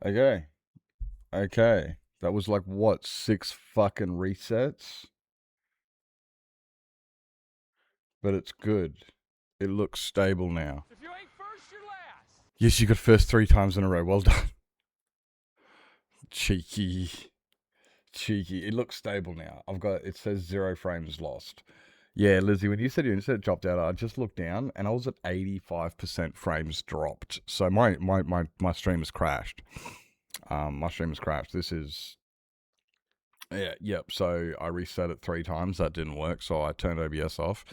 Okay. Okay. That was like what, 6 fucking resets? But it's good. It looks stable now. If you ain't first, you're last. Yes, you got first 3 times in a row. Well done. Cheeky. Cheeky. It looks stable now. It says 0 frames lost. Yeah, Lizzie, when you said your internet dropped out, I just looked down and I was at 85% frames dropped. So my stream has crashed. My stream has crashed. This is Yeah, yep. So I reset it 3 times. That didn't work. So I turned OBS off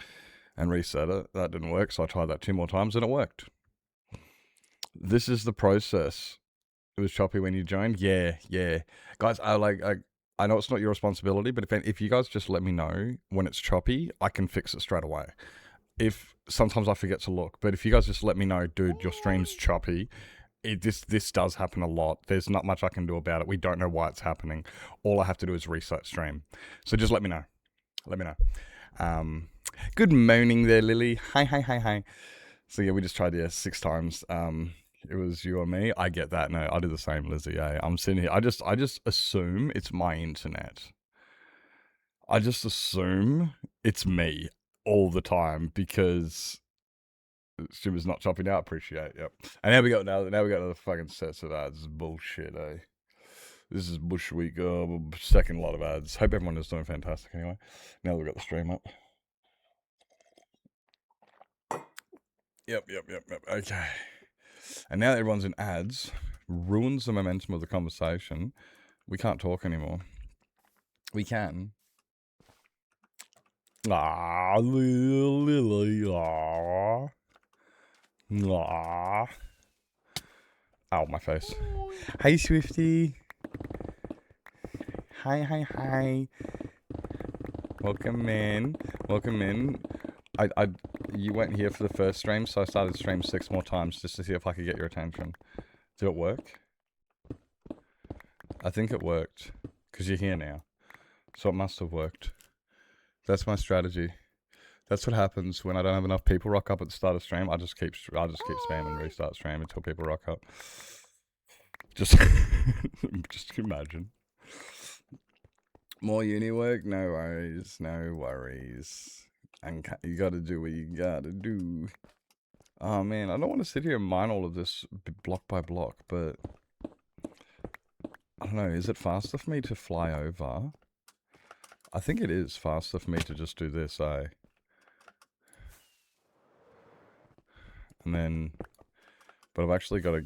and reset it. That didn't work. So I tried that 2 more times and it worked. This is the process. It was choppy when you joined. Yeah. Guys, I know it's not your responsibility, but if you guys just let me know when it's choppy, I can fix it straight away. If sometimes I forget to look, but if you guys just let me know, dude, your stream's choppy. This does happen a lot. There's not much I can do about it. We don't know why it's happening. All I have to do is reset stream. So just let me know. Let me know. Good morning there, Lily. Hi. So yeah, we just tried 6 times. It was you or me. I get that. No, I do the same, Lizzie. I'm sitting here. I just assume it's my internet. I just assume it's me all the time because she was not chopping out. Appreciate. Yep. And now we got another fucking sets of ads. This is bullshit, eh? This is Bush Week. Second lot of ads. Hope everyone is doing fantastic anyway. Now we've got the stream up. Yep. Okay. And now that everyone's in ads, ruins the momentum of the conversation. We can't talk anymore. We can. Lily. Ow, my face. Hey, Swifty. Hi. Welcome in. You went here for the first stream, so I started stream 6 more times just to see if I could get your attention. Did it work? I think it worked, because you're here now. So it must have worked. That's my strategy. That's what happens when I don't have enough people rock up at the start of stream. I just keep spamming restart stream until people rock up. Just imagine. More uni work? No worries. And you gotta do what you gotta do. Oh man, I don't want to sit here and mine all of this block by block, but I don't know, is it faster for me to fly over? I think it is faster for me to just do this, And then, but I've actually got to,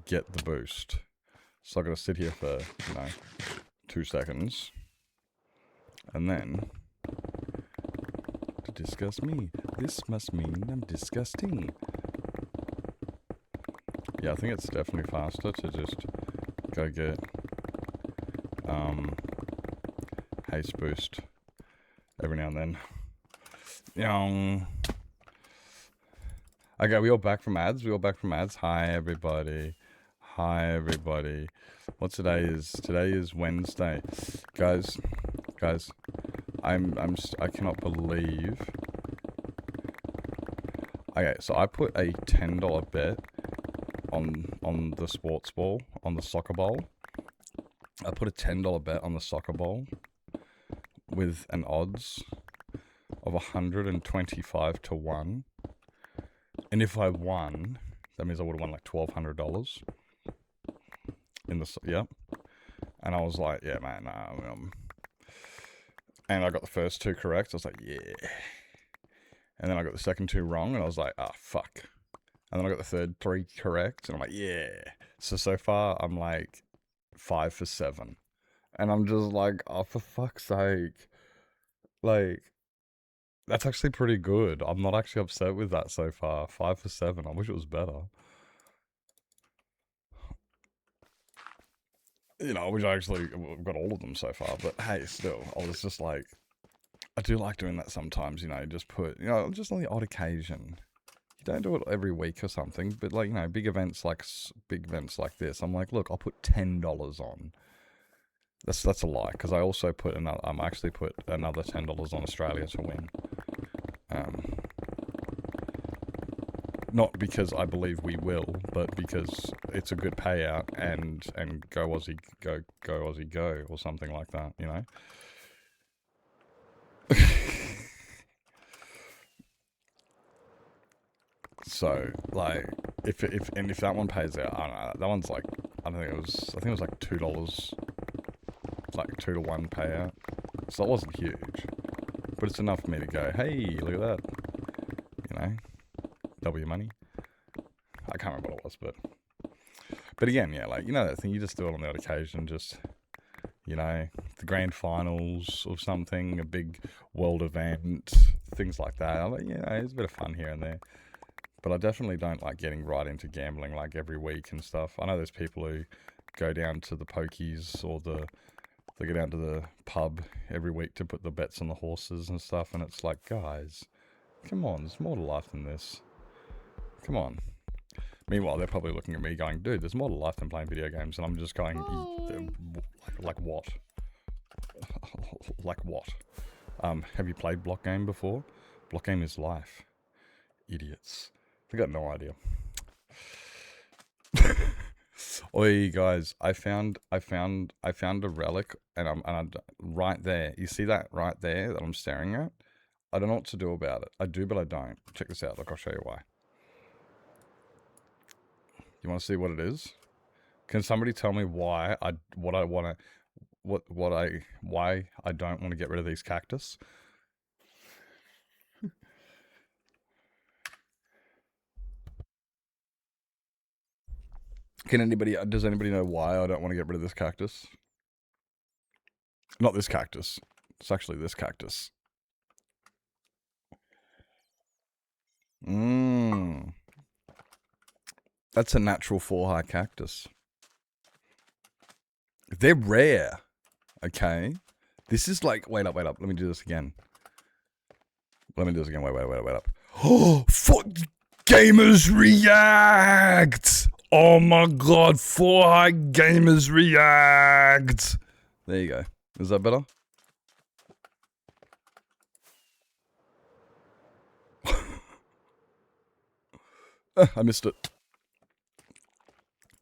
get the boost. So I've got to sit here for, 2 seconds. And then, to disgust me. This must mean I'm disgusting. Yeah, I think it's definitely faster to just go get, haste boost every now and then. Okay, we all back from ads? Hi, everybody. What today is? Today is Wednesday. Guys, I cannot believe. Okay, so I put a $10 bet on the sports ball, on the soccer bowl. I put a $10 bet on the soccer bowl with an odds of 125 to 1. And if I won, that means I would have won like $1,200 yep. And I was like, yeah, man, and I got the first 2 correct. I was like, yeah. And then I got the second 2 wrong, and I was like, fuck. And then I got the third 3 correct, and I'm like, yeah. So far, I'm like 5 for 7. And I'm just like, oh, for fuck's sake. Like, that's actually pretty good. I'm not actually upset with that so far. 5 for 7. I wish it was better. I wish I actually got all of them so far. But hey, still, I was just like, I do like doing that sometimes, just put, just on the odd occasion. You don't do it every week or something, but like, big events like this, I'm like, look, I'll put $10 on. That's a lie, because I also put actually put another $10 on Australia to win. Not because I believe we will, but because it's a good payout and go Aussie, go Aussie, go, or something like that, you know? So, like, if that one pays out, I don't know, that one's like, I think it was like $2, like 2 to 1 payout. So that wasn't huge, but it's enough for me to go, hey, look at that, you know, double your money. I can't remember what it was, but again, yeah, like, you know that thing, you just do it on the odd occasion, just, you know, the grand finals of something, a big world event, things like that. Like, you know, it's a bit of fun here and there. But I definitely don't like getting right into gambling like every week and stuff. I know there's people who go down to the pokies or they go down to the pub every week to put the bets on the horses and stuff, and it's like, guys, come on, there's more to life than this. Come on. Meanwhile, they're probably looking at me going, dude, there's more to life than playing video games, and I'm just going, like what? Like what? Have you played Block Game before? Block Game is life. Idiots. They got no idea. Oi, guys! I found a relic, and I'm right there. You see that right there that I'm staring at? I don't know what to do about it. I do, but I don't. Check this out. Look, I'll show you why. You want to see what it is? Can somebody tell me why I don't want to get rid of these cactus? Does anybody know why I don't want to get rid of this cactus? Not this cactus. It's actually this cactus. That's a natural 4-high cactus. They're rare. Okay. This is like, wait up. Let me do this again. Wait up. Oh, fuck. Gamers React! Oh my god, 4-high Gamers React! There you go. Is that better? I missed it.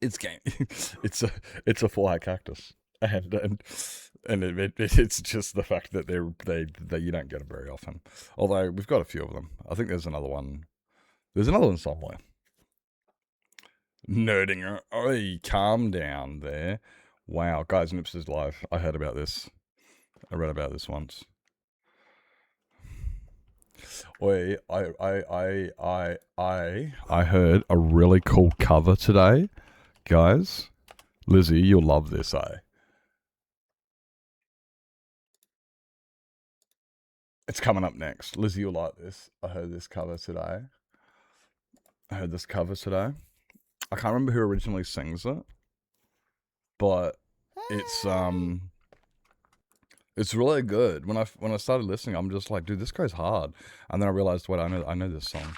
It's game. It's a 4-high cactus, and it's just the fact that they you don't get them very often. Although we've got a few of them. I think there's another one. There's another one somewhere. Nerdinger. Oi, calm down there. Wow, guys, Nips is live. I heard about this. I read about this once. Oi, I heard a really cool cover today, guys. Lizzie, you'll love this, eh? It's coming up next. Lizzie, you'll like this. I heard this cover today. I can't remember who originally sings it, but it's really good. When I started listening, I'm just like, dude, this goes hard. And then I realized, wait, I know this song.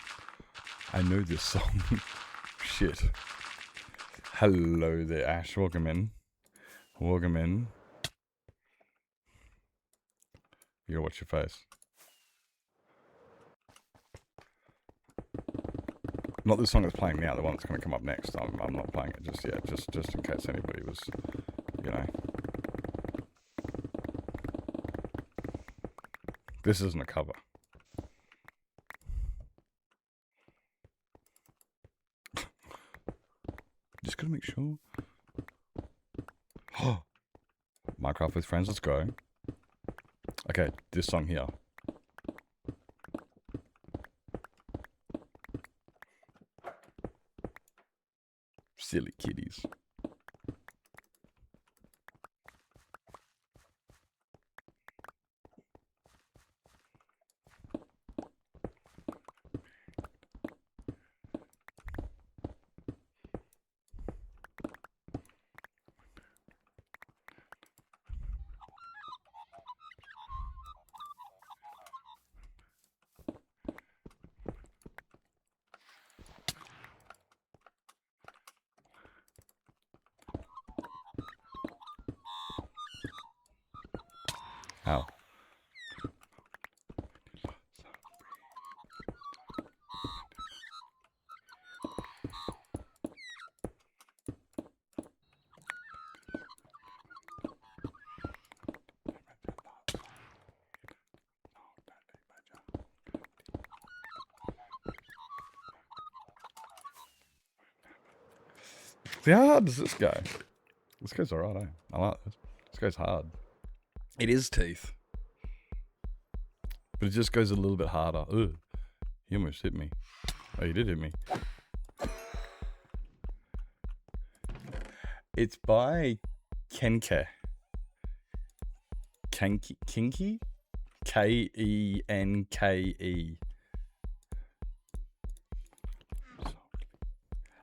Shit. Hello there, Ash. Welcome in. You gotta watch your face. Not this song that's playing now, the one that's going to come up next. I'm not playing it just yet, just in case anybody was, you know. This isn't a cover. Just gotta make sure. Minecraft with friends, let's go. Okay, this song here. Silly kitties. Ow. See, how hard does this go? This goes alright, eh? I like this. This goes hard. It is teeth. But it just goes a little bit harder. Ugh. You almost hit me. Oh, you did hit me. It's by Kenke. Kinky? Kenke.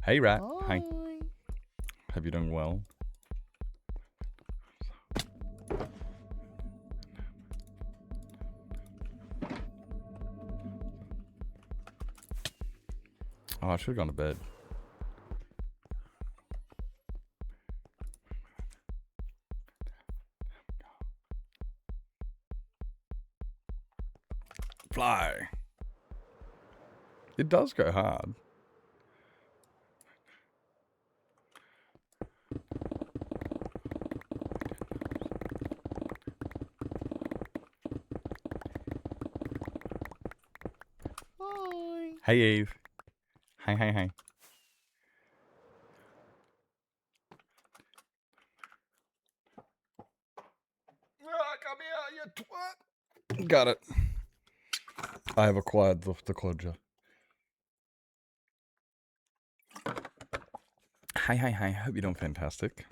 Hey, Rat. Hi. Hope you're doing well. Oh, I should have gone to bed. Fly. It does go hard. Hi. Hey, Eve. Hey. Come here, you twat. Got it. I have acquired the clodger. Hey. Hope you're doing fantastic.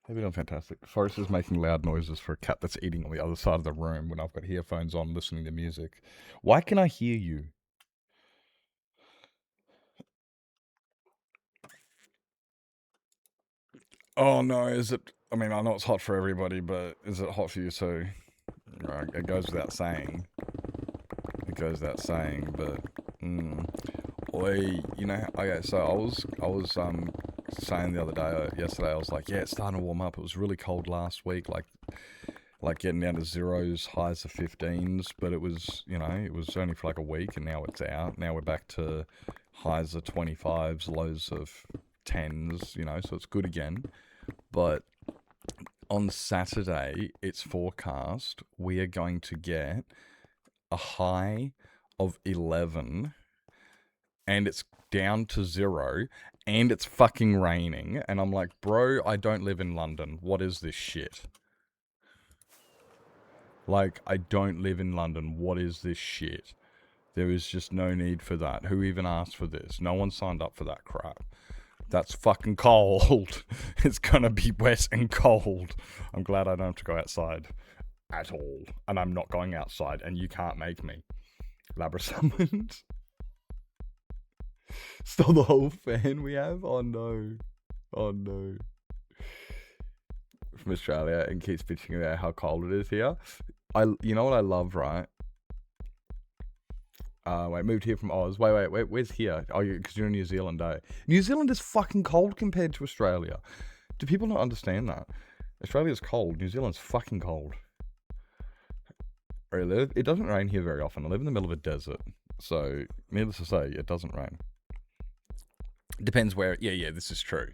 Hope you're doing fantastic. Forrest is making loud noises for a cat that's eating on the other side of the room when I've got earphones on listening to music. Why can I hear you? Oh no, is it? I mean, I know it's hot for everybody, but is it hot for you too? Right, it goes without saying. It goes without saying, but okay. So I was saying the other day, yesterday, I was like, yeah, it's starting to warm up. It was really cold last week, like getting down to zeros, highs of 15s, but it was, it was only for like a week, and now it's out. Now we're back to highs of 25s, lows of 10s, so it's good again. But on Saturday, it's forecast we are going to get a high of 11, and it's down to 0, and it's fucking raining. And I'm like, bro, I don't live in London. What is this shit? Like, I don't live in London. What is this shit? There is just no need for that. Who even asked for this? No one signed up for that crap. That's fucking cold. It's gonna be wet and cold. I'm glad I don't have to go outside at all. And I'm not going outside, and you can't make me. Labra summoned. Stole the whole fan we have? Oh no. From Australia, and keeps bitching about how cold it is here. You know what I love, right? Moved here from Oz. Wait, where's here? Oh, because you're in New Zealand, eh? New Zealand is fucking cold compared to Australia. Do people not understand that? Australia's cold. New Zealand's fucking cold. It doesn't rain here very often. I live in the middle of a desert. So, needless to say, it doesn't rain. Depends where... Yeah, this is true.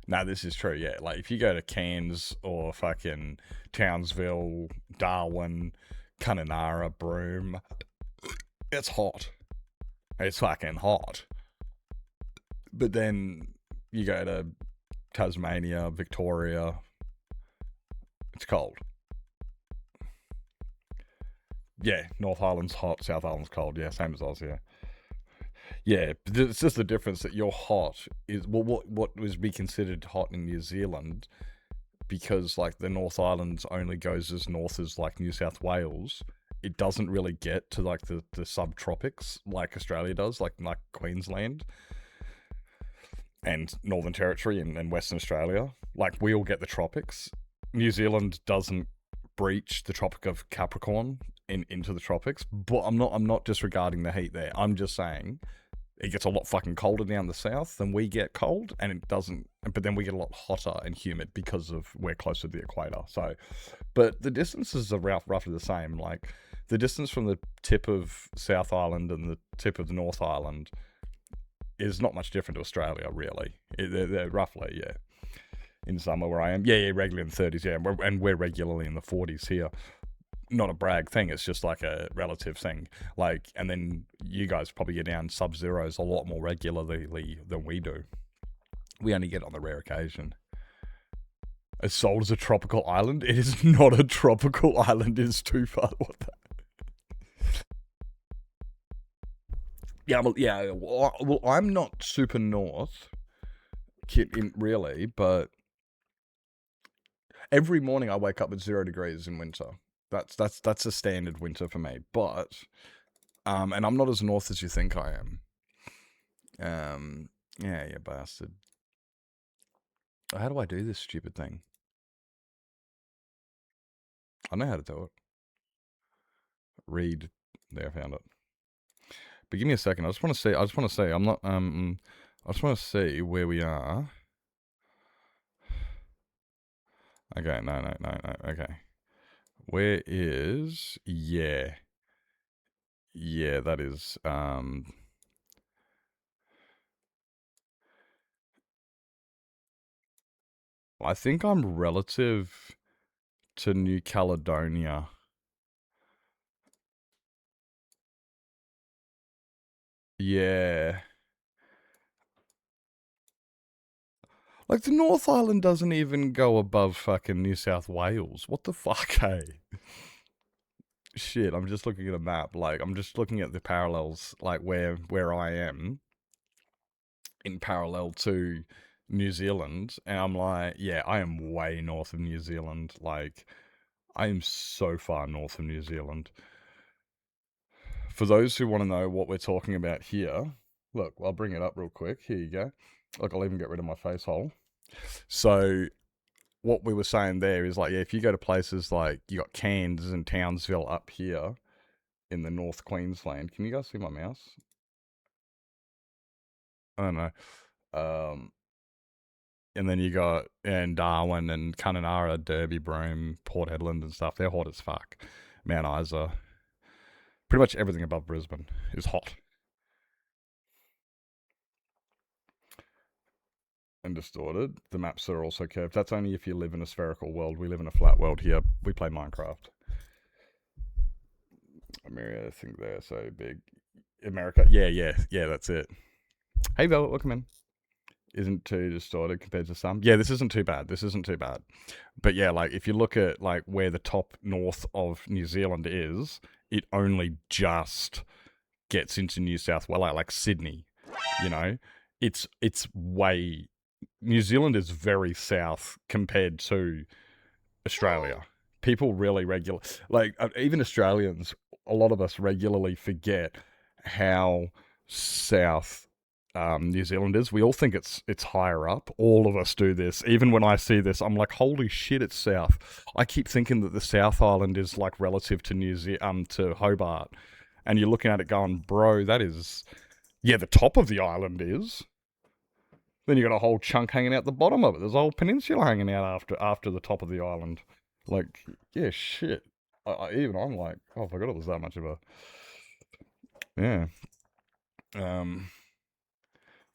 No, this is true, yeah. Like, if you go to Cairns or fucking Townsville, Darwin, Kununurra, Broome... It's hot. It's fucking hot. But then you go to Tasmania, Victoria, it's cold. Yeah, North Island's hot, South Island's cold. Yeah, same as Oz, yeah. Yeah, it's just the difference that your hot is... Well, what was be considered hot in New Zealand, because, like, the North Island only goes as north as, like, New South Wales... It doesn't really get to, like, the subtropics like Australia does, like Queensland and Northern Territory and Western Australia. Like, we all get the tropics. New Zealand doesn't breach the Tropic of Capricorn into the tropics, but I'm not disregarding the heat there. I'm just saying it gets a lot fucking colder down the south than we get cold, and it doesn't... But then we get a lot hotter and humid because of we're closer to the equator. So, but the distances are roughly the same. Like, the distance from the tip of South Island and the tip of the North Island is not much different to Australia, really. They're roughly, yeah. In summer where I am. Yeah, regularly in the 30s, yeah. And we're regularly in the 40s here. Not a brag thing, it's just like a relative thing. Like, and then you guys probably get down sub-zeros a lot more regularly than we do. We only get it on the rare occasion. It's sold as a tropical island. It is not a tropical island. It is too far. What the? Yeah, well, I'm not super north, really, but every morning I wake up at 0 degrees in winter. That's a standard winter for me. But and I'm not as north as you think I am. Yeah, you bastard. How do I do this stupid thing? I know how to do it. Read. There, I found it. But give me a second. I just want to see. I'm not. I just want to see where we are. Okay. No. Okay. Where is? Yeah. That is. I think I'm relative to New Caledonia. Yeah. Like, the North Island doesn't even go above fucking New South Wales. What the fuck, hey? Shit, I'm just looking at a map. Like, I'm just looking at the parallels, like, where I am in parallel to New Zealand. And I'm like, yeah, I am way north of New Zealand. Like, I am so far north of New Zealand. For those who want to know what we're talking about here, look, I'll bring it up real quick. Here you go. Look, I'll even get rid of my face hole. So what we were saying there is like, yeah, if you go to places like, you got Cairns and Townsville up here in the North Queensland. Can you guys see my mouse? I don't know. And then you got Darwin and Kununurra, Derby, Broome, Port Hedland and stuff. They're hot as fuck. Mount Isa. Pretty much everything above Brisbane is hot. And distorted. The maps are also curved. That's only if you live in a spherical world. We live in a flat world here. We play Minecraft. America, I think they're so big. America, yeah, that's it. Hey, Velvet, welcome in. Isn't too distorted compared to some. Yeah, this isn't too bad. But yeah, like, if you look at, like, where the top north of New Zealand is, it only just gets into New South Wales, like Sydney, you know? It's way... New Zealand is very south compared to Australia. People really like, even Australians, a lot of us regularly forget how south New Zealand is. We all think it's higher up. All of us do this. Even when I see this, I'm like, holy shit, it's south. I keep thinking that the South Island is like relative to to Hobart, and you're looking at it going, bro, that is, yeah, the top of the island is. Then you got a whole chunk hanging out the bottom of it. There's a whole peninsula hanging out after the top of the island. Like, yeah, shit. I'm like, oh, I forgot it was that much of a... Yeah.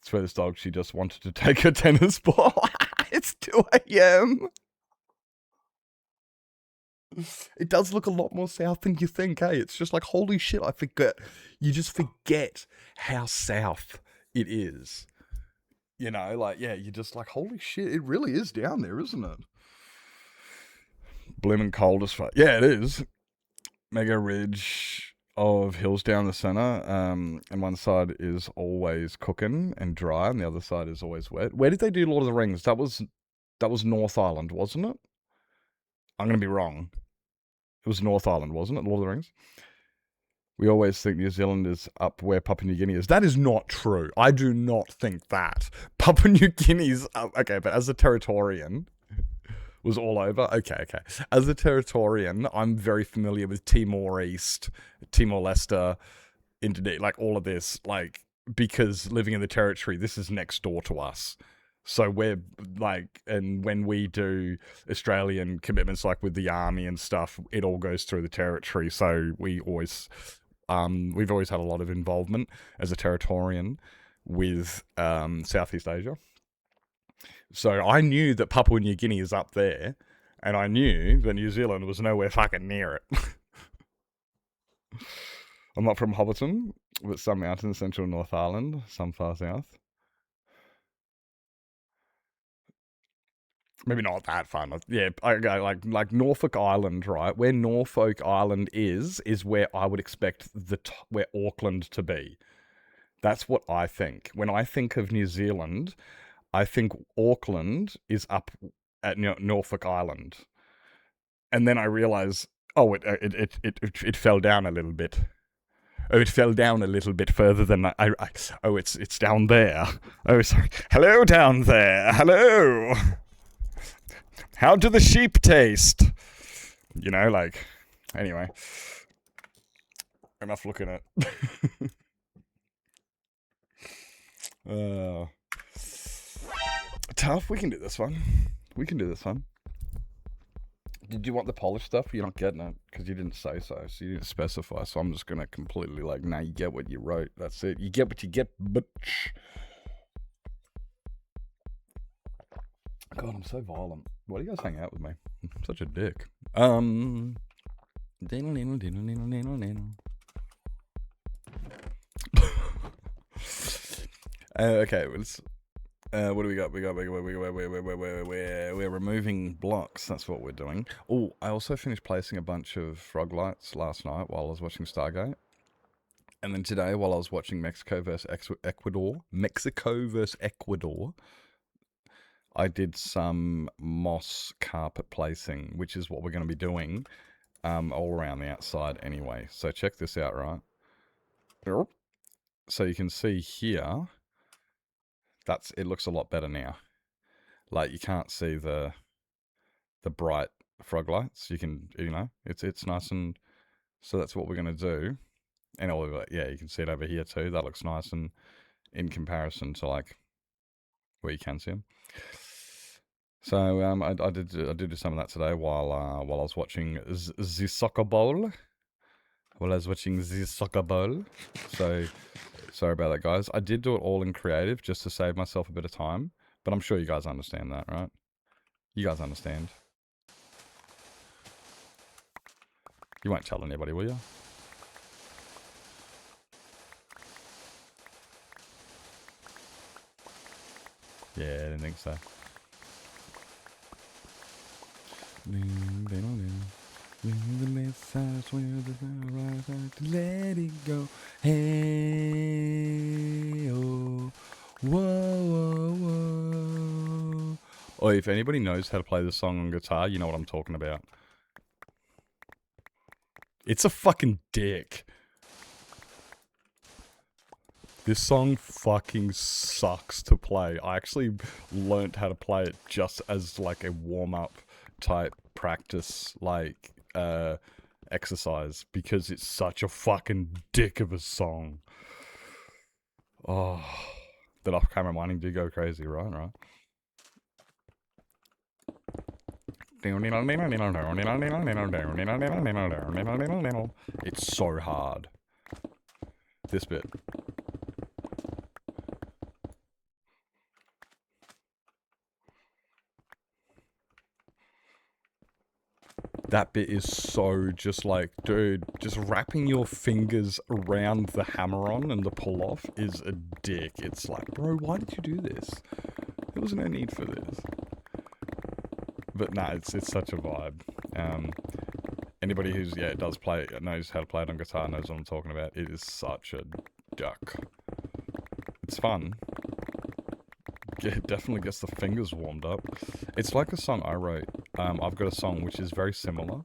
Swear this dog, she just wanted to take her tennis ball. It's 2 a.m. It does look a lot more south than you think, hey? It's just like, holy shit, I forget. You just forget how south it is. You know, like, yeah, you're just like, holy shit, it really is down there, isn't it? Blooming cold as fuck. Yeah, it is. Mega ridge of hills down the center, and one side is always cooking and dry, and the other side is always wet. Where did they do Lord of the Rings? That was North Island, wasn't it? I'm gonna be wrong. It was North Island, wasn't it? Lord of the Rings. We always think New Zealand is up where Papua New Guinea is. That is not true. I do not think that. Papua New Guinea's up. Okay, but as a Territorian, was all over. Okay. As a Territorian, I'm very familiar with Timor East, Timor Leste, Indonesia, like all of this, like, because living in the Territory, this is next door to us. So we're like, and when we do Australian commitments, like with the army and stuff, it all goes through the Territory. So we've always had a lot of involvement as a Territorian with Southeast Asia. So I knew that Papua New Guinea is up there, and I knew that New Zealand was nowhere fucking near it. I'm not from Hobbiton, but some mountains, central North Island, some far south. Maybe not that fun. Yeah, like Norfolk Island, right? Where Norfolk Island is where I would expect where Auckland to be. That's what I think. When I think of New Zealand, I think Auckland is up at Norfolk Island, and then I realize, oh, it fell down a little bit. Oh, it fell down a little bit further than oh, it's down there. Oh, sorry. Hello down there. Hello. How do the sheep taste? You know, like, anyway. Enough looking at. Tough. We can do this one. We can do this one. Did you want the polished stuff? You're not getting it because you didn't say so. So you didn't specify. So I'm just going to completely like, nah, you get what you wrote. That's it. You get what you get, bitch. God, I'm so violent. Why do you guys hang out with me? I'm such a dick. Okay, what do we got? We're removing blocks. That's what we're doing. Oh, I also finished placing a bunch of frog lights last night while I was watching Stargate. And then today, while I was watching Mexico versus Ecuador, I did some moss carpet placing, which is what we're going to be doing all around the outside anyway. So check this out, right? So you can see here, it looks a lot better now. Like you can't see the bright frog lights. You can, it's nice, and so that's what we're going to do. And yeah, you can see it over here too. That looks nice, and in comparison to like where you can see them. So I did some of that today while I was watching the soccer bowl. So sorry about that, guys. I did do it all in creative just to save myself a bit of time, but I'm sure you guys understand that, right? You guys understand. You won't tell anybody, will you? Yeah, I didn't think so. Let it go. Hey, oh, whoa, whoa, whoa. Oh, if anybody knows how to play this song on guitar, you know what I'm talking about. It's a fucking dick. This song fucking sucks to play. I actually learnt how to play it just as like a warm-up type practice, like, exercise, because it's such a fucking dick of a song. Oh, that off-camera mining do go crazy, right? It's so hard. This bit. That bit is so just like, dude, just wrapping your fingers around the hammer-on and the pull-off is a dick. It's like, bro, why did you do this? There was no need for this. But nah, it's such a vibe. Anybody who's, knows how to play it on guitar knows what I'm talking about. It is such a duck. It's fun. It definitely gets the fingers warmed up. It's like a song I wrote. I've got a song which is very similar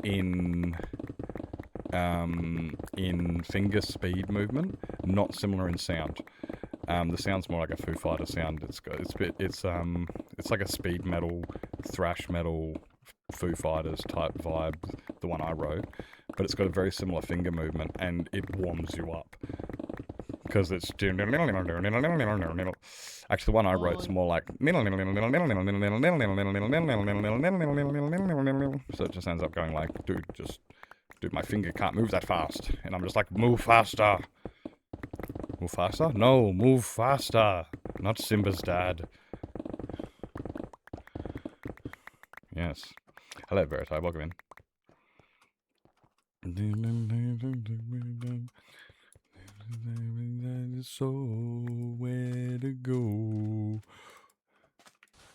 in finger speed movement, not similar in sound. The sound's more like a Foo Fighters sound. It's like a speed metal, thrash metal, Foo Fighters type vibe, the one I wrote, but it's got a very similar finger movement and it warms you up. Because it's... Actually, the one I wrote is more like... So it just ends up going like, dude, my finger can't move that fast. And I'm just like, move faster. Move faster? No, move faster. Not Simba's dad. Yes. Hello, Verita. Welcome in. So where to go?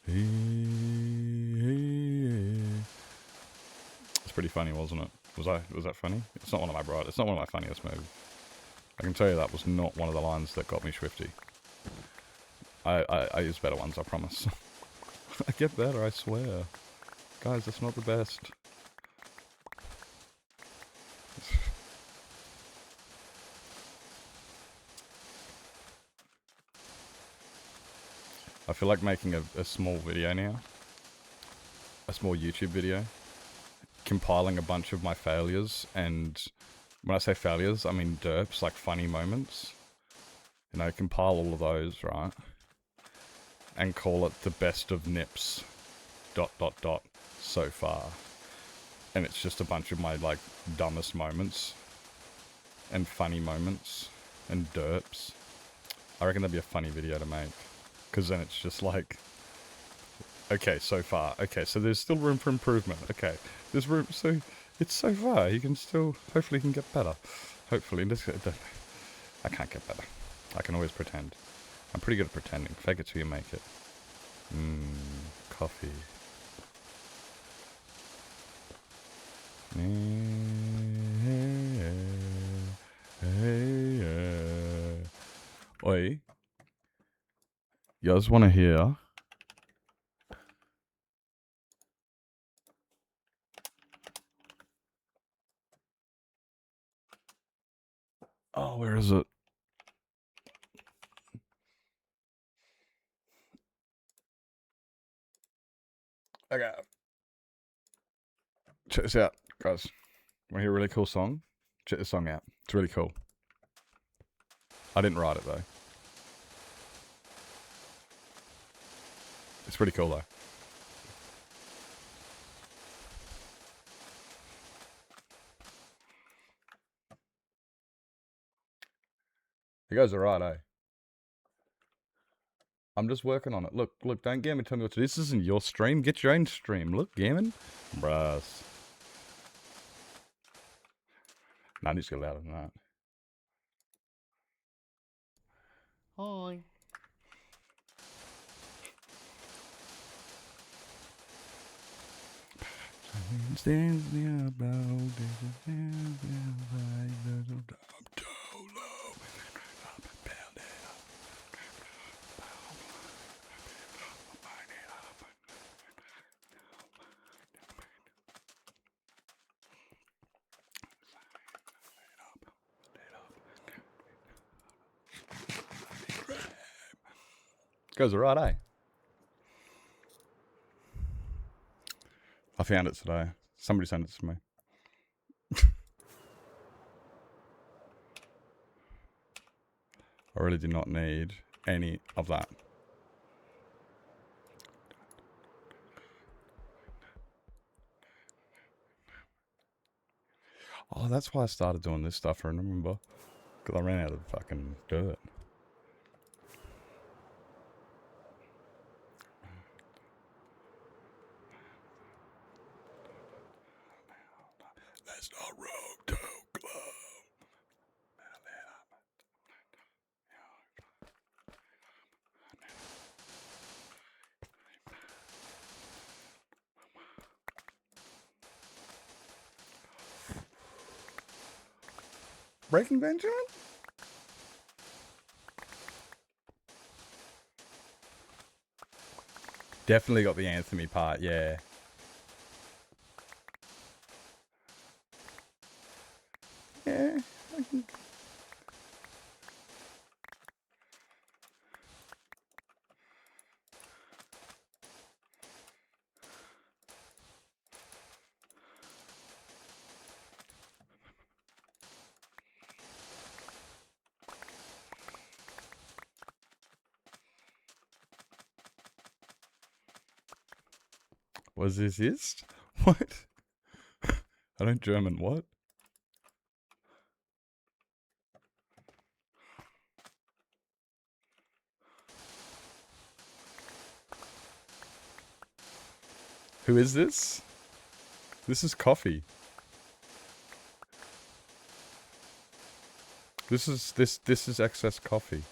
Hey, funny, wasn't it? Was that funny? It's not one of my It's not one of my funniest movies. I can tell you that was not one of the lines that got me swifty. I use better ones, I promise. I get better, I swear. Guys, that's not the best. I feel like making a small video now. A small YouTube video. Compiling a bunch of my failures, and when I say failures, I mean derps, like funny moments. You know, compile all of those, right? And call it the best of Nips... ... so far. And it's just a bunch of my, like, dumbest moments. And funny moments. And derps. I reckon that'd be a funny video to make. Because then it's just like... Okay, so far. Okay, so there's still room for improvement. Okay, there's room... So, it's so far. You can still... Hopefully you can get better. Hopefully. I can't get better. I can always pretend. I'm pretty good at pretending. Fake it till you make it. Coffee. Oi. You guys want to hear? Oh, where is it? Okay. Check this out, guys. Want to hear a really cool song? Check this song out. It's really cool. I didn't write it, though. It's pretty cool, though. You guys are right, eh? I'm just working on it. Look, don't Gammon tell me what to do. This isn't your stream. Get your own stream. Look, Gammon. Brass. Nah, I need to get louder than that. Hi. Guys are right, eh? I found it today. Somebody sent it to me. I really do not need any of that. Oh, that's why I started doing this stuff, I remember. Because I ran out of fucking dirt. That's not Rogue Club. Breaking Benjamin? Definitely got the Anthony part, yeah. Yeah. Was this ist? What? I don't German, what? Who is this? This is coffee. This is excess coffee.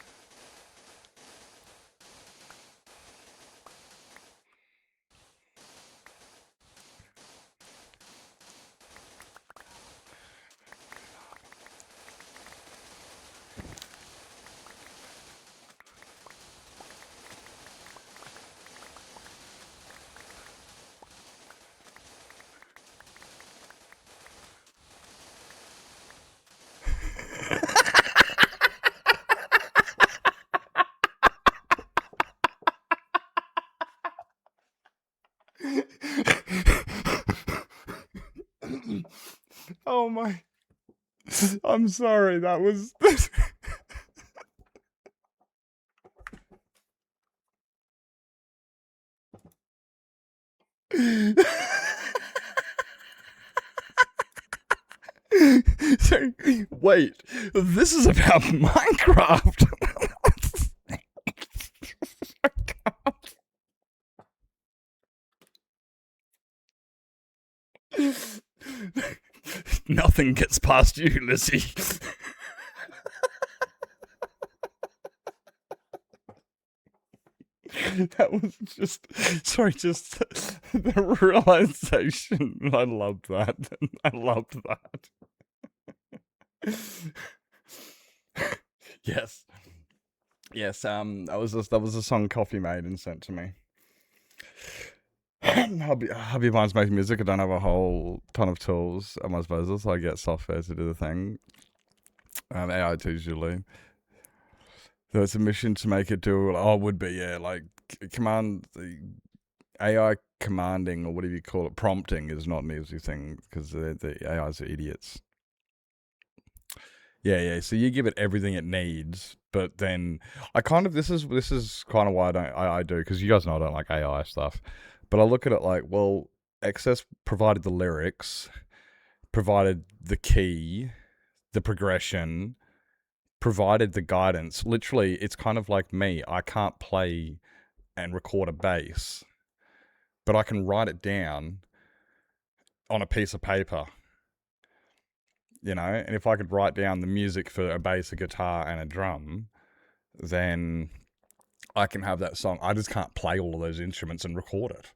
my. I'm sorry, that was. So, wait, this is about Minecraft. Nothing gets past you, Lizzie. That was just, sorry, just the realization. I loved that. I loved that. Yes. Yes, that was a song Coffee made and sent to me. Hubby of mine's making music. I don't have a whole ton of tools at my disposal, so I get software to do the thing. AI tools usually. Though it's a mission to make it do. Oh, it would be, yeah. Like command the AI commanding or whatever you call it, prompting is not an easy thing because the AIs are idiots. Yeah. So you give it everything it needs, but then I kind of this is kind of why I do because you guys know I don't like AI stuff, but I look at it like, well, Excess provided the lyrics, provided the key, the progression, provided the guidance. Literally, it's kind of like me. I can't play and record a bass, but I can write it down on a piece of paper. You know, and if I could write down the music for a bass, a guitar, and a drum, then I can have that song. I just can't play all of those instruments and record it.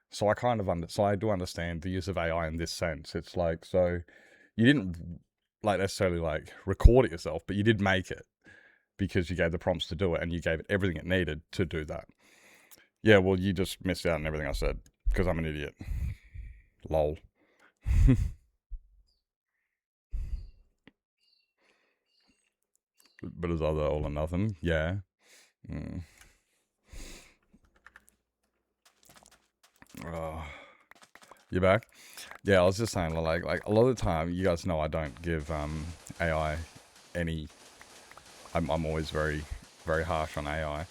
So I kind of so I do understand the use of AI in this sense. It's like, so you didn't like necessarily like record it yourself, but you did make it because you gave the prompts to do it and you gave it everything it needed to do that. Yeah, well, you just missed out on everything I said because I'm an idiot. Lol. But is other all or nothing? Yeah. Mm. Oh. You back? Yeah, I was just saying, like a lot of the time, you guys know I don't give AI any. I'm always very, very harsh on AI,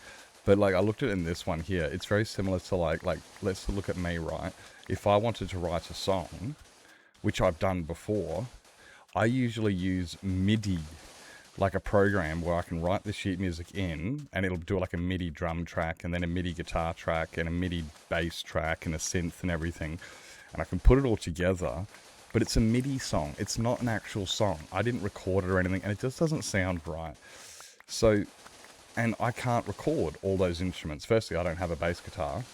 but like I looked at it in this one here. It's very similar to like let's look at me, right? If I wanted to write a song, which I've done before, I usually use MIDI, like a program where I can write the sheet music in and it'll do like a MIDI drum track and then a MIDI guitar track and a MIDI bass track and a synth and everything. And I can put it all together, but it's a MIDI song. It's not an actual song. I didn't record it or anything and it just doesn't sound right. So, and I can't record all those instruments. Firstly, I don't have a bass guitar.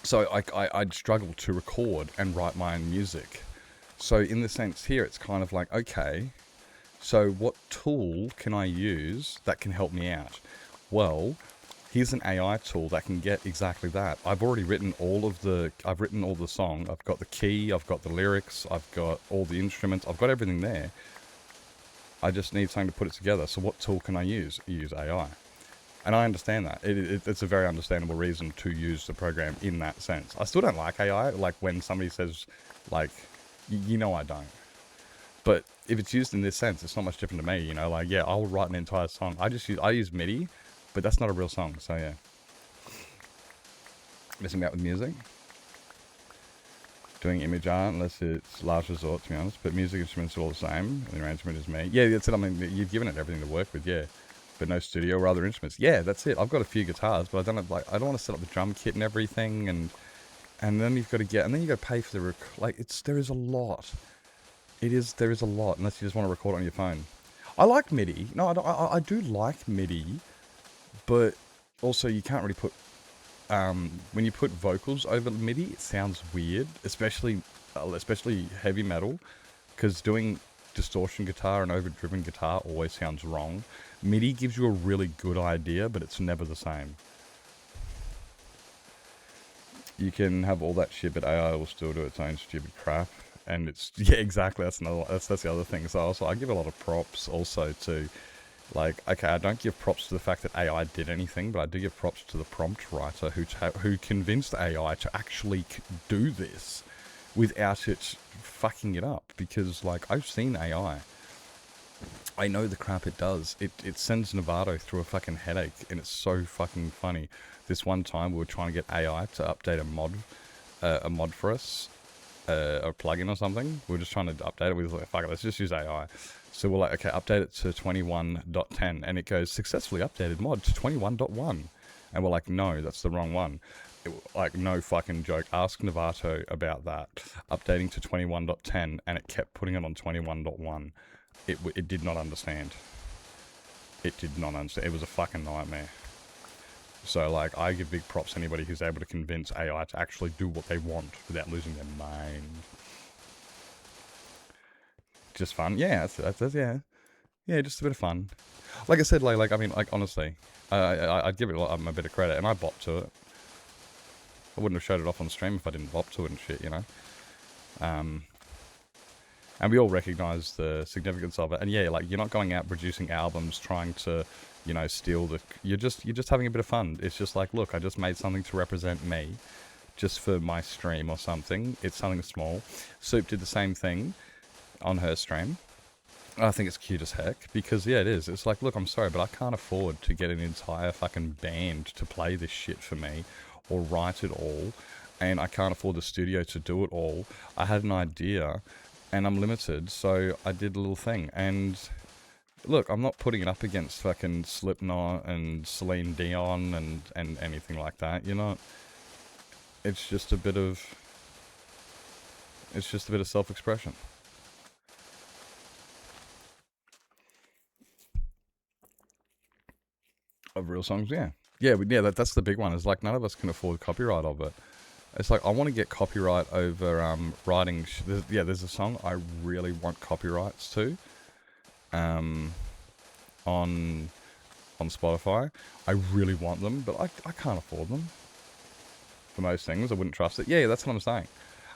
So I'd struggle to record and write my own music. So in the sense here, it's kind of like, okay, so what tool can I use that can help me out? Well, here's an AI tool that can get exactly that. I've already written all the song. I've got the key, I've got the lyrics, I've got all the instruments, I've got everything there. I just need something to put it together. So what tool can I use? Use AI. And I understand that. It's a very understandable reason to use the program in that sense. I still don't like AI. Like when somebody says, like, you know I don't. But if it's used in this sense, it's not much different to me, you know? Like, yeah, I'll write an entire song. I use MIDI, but that's not a real song, so yeah. Messing about with music. Doing image art, unless it's last resort, to be honest. But music instruments are all the same. The arrangement is me. Yeah, that's it. I mean, you've given it everything to work with, yeah. But no studio or other instruments. Yeah, that's it. I've got a few guitars, but I don't don't want to set up the drum kit and everything, and then you've got to and then you got to pay for the there is a lot. There is a lot, unless you just want to record it on your phone. I like MIDI. No, I do like MIDI, but also you can't really put when you put vocals over MIDI, it sounds weird, especially heavy metal, because doing distortion guitar and overdriven guitar always sounds wrong. MIDI gives you a really good idea, but it's never the same. You can have all that shit, but AI will still do its own stupid crap. And it's, yeah, exactly, that's the other thing. So also, I give a lot of props also to, like, okay, I don't give props to the fact that AI did anything, but I do give props to the prompt writer who convinced AI to actually do this. without it fucking it up. Because, like, I've seen AI. I know the crap it does. It sends Novato through a fucking headache, and it's so fucking funny. This one time we were trying to get AI to update a mod for us, a plugin or something. We were just trying to update it. We were like, fuck it, let's just use AI. So we're like, okay, update it to 21.10, and it goes, successfully updated mod to 21.1. And we're like, no, that's the wrong one. Like, no fucking joke. Ask Novato about that. Updating to 21.10, and it kept putting it on 21.1. It did not understand. It did not understand. It was a fucking nightmare. So, like, I give big props to anybody who's able to convince AI to actually do what they want without losing their mind. Just fun. Yeah, that's yeah. Yeah, just a bit of fun. Like I said, like I mean, like, honestly, I'd give it a bit of credit, and I bopped to it. I wouldn't have showed it off on stream if I didn't bop to it and shit, you know? And we all recognise the significance of it. And yeah, like, you're not going out producing albums trying to, you know, steal the... You're just having a bit of fun. It's just like, look, I just made something to represent me, just for my stream or something. It's something small. Soup did the same thing on her stream. I think it's cute as heck, because, yeah, it is. It's like, look, I'm sorry, but I can't afford to get an entire fucking band to play this shit for me, or write it all, and I can't afford the studio to do it all. I had an idea, and I'm limited, so I did a little thing. And look, I'm not putting it up against fucking Slipknot and Celine Dion and anything like that, you know? It's just a bit of self-expression. Of real songs, yeah. Yeah, that's the big one. It's like, none of us can afford copyright of it. It's like, I want to get copyright over writing... there's a song I really want copyrights to. On Spotify. I really want them, but I can't afford them. For most things, I wouldn't trust it. Yeah, that's what I'm saying.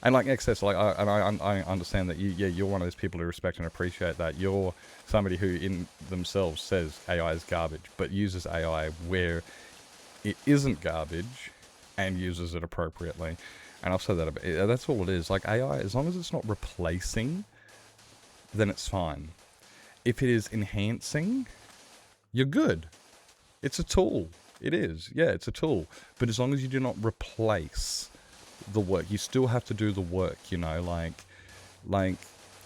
And like excess, like I understand that you're one of those people who respect and appreciate that. You're somebody who in themselves says AI is garbage, but uses AI where it isn't garbage and uses it appropriately. And I've said that about it. That's all it is. Like, AI, as long as it's not replacing, then it's fine. If it is enhancing, you're good. It's a tool. It is. Yeah, it's a tool. But as long as you do not replace the work, you still have to do the work, you know, like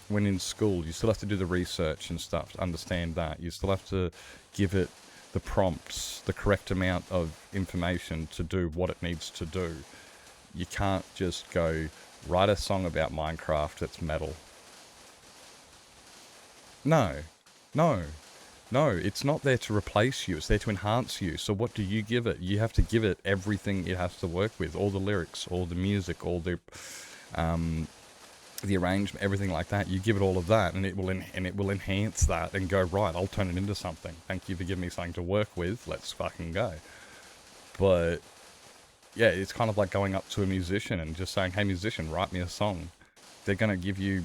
when in school, you still have to do the research and stuff to understand that. You still have to give it the prompts, the correct amount of information to do what it needs to do. You can't just go, write a song about Minecraft that's metal. No, it's not there to replace you, it's there to enhance you. So what do you give it? You have to give it everything it has to work with, all the lyrics, all the music, all the arrangement, everything like that. You give it all of that, and it will enhance that and go, right, I'll turn it into something. Thank you for giving me something to work with, let's fucking go. But yeah, it's kind of like going up to a musician and just saying, hey musician, write me a song. They're gonna give you...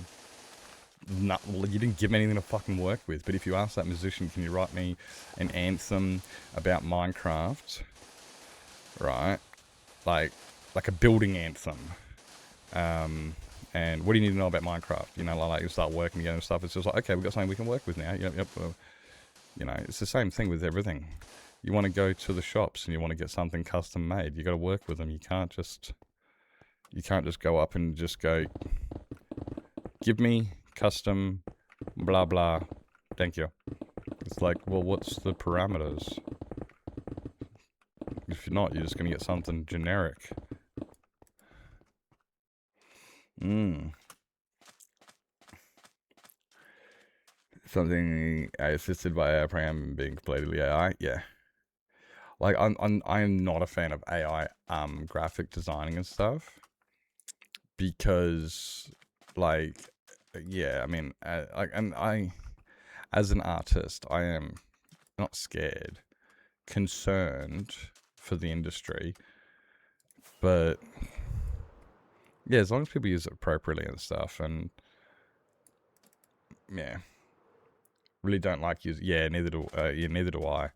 well, you didn't give me anything to fucking work with, but if you ask that musician, can you write me an anthem about Minecraft, right? Like a building anthem. And what do you need to know about Minecraft? You know, like you start working together and stuff. It's just like, okay, we've got something we can work with now. Yep. You know, it's the same thing with everything. You want to go to the shops and you want to get something custom made. You got to work with them. You can't just go up and just go, give me custom blah blah, thank you. It's like, well, what's the parameters? If you're not, you're just gonna get something generic. Something assisted by AI program being completely AI. Yeah, like I'm not a fan of AI graphic designing and stuff, because like, yeah, I mean, I, as an artist, I am not scared, concerned for the industry, but yeah, as long as people use it appropriately and stuff, and yeah, really don't like using. Yeah, neither do I.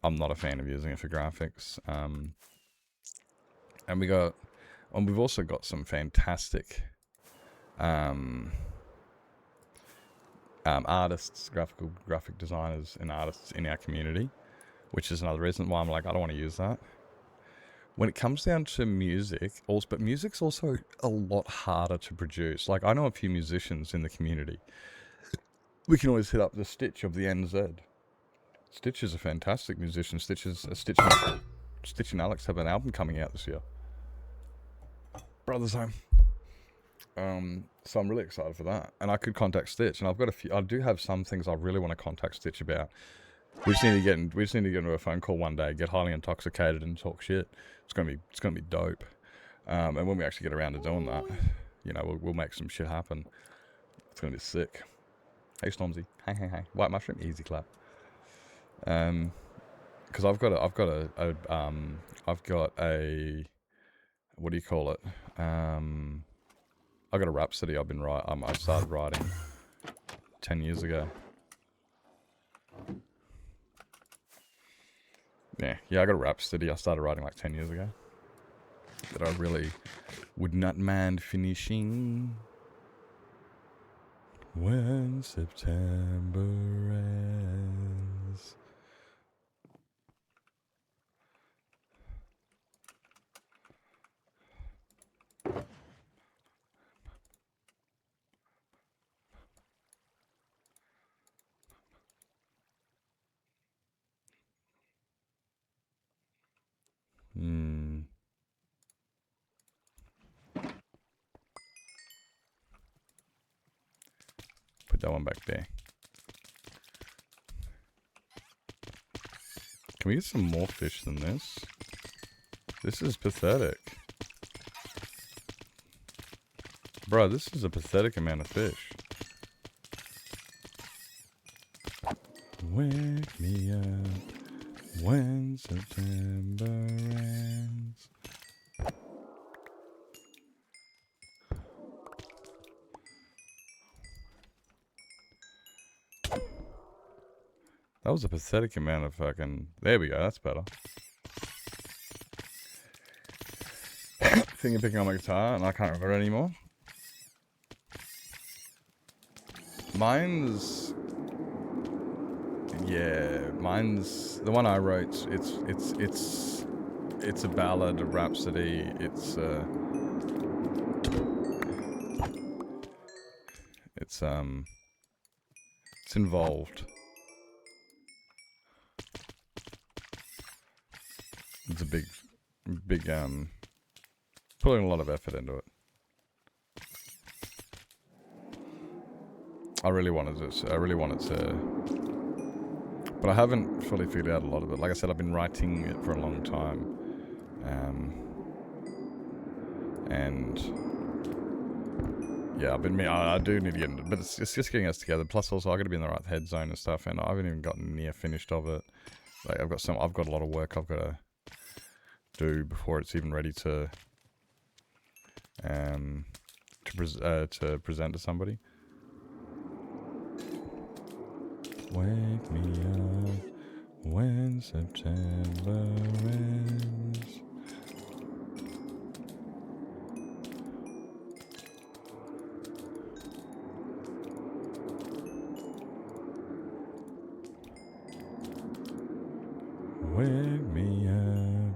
I'm not a fan of using it for graphics. And we've also got some fantastic artists, graphic designers, and artists in our community, which is another reason why I'm like, I don't want to use that. When it comes down to music, also, but music's also a lot harder to produce. Like, I know a few musicians in the community. We can always hit up the Stitch of the NZ. Stitch is a fantastic musician. Stitch and Alex have an album coming out this year. Brothers Home. So I'm really excited for that. And I could contact Stitch, and I've got a few. I do have some things I really want to contact Stitch about. We just need to get into a phone call one day, get highly intoxicated, and talk shit. It's gonna be dope. And when we actually get around to doing that, you know, we'll make some shit happen. It's gonna be sick. Hey Stormzy, hey. White Mushroom, easy clap. Because I've got a what do you call it? I've got a Rhapsody I've been I started writing 10 years ago. Yeah, I got a Rhapsody I started writing like 10 years ago that I really would not mind finishing when September ends. Put that one back there. Can we get some more fish than this? This is pathetic. Bro, this is a pathetic amount of fish. Wake me up when September ends. That was a pathetic amount of fucking... There we go, that's better. Finger picking on my guitar and I can't remember it anymore. Mine's... Yeah, mine's... The one I wrote, it's a ballad, a rhapsody, it's involved. It's a big, putting a lot of effort into it. I really wanted to, but I haven't fully figured out a lot of it. Like I said, I've been writing it for a long time, and yeah, I do need to get into it, but it's just getting us together. Plus, also, I got to be in the right head zone and stuff, and I haven't even gotten near finished of it. Like, I've got a lot of work I've got to do before it's even ready to present to somebody. Wake me up when September ends. Wake me up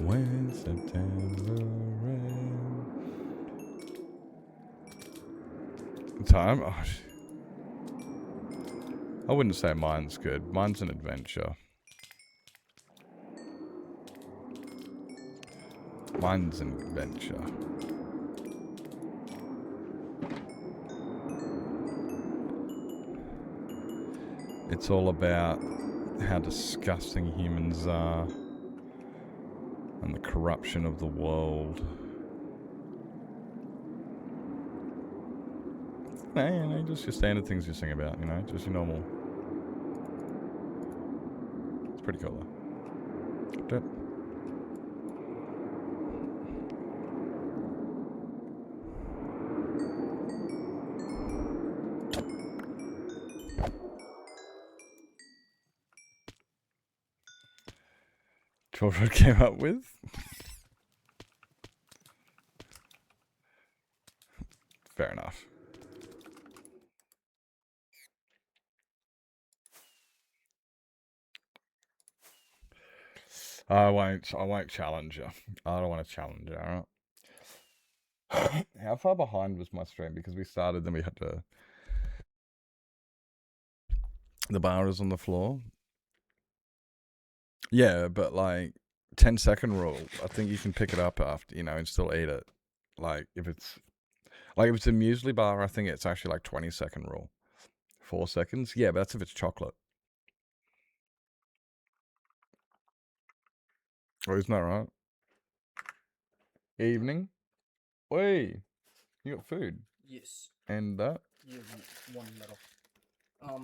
when September ends. Time? Oh, I wouldn't say mine's good. Mine's an adventure. Mine's an adventure. It's all about how disgusting humans are and the corruption of the world. No, just your standard things you sing about, you know, just your normal. It's pretty cool though. George came up with. Fair enough. I won't challenge you. I don't want to challenge you, alright? How far behind was my stream? Because we started, then we had to... The bar is on the floor. Yeah, but like 10-second rule. I think you can pick it up after, and still eat it. Like if it's a muesli bar, I think it's actually like 20-second rule. 4 seconds? Yeah, but that's if it's chocolate. Oh, isn't that right? Evening? Wait, you got food? Yes. And that? You have one medal. Hi.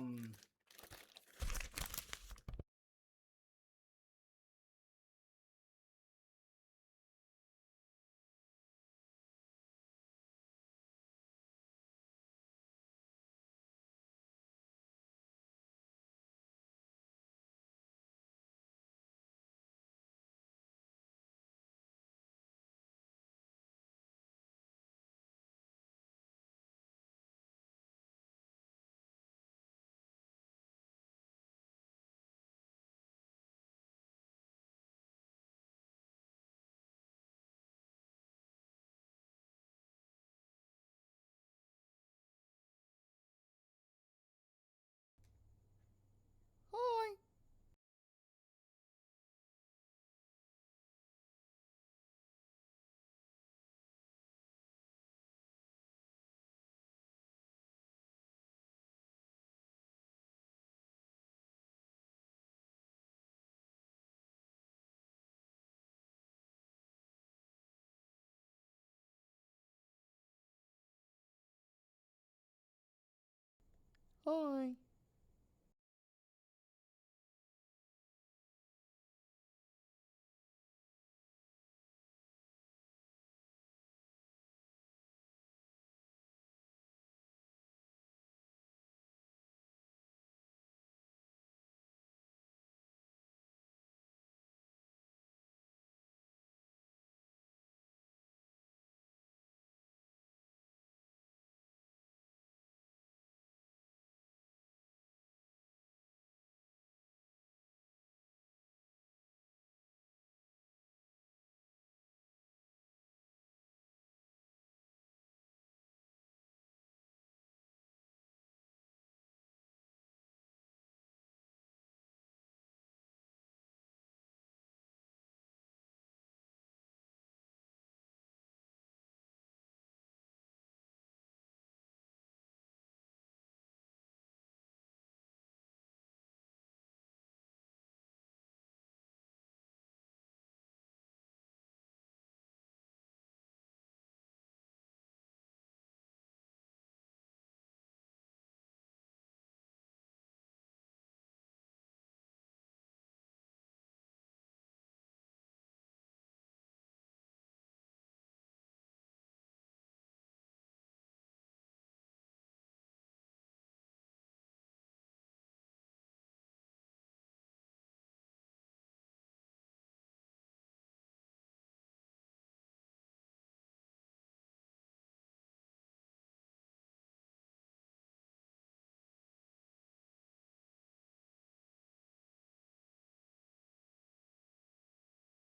Hi.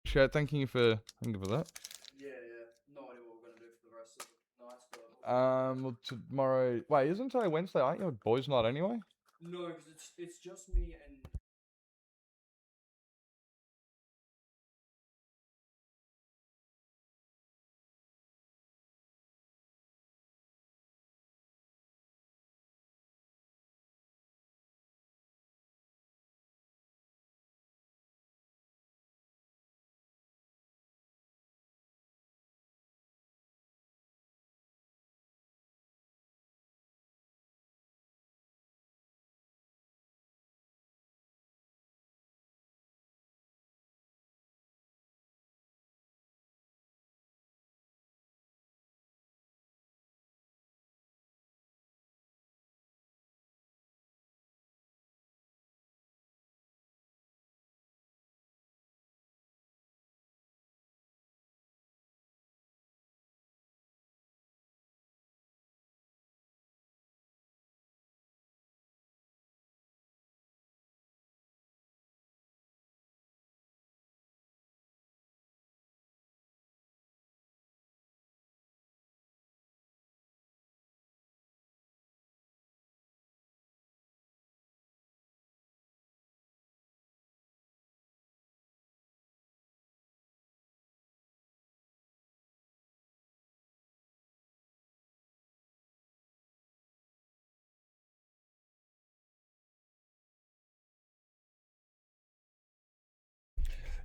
Chat, thank you for that. Yeah. No idea what we're gonna do for the rest of the night, but Well, tomorrow. Wait, isn't today Wednesday? Aren't you a boys' night anyway? no, because it's just me and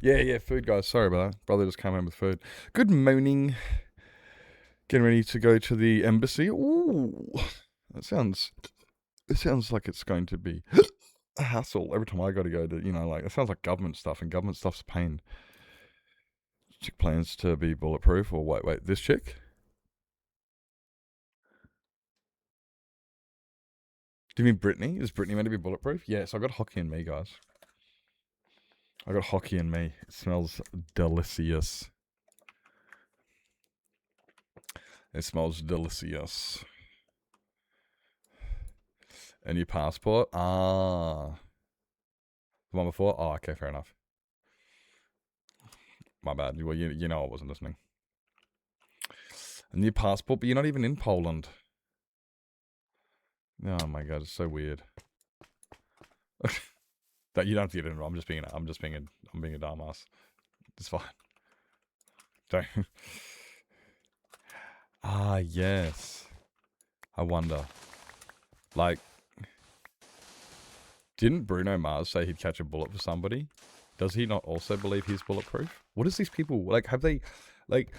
Yeah, food, guys. Sorry about that. Brother just came home with food. Good morning. Getting ready to go to the embassy. Ooh, it sounds like it's going to be a hassle every time I got to go to, it sounds like government stuff, and government stuff's a pain. Chick plans to be bulletproof, or wait, this chick? Do you mean Brittany? Is Brittany meant to be bulletproof? Yes, I got hockey in me, guys. I got hockey in me. It smells delicious. It smells delicious. And your passport? Ah. The one before? Oh, okay, fair enough. My bad. Well, you know I wasn't listening. A new passport, but you're not even in Poland. Oh my god, it's so weird. That you don't have to get it. I'm being a dumbass. It's fine. Don't. Ah, yes. I wonder. Like, didn't Bruno Mars say he'd catch a bullet for somebody? Does he not also believe he's bulletproof? What is these people, like, have they, like,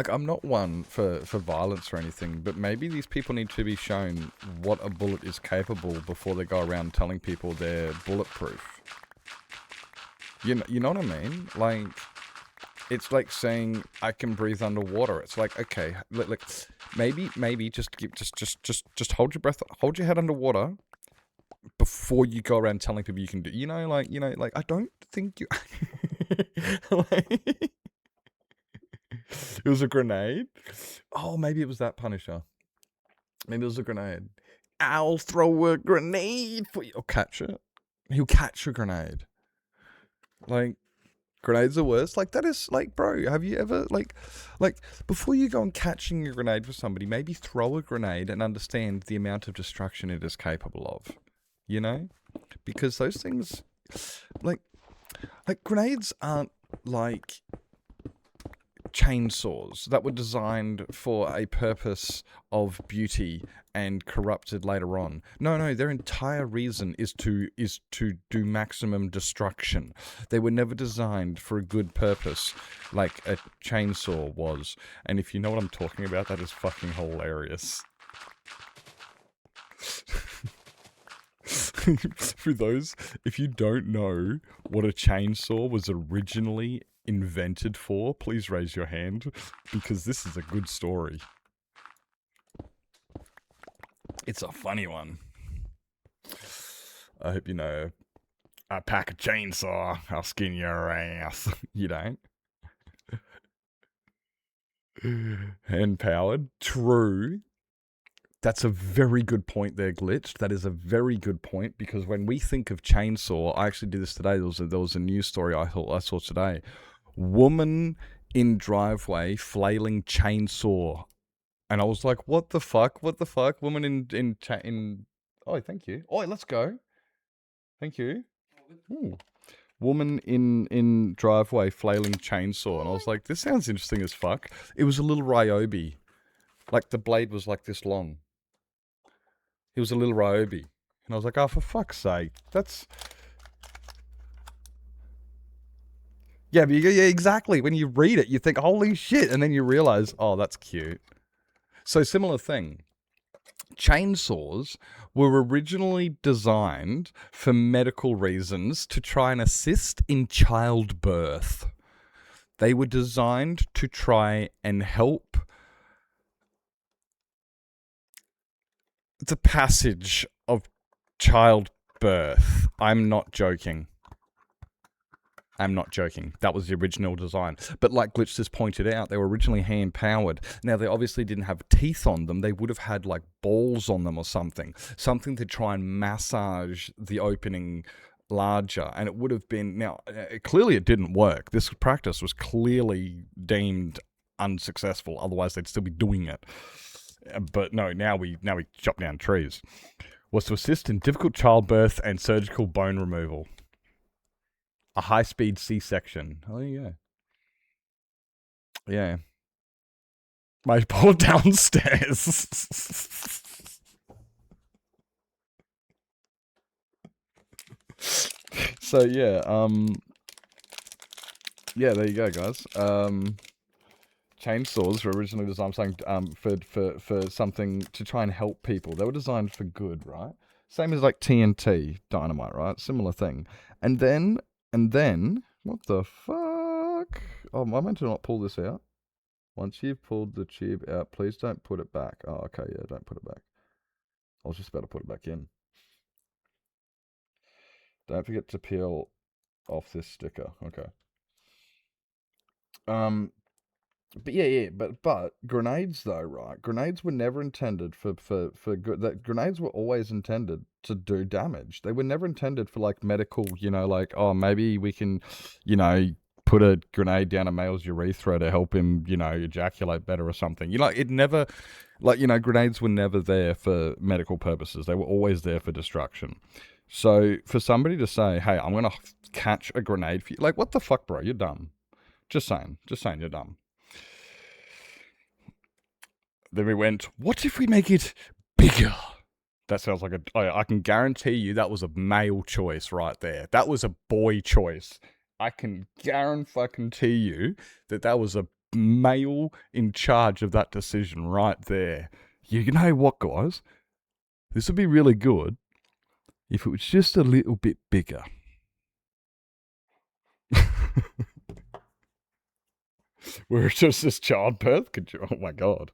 I'm not one for violence or anything, but maybe these people need to be shown what a bullet is capable before they go around telling people they're bulletproof. You know what I mean? Like, it's like saying I can breathe underwater. It's like, okay, like maybe just hold your breath, hold your head underwater before you go around telling people you can do. Like I don't think you. Like, it was a grenade. Oh, maybe it was that Punisher. Maybe it was a grenade. I'll throw a grenade for you. Or catch it. He'll catch a grenade. Like, grenades are worse. Like, that is, like, bro, have you ever, like, before you go and catching a grenade for somebody, maybe throw a grenade and understand the amount of destruction it is capable of. You know? Because those things, like grenades aren't, like, chainsaws that were designed for a purpose of beauty and corrupted later on. No, their entire reason is to do maximum destruction. They were never designed for a good purpose like a chainsaw was. And if you know what I'm talking about, that is fucking hilarious. For those, if you don't know what a chainsaw was originally invented for, please raise your hand, because this is a good story. It's a funny one. I hope you know. I pack a chainsaw, I'll skin your ass. You don't? Hand powered. True. That's a very good point there, Glitched. That is a very good point, because when we think of chainsaw, I actually did this today. There was a news story I saw today. Woman in driveway flailing chainsaw, and I was like, "What the fuck? What the fuck?" Woman in. Oh, thank you. Oh, let's go. Thank you. Ooh. Woman in driveway flailing chainsaw, and I was like, "This sounds interesting as fuck." It was a little Ryobi, like the blade was like this long. It was a little Ryobi, and I was like, "Oh, for fuck's sake, that's." Yeah, exactly. When you read it, you think, holy shit, and then you realize, oh, that's cute. So, similar thing. Chainsaws were originally designed for medical reasons to try and assist in childbirth. They were designed to try and help the passage of childbirth. I'm not joking. That was the original design. But like Glitch just pointed out, they were originally hand-powered. Now, they obviously didn't have teeth on them. They would have had, like, balls on them or something. Something to try and massage the opening larger. And it would have been... Now, clearly it didn't work. This practice was clearly deemed unsuccessful. Otherwise, they'd still be doing it. But no, now we chop down trees. Was to assist in difficult childbirth and surgical bone removal. A high-speed C-section. Oh, yeah. Yeah. My poor downstairs. So yeah, yeah, there you go, guys. Chainsaws were originally designed for something to try and help people. They were designed for good, right? Same as like TNT dynamite, right? Similar thing. And then, what the fuck? Oh, I meant to not pull this out. Once you've pulled the tube out, please don't put it back. Oh, okay, yeah, don't put it back. I was just about to put it back in. Don't forget to peel off this sticker. Okay. But yeah, but grenades though, right? Grenades were never intended for good. That grenades were always intended to do damage. They were never intended for like medical, like, oh, maybe we can, put a grenade down a male's urethra to help him, ejaculate better or something. It never, grenades were never there for medical purposes. They were always there for destruction. So for somebody to say, hey, I'm gonna catch a grenade for you, like, what the fuck, bro? You're dumb. Just saying, you're dumb. Then we went, what if we make it bigger? That sounds like I can guarantee you that was a male choice right there. That was a boy choice. I can guarantee you that was a male in charge of that decision right there. You know what, guys? This would be really good if it was just a little bit bigger. Where it's just this childbirth control. Oh my god.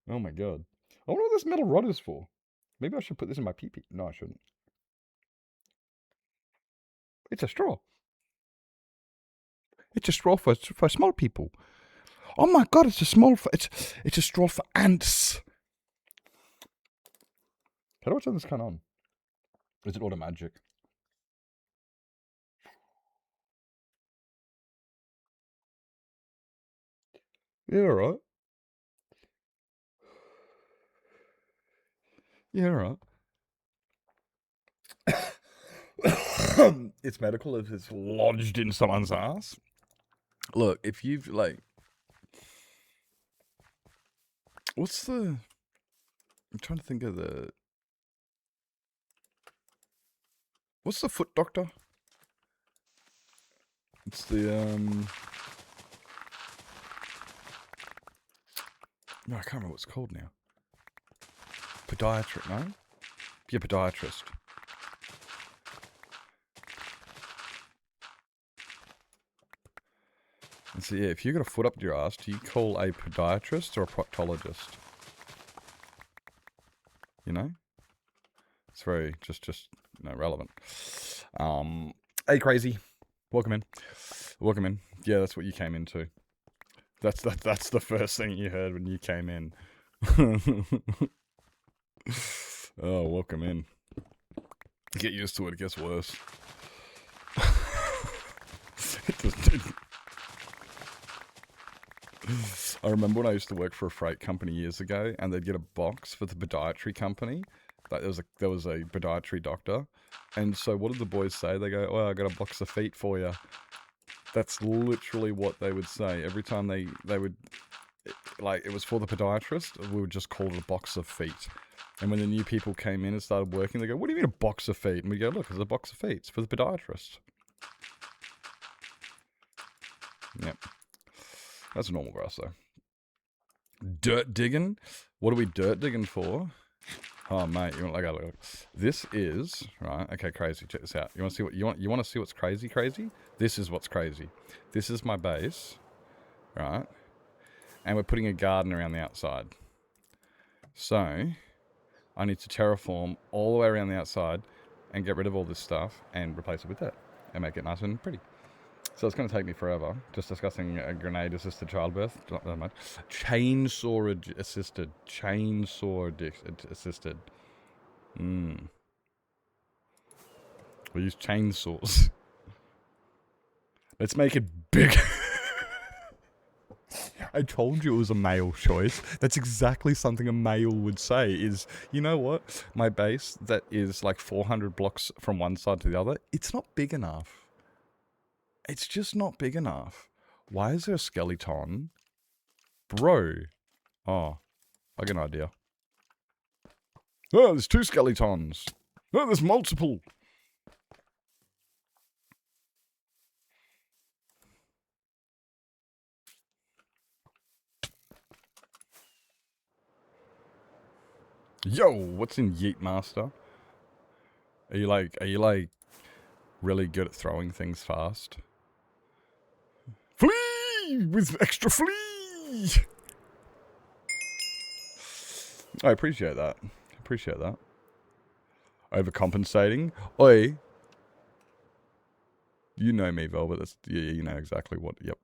Oh my god. I wonder what this metal rod is for. Maybe I should put this in my pee-pee. No, I shouldn't. It's a straw. It's a straw for small people. Oh my god, it's a straw for ants. How do I turn this can on? Is it auto magic? Yeah, right. Yeah, right. It's medical if it's lodged in someone's ass. Look, if you've what's the? I'm trying to think of the. What's the foot doctor? It's the No, I can't remember what it's called now. Podiatrist, no? Yeah, podiatrist. And so yeah, if you got a foot up your ass, do you call a podiatrist or a proctologist? It's very just relevant. Hey, crazy, welcome in. Yeah, that's what you came into. That's the first thing you heard when you came in. Oh, welcome in. Get used to it. It gets worse. I remember when I used to work for a freight company years ago, and they'd get a box for the podiatry company. Like there was a podiatry doctor, and so what did the boys say? They go, "Oh, I got a box of feet for you." That's literally what they would say every time they would, like, it was for the podiatrist. We would just call it a box of feet. And when the new people came in and started working, they go, "What do you mean a box of feet?" And we go, "Look, it's a box of feet. It's for the podiatrist." Yep. That's normal grass, though. Dirt digging? What are we dirt digging for? Oh, mate, you want look. This is right. Okay, crazy. Check this out. You want to see what you want to see what's crazy? Crazy. This is what's crazy. This is my base, right? And we're putting a garden around the outside. So I need to terraform all the way around the outside and get rid of all this stuff and replace it with that and make it nice and pretty. So it's going to take me forever. Just discussing a grenade-assisted childbirth. Not that much. Chainsaw-assisted. Chainsaw-assisted. We use chainsaws. Let's make it big. I told you it was a male choice. That's exactly something a male would say is, you know what? My base that is like 400 blocks from one side to the other, it's not big enough. It's just not big enough. Why is there a skeleton? Bro. Oh, I get an idea. Oh, there's 2 skeletons. Oh, there's multiple. Yo, what's in Yeet Master? Are you like really good at throwing things fast? Flee with extra flee. I appreciate that. Appreciate that. Overcompensating. Oi. You know me, Velvet. That's, yeah, you know exactly what. Yep.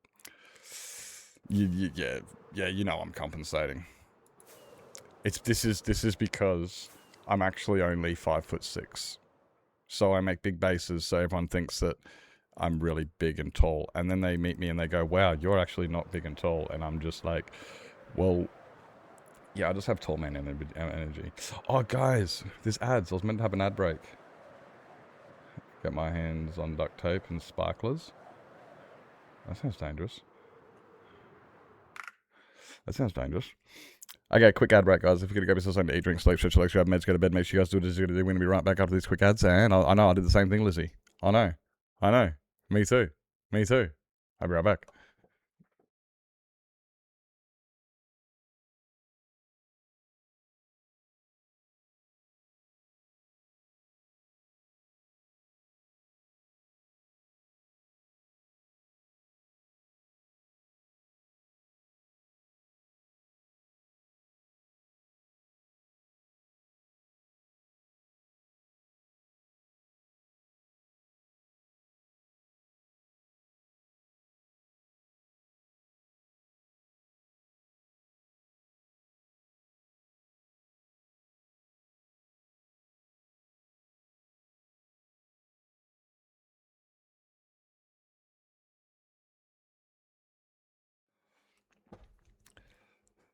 Yeah. You know I'm compensating. This is because I'm actually only 5'6", so I make big bases. So everyone thinks that I'm really big and tall, and then they meet me and they go, "Wow, you're actually not big and tall," and I'm just like, "Well, yeah, I just have tall man energy." Oh, guys, there's ads. I was meant to have an ad break. Get my hands on duct tape and sparklers. That sounds dangerous. That sounds dangerous. Okay, quick ad break, guys. If you're going to go yourself something to eat, drink, sleep, stretch, relax, grab meds, go to bed, make sure you guys do what you're going to do. We're going to be right back after these quick ads. And I know I did the same thing, Lizzie. I know. Me too. I'll be right back.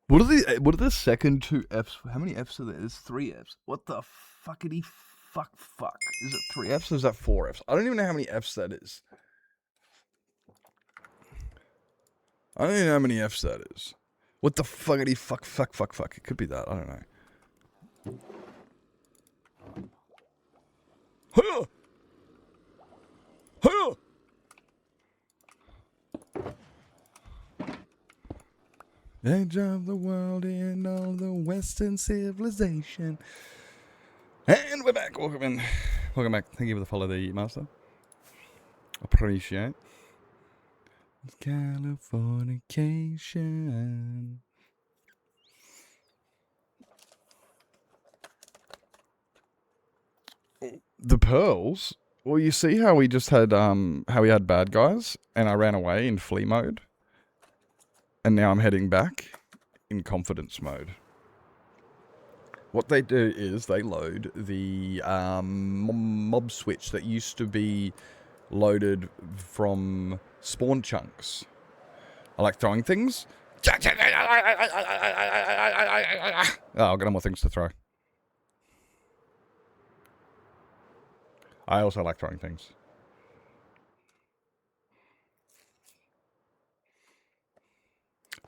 What are the second two Fs? How many Fs are there? There's 3 Fs. What the fuckity fuck? Is it 3 Fs or is that 4 Fs? I don't even know how many Fs that is. I don't even know how many Fs that is. What the fuckity fuck? It could be that. I don't know. Huh! Edge of the world in all the Western civilization. And we're back. Welcome back. Thank you for the follow there, Master. Appreciate. Californication. The pearls. Well, you see how we just had how we had bad guys, and I ran away in flee mode. And now I'm heading back in confidence mode. What they do is they load the mob switch that used to be loaded from spawn chunks. I like throwing things. Oh, I've got more things to throw. I also like throwing things.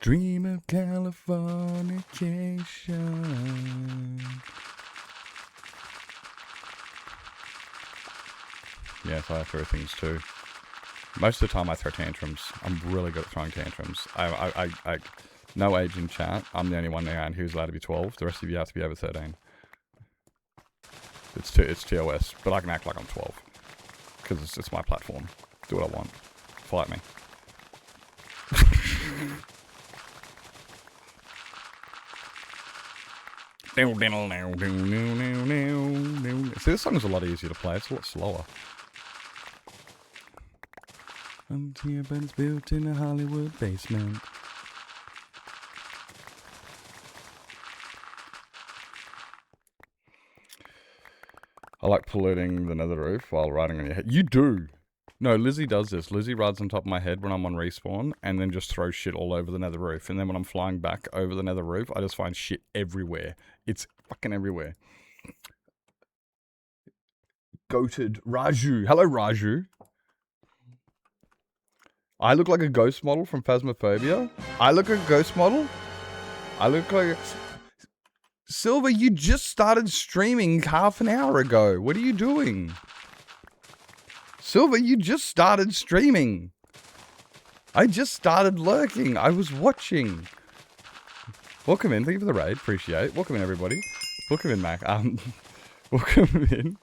Dream of Californication. Yes, I throw things too. Most of the time I throw tantrums. I'm really good at throwing tantrums. I no age in chat. I'm the only one around who's allowed to be 12. The rest of you have to be over 13. It's TOS, but I can act like I'm 12. Because it's my platform. Do what I want. Fight me. See, this song is a lot easier to play. It's a lot slower. I'm here, but it's built in a Hollywood basement. I like polluting the nether roof while riding on your head. You do. No, Lizzie does this. Lizzie rides on top of my head when I'm on respawn and then just throws shit all over the nether roof. And then when I'm flying back over the nether roof, I just find shit everywhere. It's fucking everywhere. Goated Raju. Hello, Raju. I look like a ghost model from Phasmophobia. I look like a ghost model. I look like a... Silver, you just started streaming half an hour ago. What are you doing? Silver, you just started streaming. I just started lurking. I was watching. Welcome in. Thank you for the raid. Appreciate it. Welcome in, everybody. Welcome in, Mac. Welcome in.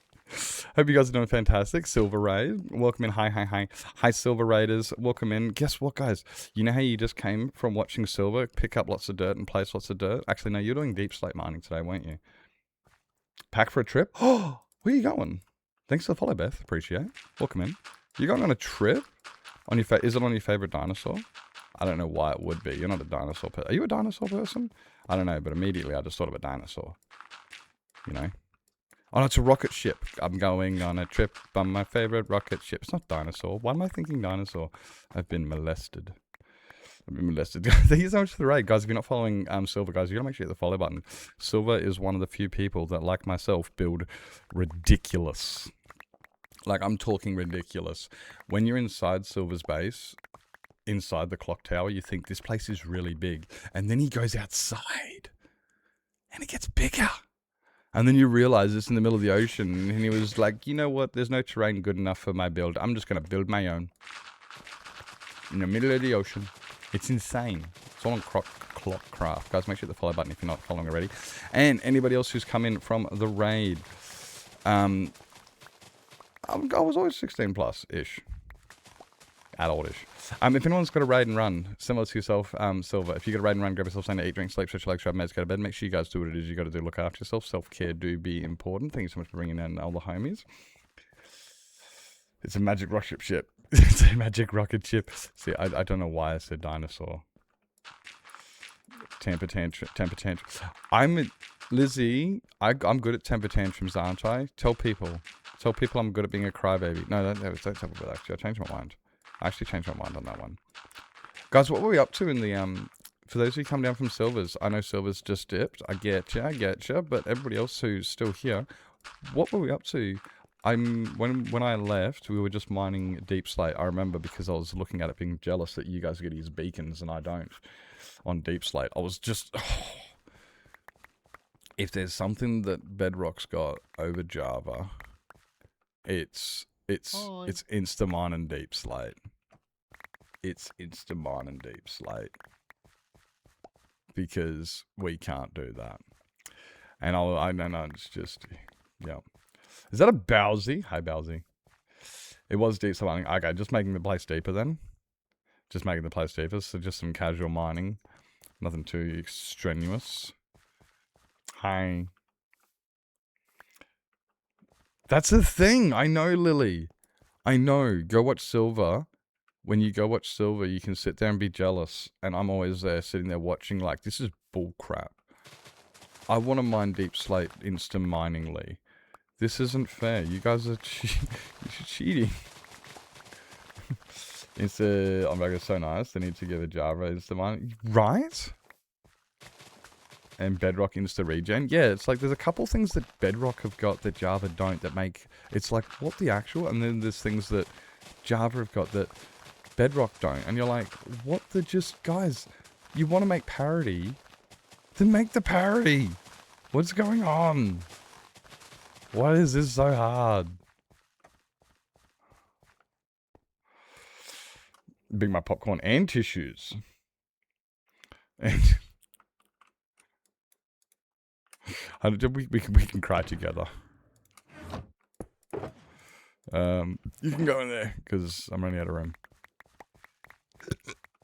Hope you guys are doing fantastic. Silver Raid, welcome in. Hi, Silver Raiders. Welcome in. Guess what, guys? You know how you just came from watching Silver pick up lots of dirt and place lots of dirt? Actually, no, you're doing deep slate mining today, weren't you? Pack for a trip? Oh, where are you going? Thanks for the follow, Beth. Appreciate it. Welcome in. You going on a trip? On your is it on your favorite dinosaur? I don't know why it would be. You're not a dinosaur person. Are you a dinosaur person? I don't know, but immediately I just thought of a dinosaur. You know? Oh, no, it's a rocket ship. I'm going on a trip on my favorite rocket ship. It's not dinosaur. Why am I thinking dinosaur? I've been molested. Thank you so much for the raid. Guys, if you're not following Silver, guys, you gotta make sure you hit the follow button. Silver is one of the few people that, like myself, build ridiculous. Like, I'm talking ridiculous. When you're inside Silver's base, inside the clock tower, you think this place is really big. And then he goes outside. And it gets bigger. And then you realize it's in the middle of the ocean. And he was like, you know what? There's no terrain good enough for my build. I'm just going to build my own. In the middle of the ocean. It's insane. It's all on Clockcraft. Guys, make sure you hit the follow button if you're not following already. And anybody else who's come in from the raid. I was always 16 plus-ish. Adult-ish. If anyone's got a raid and run, similar to yourself, Silver, if you got a raid and run, grab yourself something to eat, drink, sleep, stretch your legs, grab meds, go to bed. Make sure you guys do what it is you got to do. Look after yourself. Self-care do be important. Thank you so much for bringing in all the homies. It's a magic rocket ship. It's a magic rocket ship. See, I don't know why I said dinosaur. Temper tantrum. Lizzie, I'm good at temper tantrums, aren't I? Tell people I'm good at being a crybaby. No, don't tell people, actually. I changed my mind. I actually changed my mind on that one. Guys, what were we up to in the, for those who come down from Silvers, I know Silvers just dipped. I get you, but everybody else who's still here, what were we up to? When I left, we were just mining Deep Slate. I remember because I was looking at it being jealous that you guys get these beacons and I don't on Deep Slate. I was just, if there's something that Bedrock's got over Java, it's Instamine and Deep Slate. It's Instamine and Deep Slate. Because we can't do that. And I know, it's just, yeah. Is that a Bowsy? Hi, Bowsy. It was deep mining. Okay, just making the place deeper then. Just making the place deeper, so just some casual mining. Nothing too strenuous. Hi. That's the thing. I know, Lily. I know. Go watch Silver. When you go watch Silver, you can sit there and be jealous. And I'm always there, sitting there watching like, this is bull crap. I want to mine Deep Slate insta-miningly. This isn't fair. You guys are cheating. Omega is so nice. They need to give a Java insta-mining. Right? And Bedrock insta-regen. Yeah, it's like there's a couple things that Bedrock have got that Java don't that make... It's like, what the actual? And then there's things that Java have got that Bedrock don't. And you're like, what the just... Guys, you want to make parity? Then make the parity. What's going on? Why is this so hard? Bring my popcorn and tissues. And... we can cry together. You can go in there because I'm running out of room.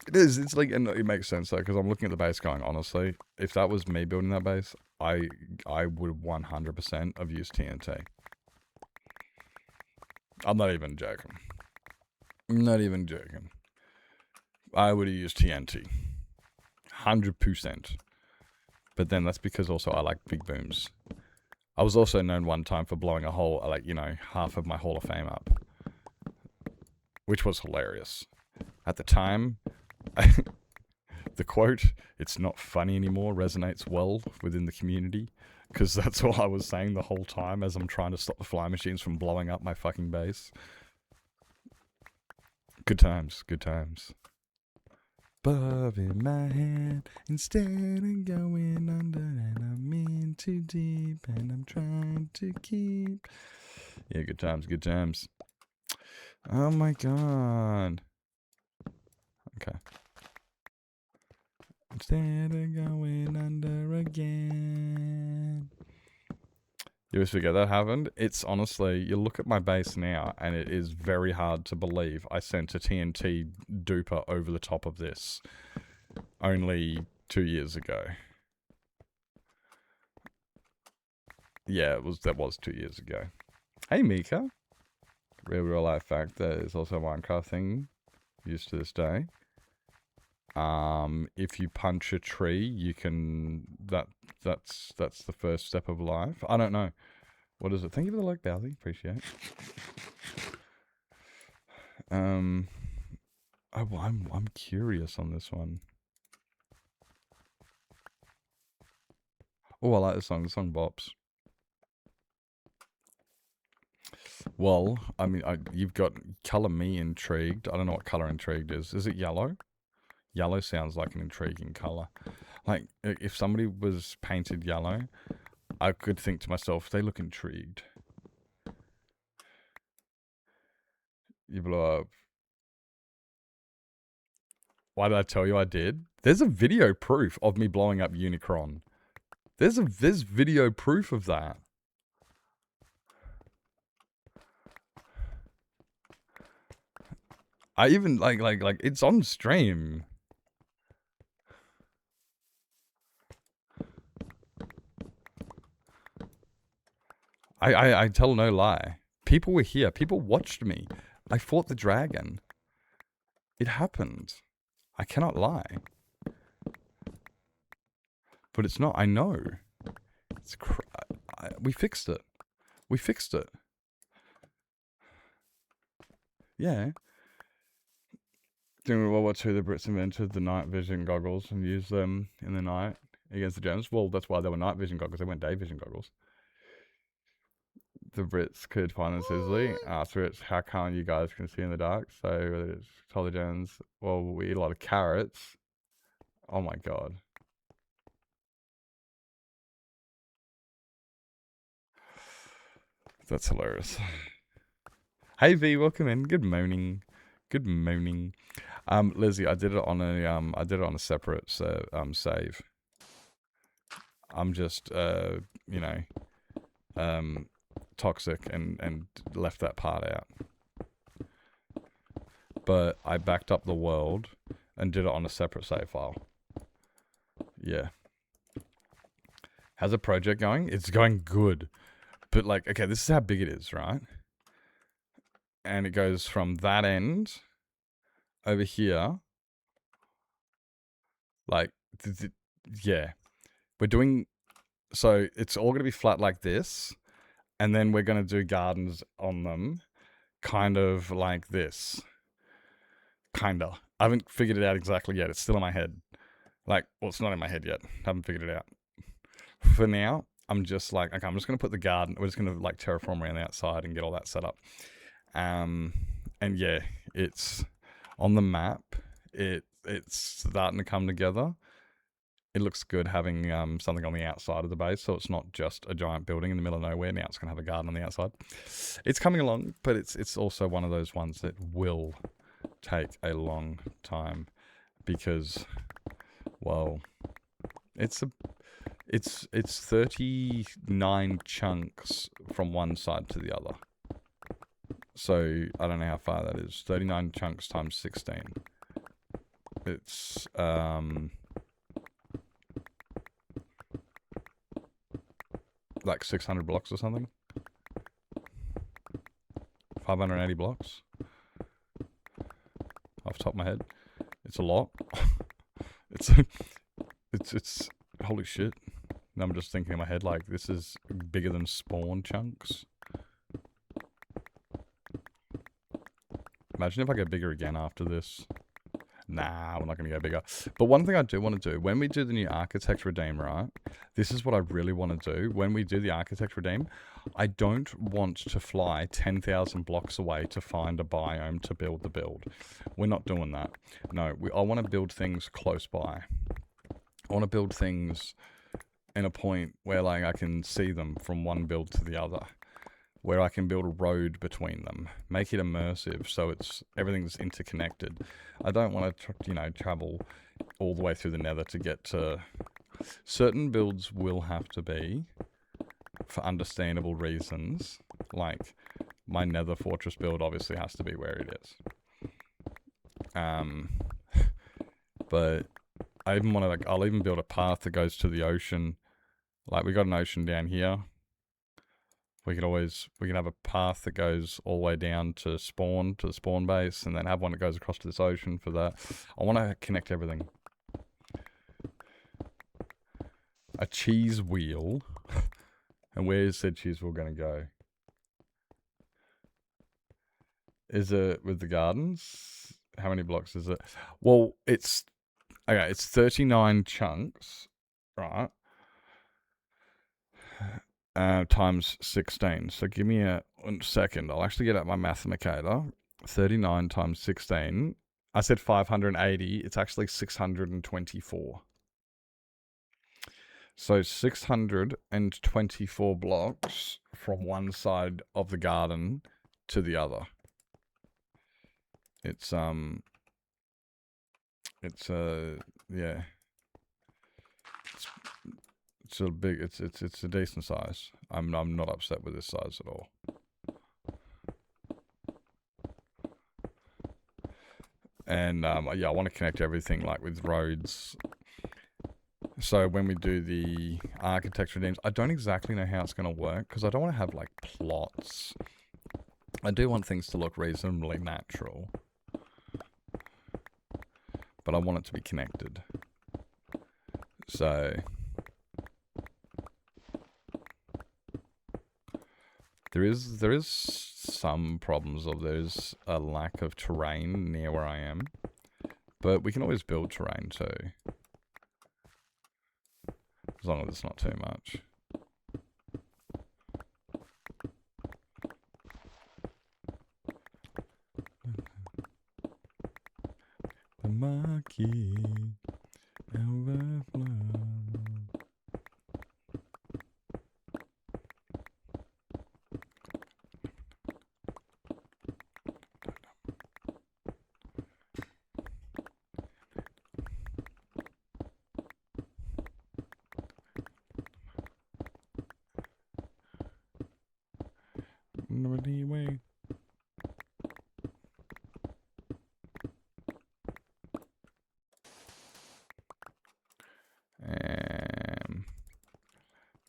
It is. It's like, and it makes sense though because I'm looking at the base going. Honestly, if that was me building that base, I would 100% have used TNT. I'm not even joking. I would have used TNT. 100%. But then that's because also I like big booms. I was also known one time for blowing a hole, like, you know, half of my Hall of Fame up. Which was hilarious. At the time, the quote, "It's not funny anymore," resonates well within the community. Because that's all I was saying the whole time as I'm trying to stop the fly machines from blowing up my fucking base. Good times, good times. Above in my head, instead of going under, and I'm in too deep, and I'm trying to keep. Yeah, good times, good times. Oh my god. Okay. Instead of going under again. You always forget that happened. It's honestly, you look at my base now, and it is very hard to believe I sent a TNT duper over the top of this only 2 years ago. Yeah, that was 2 years ago. Hey, Mika. Real life fact, that is also a Minecraft thing used to this day. If you punch a tree, you can, that's the first step of life. I don't know. What is it? Thank you for the like, Bowsy. Appreciate it. I'm curious on this one. Oh, I like the song. The song bops. Well, I mean, you've got color me intrigued. I don't know what color intrigued is. Is it yellow? Yellow sounds like an intriguing color. Like, if somebody was painted yellow, I could think to myself, they look intrigued. You blow up. Why did I tell you I did? There's a video proof of me blowing up Unicron. There's video proof of that. I even like it's on stream. I tell no lie. People were here. People watched me. I fought the dragon. It happened. I cannot lie. But it's not. I know. It's we fixed it. We fixed it. Yeah. During World War II, the Brits invented the night vision goggles and used them in the night against the Germans. Well, that's why they were night vision goggles. They weren't day vision goggles. The Brits could find this easily. After it's how come you guys can see in the dark? So whether it's told the Germans, well, we eat a lot of carrots. Oh my god. That's hilarious. Hey V, welcome in. Good morning. Good morning. Lizzie, I did it on a separate save. I'm just you know, toxic and left that part out. But I backed up the world and did it on a separate save file. Yeah. How's the project going? It's going good. But like, okay, this is how big it is, right? And it goes from that end over here. Like, yeah. We're doing, so it's all going to be flat like this. And then we're going to do gardens on them. Kind of like this. Kinda. I haven't figured it out exactly yet. It's still in my head. Like, well, it's not in my head yet. I haven't figured it out. For now, I'm just like, okay, I'm just going to put the garden. We're just going to like terraform around the outside and get all that set up. And yeah, it's on the map. It's starting to come together. It looks good having something on the outside of the base, so it's not just a giant building in the middle of nowhere. Now it's going to have a garden on the outside. It's coming along, but it's also one of those ones that will take a long time because, well, it's 39 chunks from one side to the other. So I don't know how far that is. 39 chunks times 16. It's like 600 blocks or something. 580 blocks. Off the top of my head. It's a lot. it's holy shit. And I'm just thinking in my head like this is bigger than spawn chunks. Imagine if I get bigger again after this. Nah, we're not going to go bigger. But one thing I do want to do, when we do the new Architect Redeem, right? This is what I really want to do. When we do the Architect Redeem, I don't want to fly 10,000 blocks away to find a biome to build the build. We're not doing that. No, I want to build things close by. I want to build things in a point where like I can see them from one build to the other. Where I can build a road between them, make it immersive, so everything's interconnected. I don't want to, travel all the way through the Nether to get to. Certain builds will have to be for understandable reasons. Like, my Nether Fortress build obviously has to be where it is. But I even want to, like, I'll even build a path that goes to the ocean. Like, we got an ocean down here. We can have a path that goes all the way down to the spawn base, and then have one that goes across to this ocean for that. I want to connect everything. A cheese wheel. And where is said cheese wheel going to go? Is it with the gardens? How many blocks is it? Well, it's 39 chunks, right? Times 16. So give me a second. I'll actually get out my Mathemacator. 39 times 16. I said 580. It's actually 624. So 624 blocks from one side of the garden to the other. It's yeah. It's a big. It's a decent size. I'm not upset with this size at all. And yeah, I want to connect everything like with roads. So when we do the architecture names, I don't exactly know how it's going to work because I don't want to have like plots. I do want things to look reasonably natural, but I want it to be connected. So there is some problems of there's a lack of terrain near where I am, but we can always build terrain too, as long as it's not too much. The marquee overflow. Nobody wait.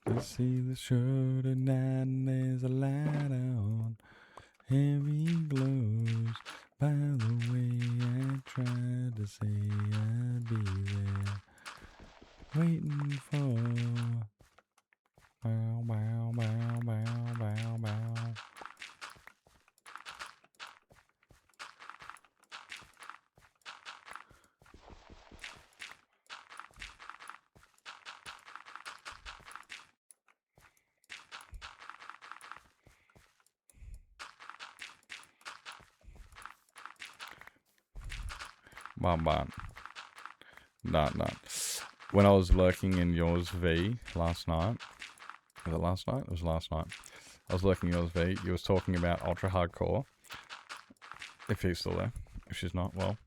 Let's see the show tonight and there's a light on. Heavy glows. By the way, I tried to say I'd be there. Waiting for. Bow, bow, bow, bow, bow, bow. Bon. No. When I was lurking in yours V last night. Was it last night? It was last night. I was lurking in yours V. You was talking about Ultra Hardcore. If he's still there. If she's not, well.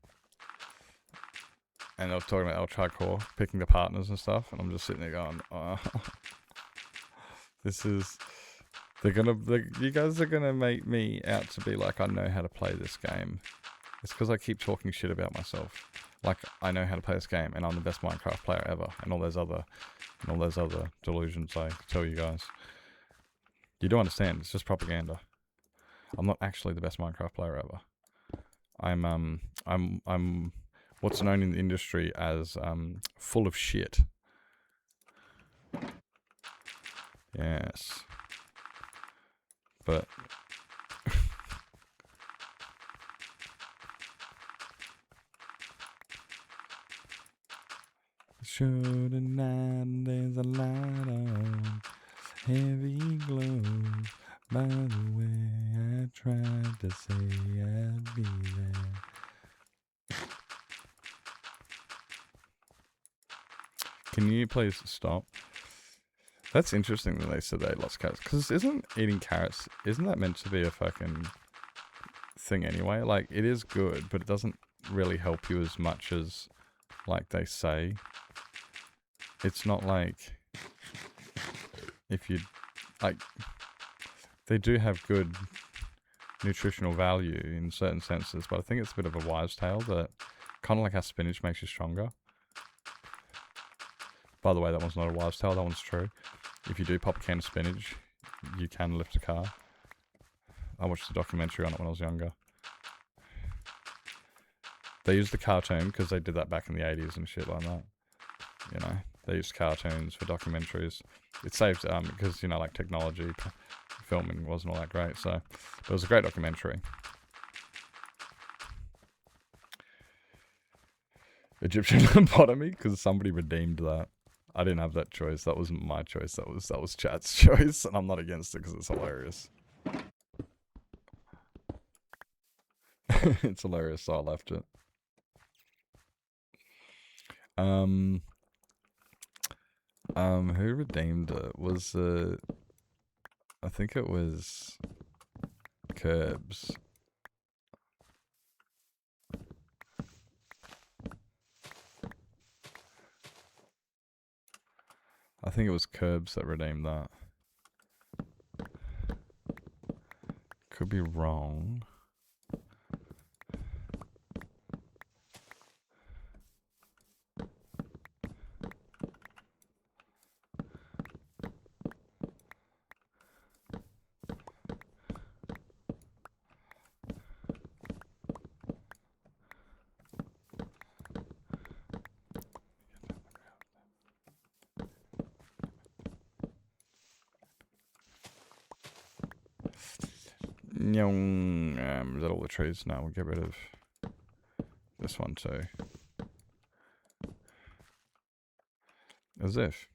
And I was talking about Ultra Hardcore, picking the partners and stuff. And I'm just sitting there going, oh. This is... you guys are gonna make me out to be like I know how to play this game. It's because I keep talking shit about myself. Like, I know how to play this game, and I'm the best Minecraft player ever, and all those other delusions I tell you guys. You do understand, it's just propaganda. I'm not actually the best Minecraft player ever. I'm what's known in the industry as, full of shit. Yes. But... Show tonight, there's a light on, heavy glows. By the way, I tried to say I'd be there. Can you please stop? That's interesting that they said they lost carrots. Because isn't eating carrots, isn't that meant to be a fucking thing anyway? Like, it is good, but it doesn't really help you as much as, like, they say. It's not like if you like, they do have good nutritional value in certain senses, but I think it's a bit of a wives' tale that kind of like how spinach makes you stronger. By the way, that one's not a wives' tale, that one's true. If you do pop a can of spinach, you can lift a car. I watched a documentary on it when I was younger. They used the cartoon because they did that back in the 80s and shit like that. You know, they used cartoons for documentaries. It saved because, you know, like technology, filming wasn't all that great. So it was a great documentary. Egyptian lobotomy because somebody redeemed that. I didn't have that choice. That wasn't my choice. That was chat's choice, and I'm not against it because it's hilarious. It's hilarious, so I left it. Who redeemed it? Was I think it was Curbs. I think it was Curbs that redeemed that. Could be wrong. Is that all the trees? No, we'll get rid of this one too. As if.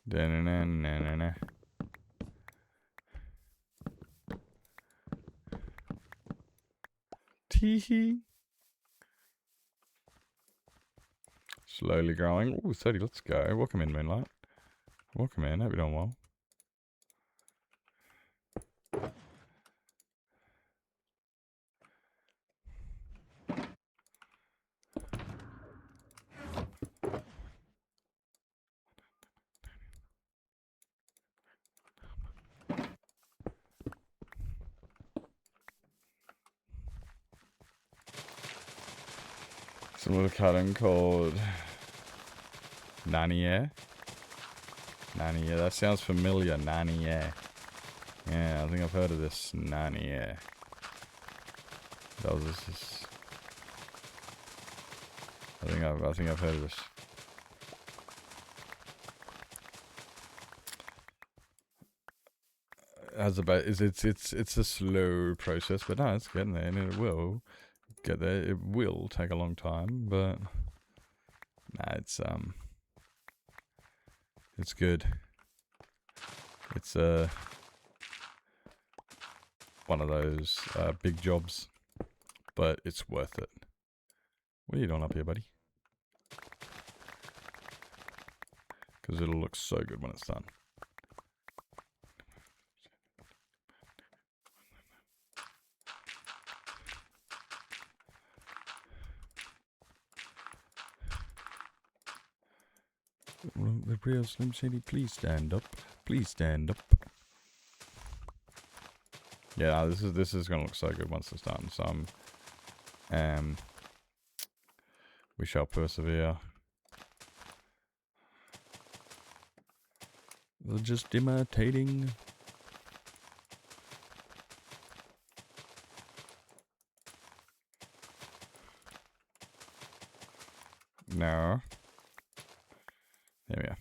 Da-na-na-na-na-na. Tee-hee. Slowly growing. Ooh, 30, let's go. Welcome in, Moonlight. Welcome in, hope you're doing well. Some little cartoon called Nanier. Nanier, that sounds familiar. Nanier. Yeah, I think I've heard of this. Nanier. That was this. I think I've heard of this. It's a slow process, but no, it's getting there, and it will get there. It will take a long time, but nah, it's good. It's one of those big jobs, but it's worth it. What are you doing up here, buddy? Because it'll look so good when it's done. The real Slim Shady, please stand up. Please stand up. Yeah, this is gonna look so good once it's done. So we shall persevere. We're just imitating. No. There we are.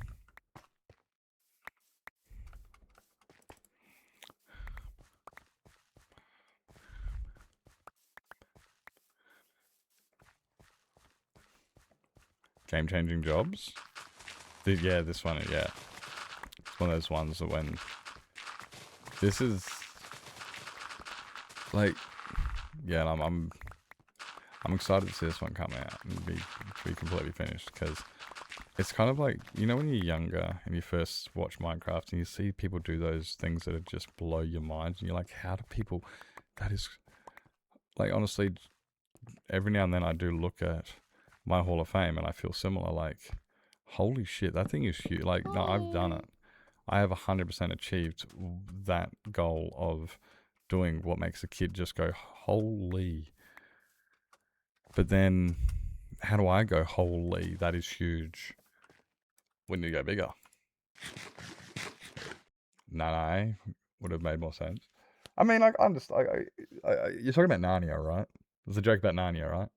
Game-changing jobs? Yeah, this one, yeah. It's one of those ones that when... This is... Like... Yeah, I'm excited to see this one come out and be completely finished, because It's kind of like, you know, when you're younger and you first watch Minecraft and you see people do those things that just blow your mind, and you're like, how do people? That is, like, honestly, every now and then I do look at my Hall of Fame and I feel similar. Like, holy shit, that thing is huge. Like, no, I've done it. I have 100% achieved that goal of doing what makes a kid just go, holy. But then, how do I go, holy, that is huge? When do you go bigger? No, would have made more sense. I mean, like, I'm just, you're talking about Narnia, right? There's a joke about Narnia, right?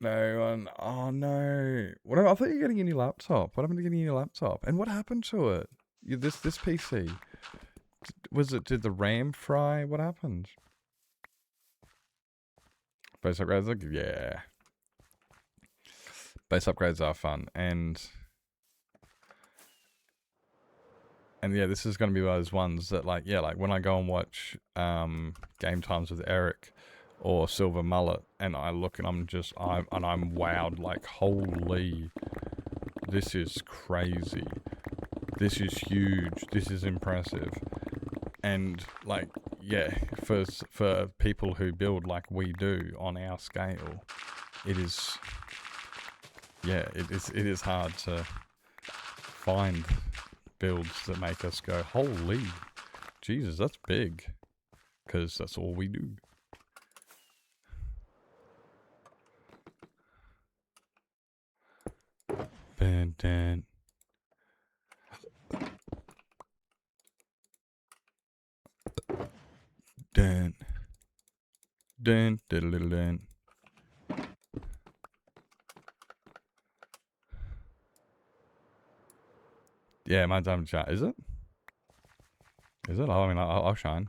No one. Oh no! What? I thought you were getting a new laptop. What happened to getting a new laptop? And what happened to it? This PC. Was it? Did the RAM fry? What happened? Base upgrades, like, yeah. Base upgrades are fun, and yeah, this is going to be those ones that, like, yeah, like when I go and watch Game Times with Eric or Silver Mullet, and I look and I'm wowed, like, holy, this is crazy, this is huge, this is impressive, and like, yeah, for people who build like we do on our scale, it is, yeah, it is hard to find builds that make us go, holy Jesus, that's big, because that's all we do. Dun, dun. Dun. Dun, dun, dun, dun. Yeah, my diamond shot. Is it? Is it? Oh, I mean, I'll shine.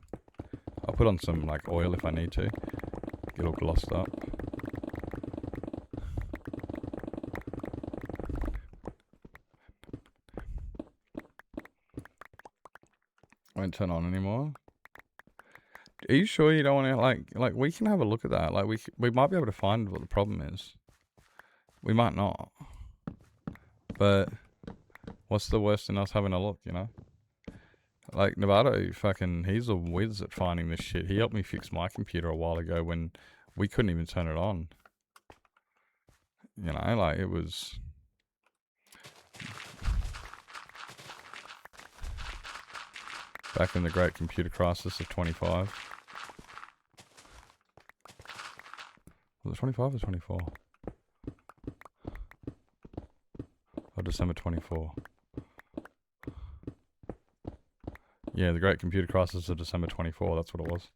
I'll put on some like oil if I need to. Get all glossed up. Won't turn on anymore. Are you sure you don't want to like? We can have a look at that. Like we might be able to find what the problem is. We might not. But what's the worst in us having a look? You know. Like, Novato, fucking, he's a whiz at finding this shit. He helped me fix my computer a while ago when we couldn't even turn it on. You know, like, it was... back in the great computer crisis of 25. Was it 25 or 24? Or December 24? Yeah, the great computer crisis of December 24, that's what it was.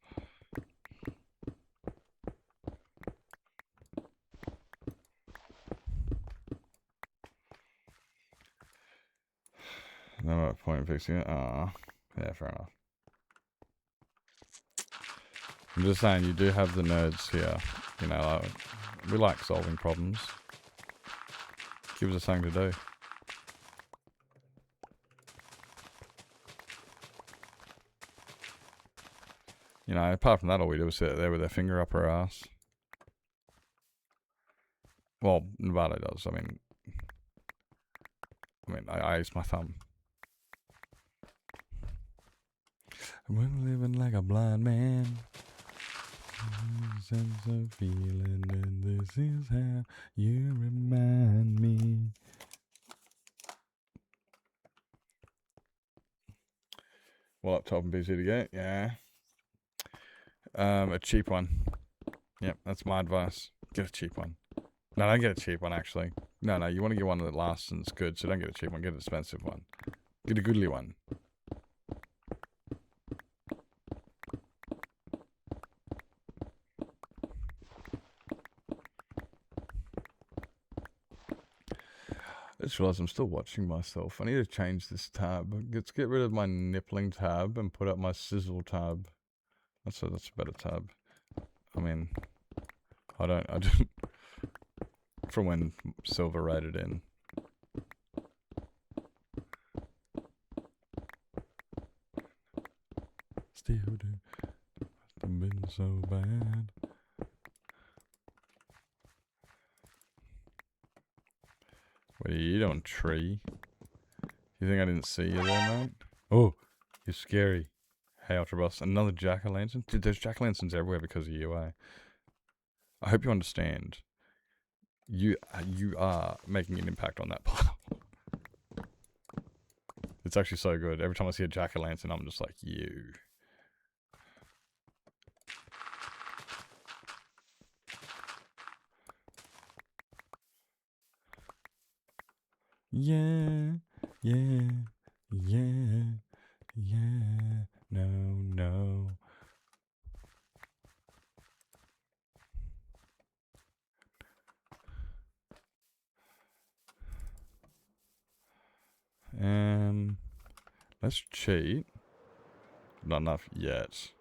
No point in fixing it. Yeah, fair enough. I'm just saying, you do have the nerds here. You know, like, we like solving problems. Gives us something to do. You know, apart from that, all we do is sit there with our finger up our ass. Well, Nevada does. I mean, I use my thumb. We're living like a blind man. Sense of feeling, and this is how you remind me. Well, laptop and PC to get, yeah. A cheap one. Yep, that's my advice. Get a cheap one. No, don't get a cheap one, actually. No, you want to get one that lasts and is good, so don't get a cheap one. Get an expensive one. Get a goodly one. I just realised I'm still watching myself. I need to change this tab. Let's get rid of my nippling tab and put up my sizzle tab. That's a better tab. I mean, I didn't from when Silver rated in. Still do. Must have been so bad. What are you doing, tree? You think I didn't see you there, mate? Oh, you're scary. Hey, Ultrabus. Another jack-o'-lantern? Dude, there's jack-o'-lanterns everywhere because of you, eh? I hope you understand. You are making an impact on that pile. It's actually so good. Every time I see a jack-o'-lantern, I'm just like, you. Yeah, yeah, yeah, yeah, no, no. Let's cheat. Not enough yet.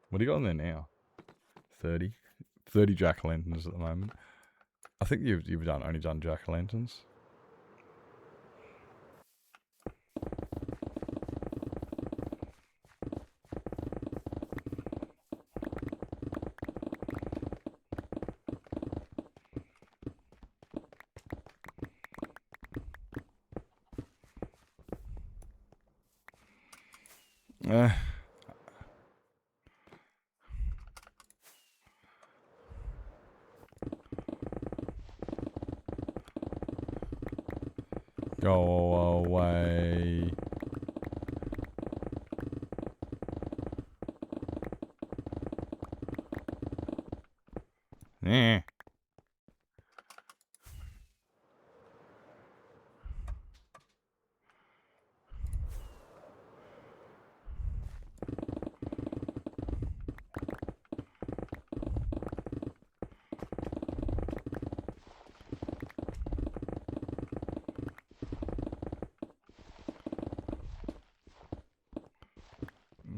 What do you got in there now? 30? 30 jack-o'-lanterns at the moment. I think you've only done jack-o'-lanterns. Uh, go away. Eh.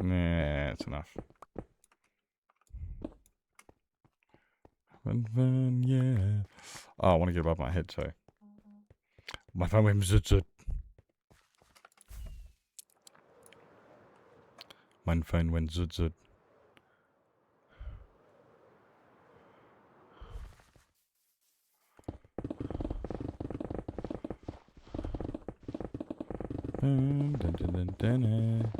Nah, that's enough. Yeah. Oh, I want to get above my head too. My phone went zut. My phone went zut. Dun, dun, dun, dun, dun.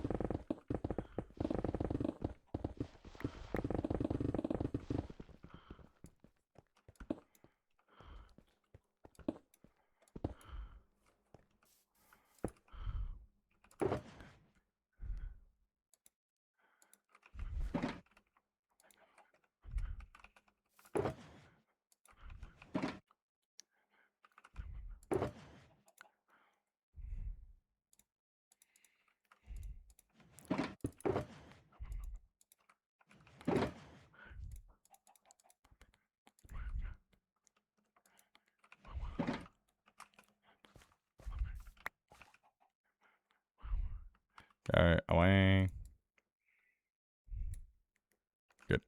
Go away. Good.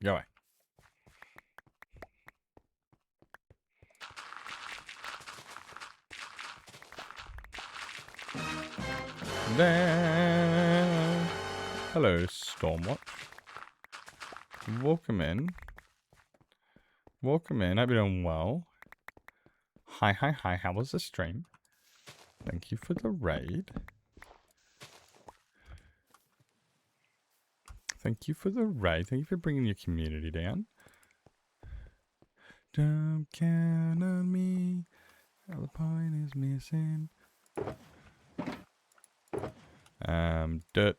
Go away. There. Hello, Stormwatch. Welcome in. Welcome in. Hope you're doing well. Hi. How was the stream? Thank you for the raid. Thank you for the raid. Thank you for bringing your community down. Don't count on me. All the point is missing. Dirt.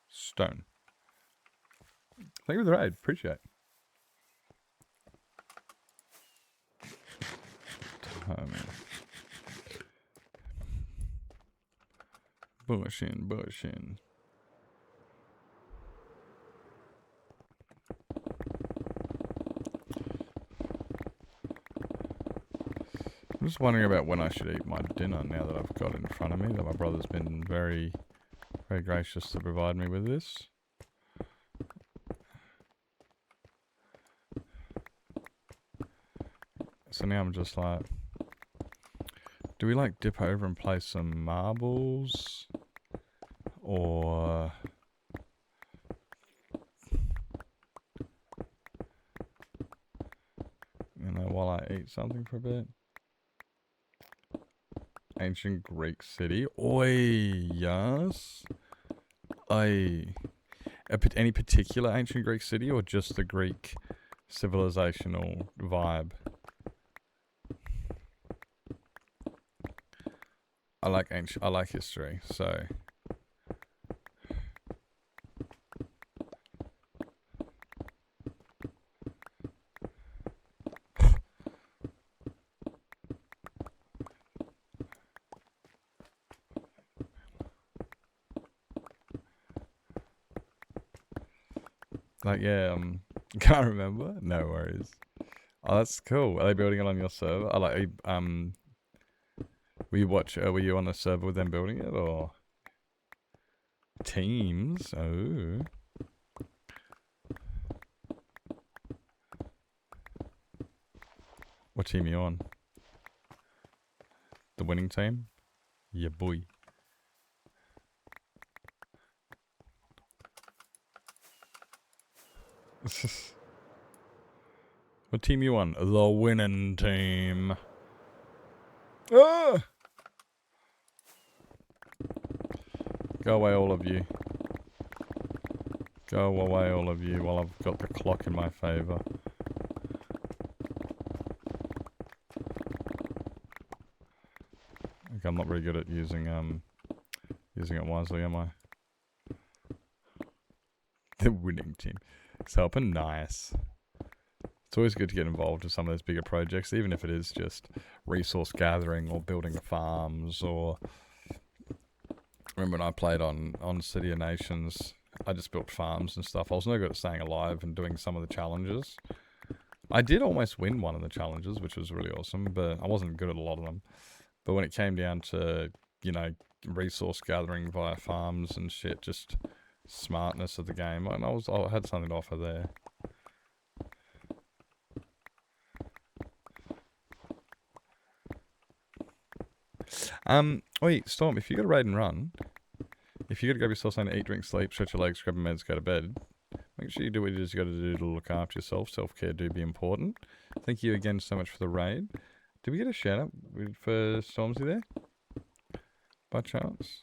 Stone. Thank you for the raid. Appreciate it. Bushing. I'm just wondering about when I should eat my dinner now that I've got it in front of me, that my brother's been very, very gracious to provide me with this. So now I'm just like, do we like dip over and play some marbles? Or... you know, while I eat something for a bit? Ancient Greek city. Oi, yes. Any particular ancient Greek city or just the Greek civilizational vibe? I like history, so like yeah, can't remember. No worries. Oh, that's cool. Are they building it on your server? I like were you on the server with them building it or teams? Oh. What team are you on? The winning team? Yeah, boy. What team you on? The winning team. Ah! Go away, all of you. Go away, all of you, while I've got the clock in my favour. I'm not very good at using it wisely, am I? The winning team. It's helping. Nice. It's always good to get involved in some of those bigger projects, even if it is just resource gathering or building farms or... Remember when I played on City of Nations, I just built farms and stuff. I was no good at staying alive and doing some of the challenges. I did almost win one of the challenges, which was really awesome, but I wasn't good at a lot of them. But when it came down to, you know, resource gathering via farms and shit, just smartness of the game, and I had something to offer there. Wait, Storm, if you got to raid and run, if you got to grab yourself something to eat, drink, sleep, stretch your legs, grab your meds, go to bed, make sure you do what it is you got to do to look after yourself. Self-care do be important. Thank you again so much for the raid. Did we get a shout out for Stormzy there? By chance?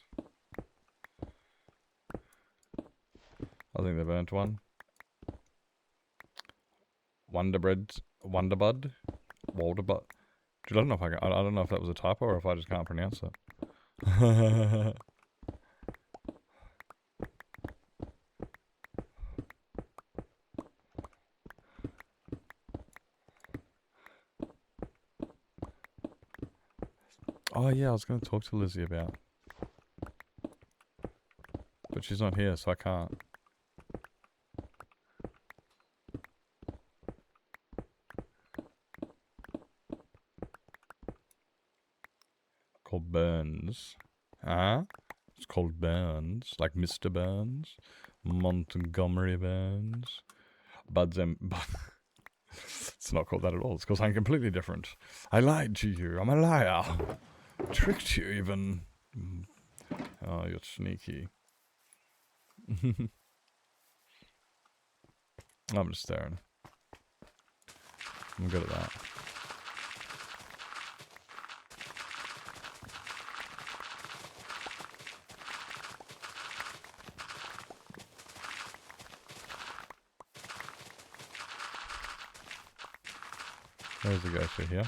I think they've earned one. Wonderbud. Walderbud. Dude, I don't know if that was a typo or if I just can't pronounce it. Oh yeah, I was going to talk to Lizzie about. But she's not here, so I can't. Called Burns. Huh? It's called Burns. Like Mr. Burns. Montgomery Burns. It's not called that at all. It's called something completely different. I lied to you. I'm a liar. Tricked you even. Oh, you're sneaky. I'm just staring. I'm good at that. Where's the go to here?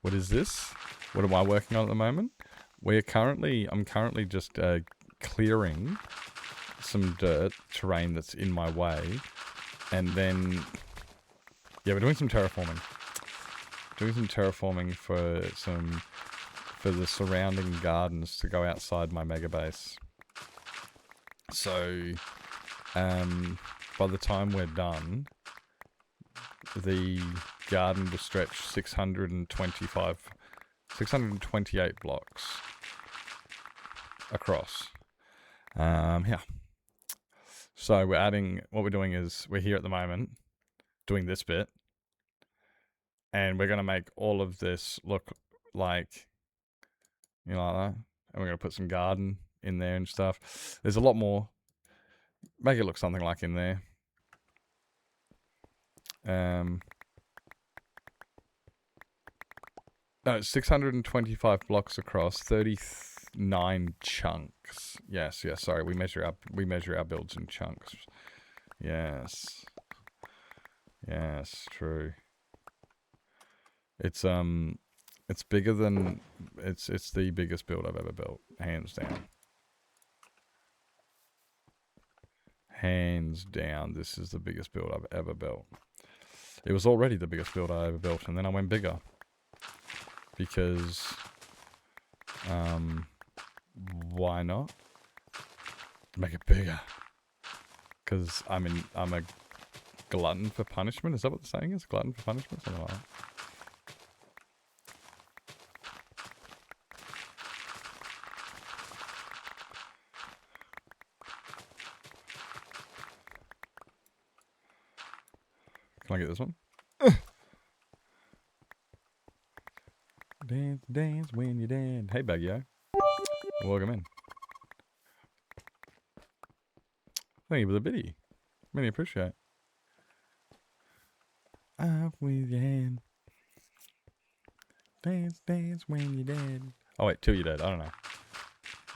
What is this? What am I working on at the moment? I'm currently just clearing some dirt, terrain that's in my way. And then, yeah, we're doing some terraforming. doing some terraforming for the surrounding gardens to go outside my mega base. So, by the time we're done, the garden will stretch 628 blocks across. Yeah. So we're adding, what we're doing is, we're here at the moment, doing this bit, and we're going to make all of this look like, you know, like that. And we're going to put some garden in there and stuff. There's a lot more. Make it look something like in there. No, 625 blocks across, 39 chunks. Yes, sorry, we measure our builds in chunks. Yes. Yes, true. It's bigger than it's the biggest build I've ever built, hands down. Hands down, this is the biggest build I've ever built. It was already the biggest build I ever built, and then I went bigger. Because, why not? Make it bigger. Because I'm a glutton for punishment. Is that what the saying is? Glutton for punishment? Something like that. Can I get this one? Dance, dance when you're dead. Hey, Baggio. Welcome in. Thank you for the biddy. Really appreciate. Up with your hand. Dance, dance when you're dead. Oh, wait, till you're dead. I don't know.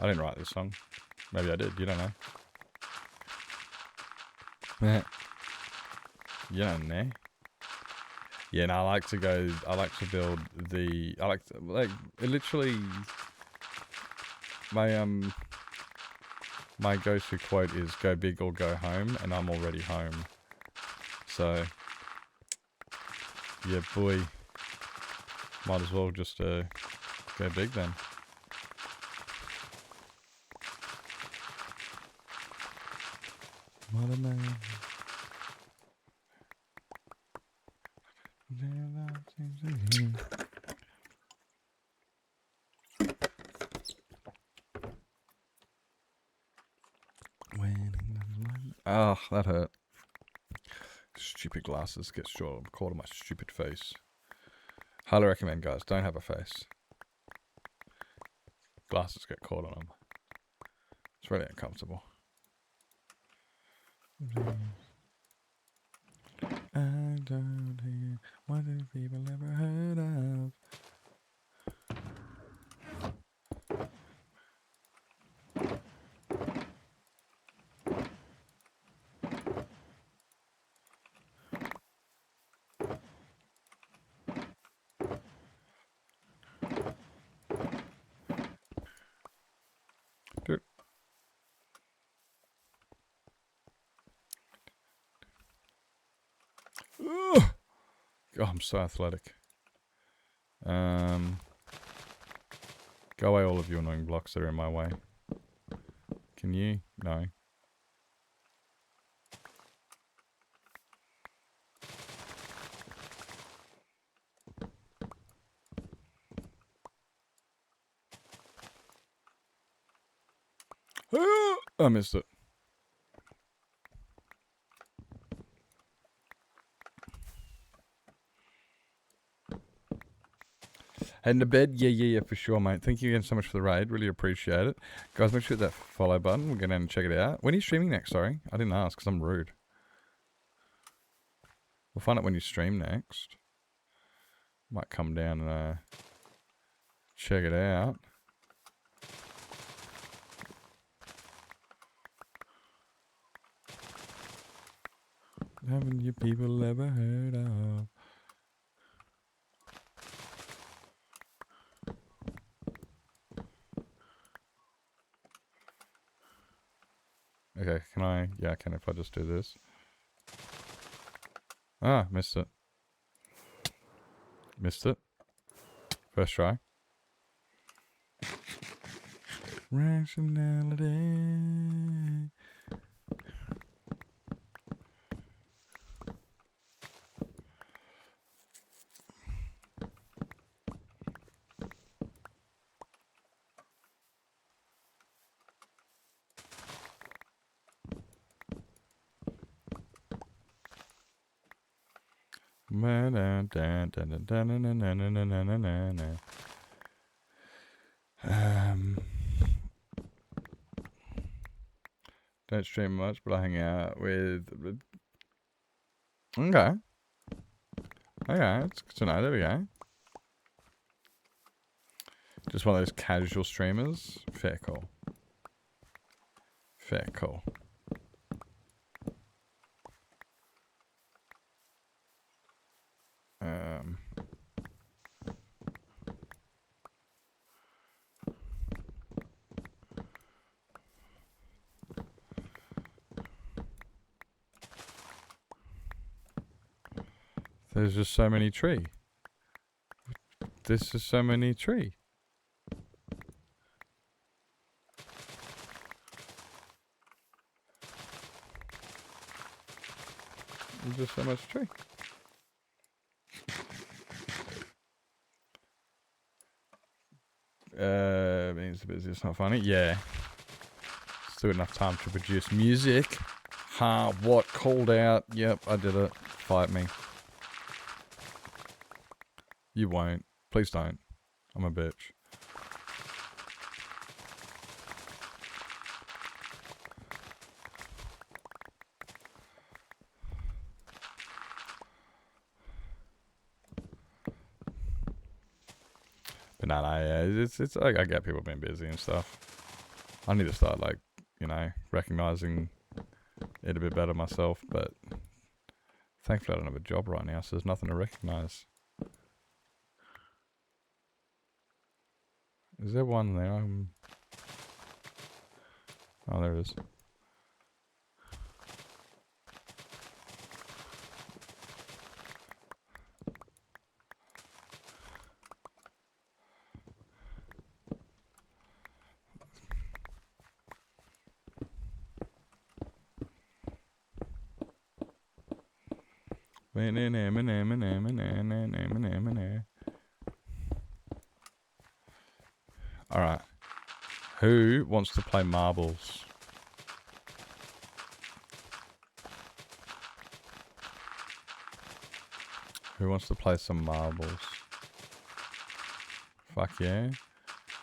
I didn't write this song. Maybe I did. You don't know. You don't know. Yeah, no, I like to build the, it literally, my go-to quote is go big or go home, and I'm already home. So, yeah, boy, might as well just, go big then. What a man. Oh, that hurt. Stupid glasses get caught on my stupid face. Highly recommend, guys. Don't have a face. Glasses get caught on them. It's really uncomfortable. I don't hear what do people ever heard of. Dude. Oh, I'm so athletic. Go away, all of you annoying blocks that are in my way. Can you? No. I missed it. Heading to bed? Yeah, for sure, mate. Thank you again so much for the raid. Really appreciate it. Guys, make sure you hit that follow button. We'll go down and check it out. When are you streaming next? Sorry, I didn't ask because I'm rude. We'll find out when you stream next. Might come down and check it out. Haven't you people ever heard of? Okay, can I? Yeah, I can if I just do this. Ah, missed it. Missed it. First try. Rationality. Don't stream much, but I hang out with. Okay. Okay, it's good to know. There we go. Just one of those casual streamers. Fair call. Fair call. There's just so many tree. This is so many tree. There's just so much tree. Means the busy. It's not funny. Yeah. Still enough time to produce music. Ha, what? Called out. Yep, I did it. Fight me. You won't. Please don't. I'm a bitch. But no, yeah, it's like I get people being busy and stuff. I need to start, like, you know, recognizing it a bit better myself, but thankfully I don't have a job right now, so there's nothing to recognize. Is there one there? Oh, there it is. Alright. Who wants to play marbles? Who wants to play some marbles? Fuck yeah.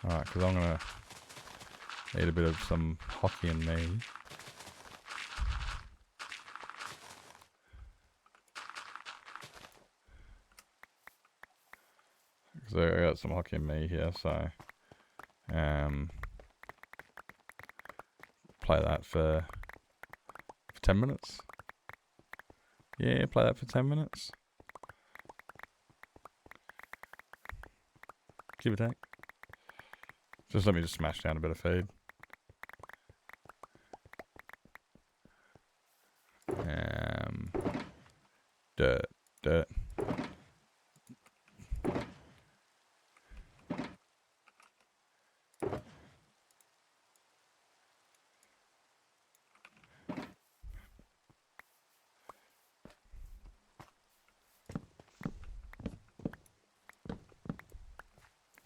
Alright, because I'm going to eat a bit of some hockey and me. So I got some hockey and me here, so play that for 10 minutes. Yeah, play that for 10 minutes. Give it take. Just let me just smash down a bit of feed. Dirt.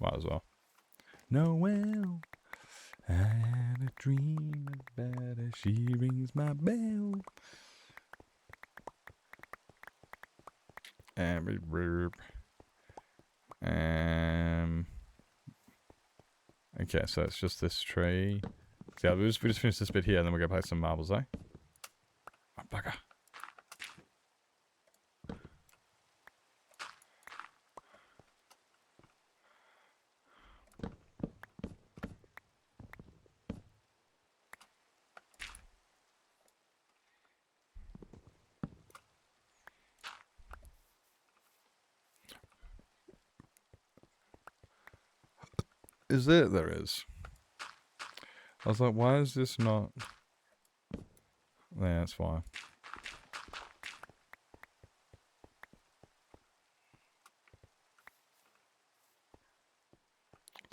Might as well. Noel, I had a dream about her. She rings my bell. Okay, so it's just this tree. So yeah, we just finish this bit here, and then we'll go play some marbles, eh? Oh, bugger. Is there? There is. I was like, why is this not... Yeah, that's fine.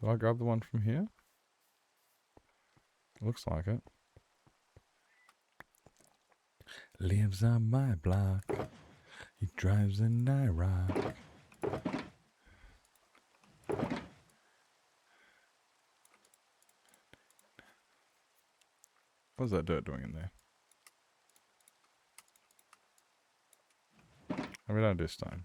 Do I grab the one from here? Looks like it. Lives on my block. He drives an IROC. What's that dirt doing in there? I mean, don't do stone.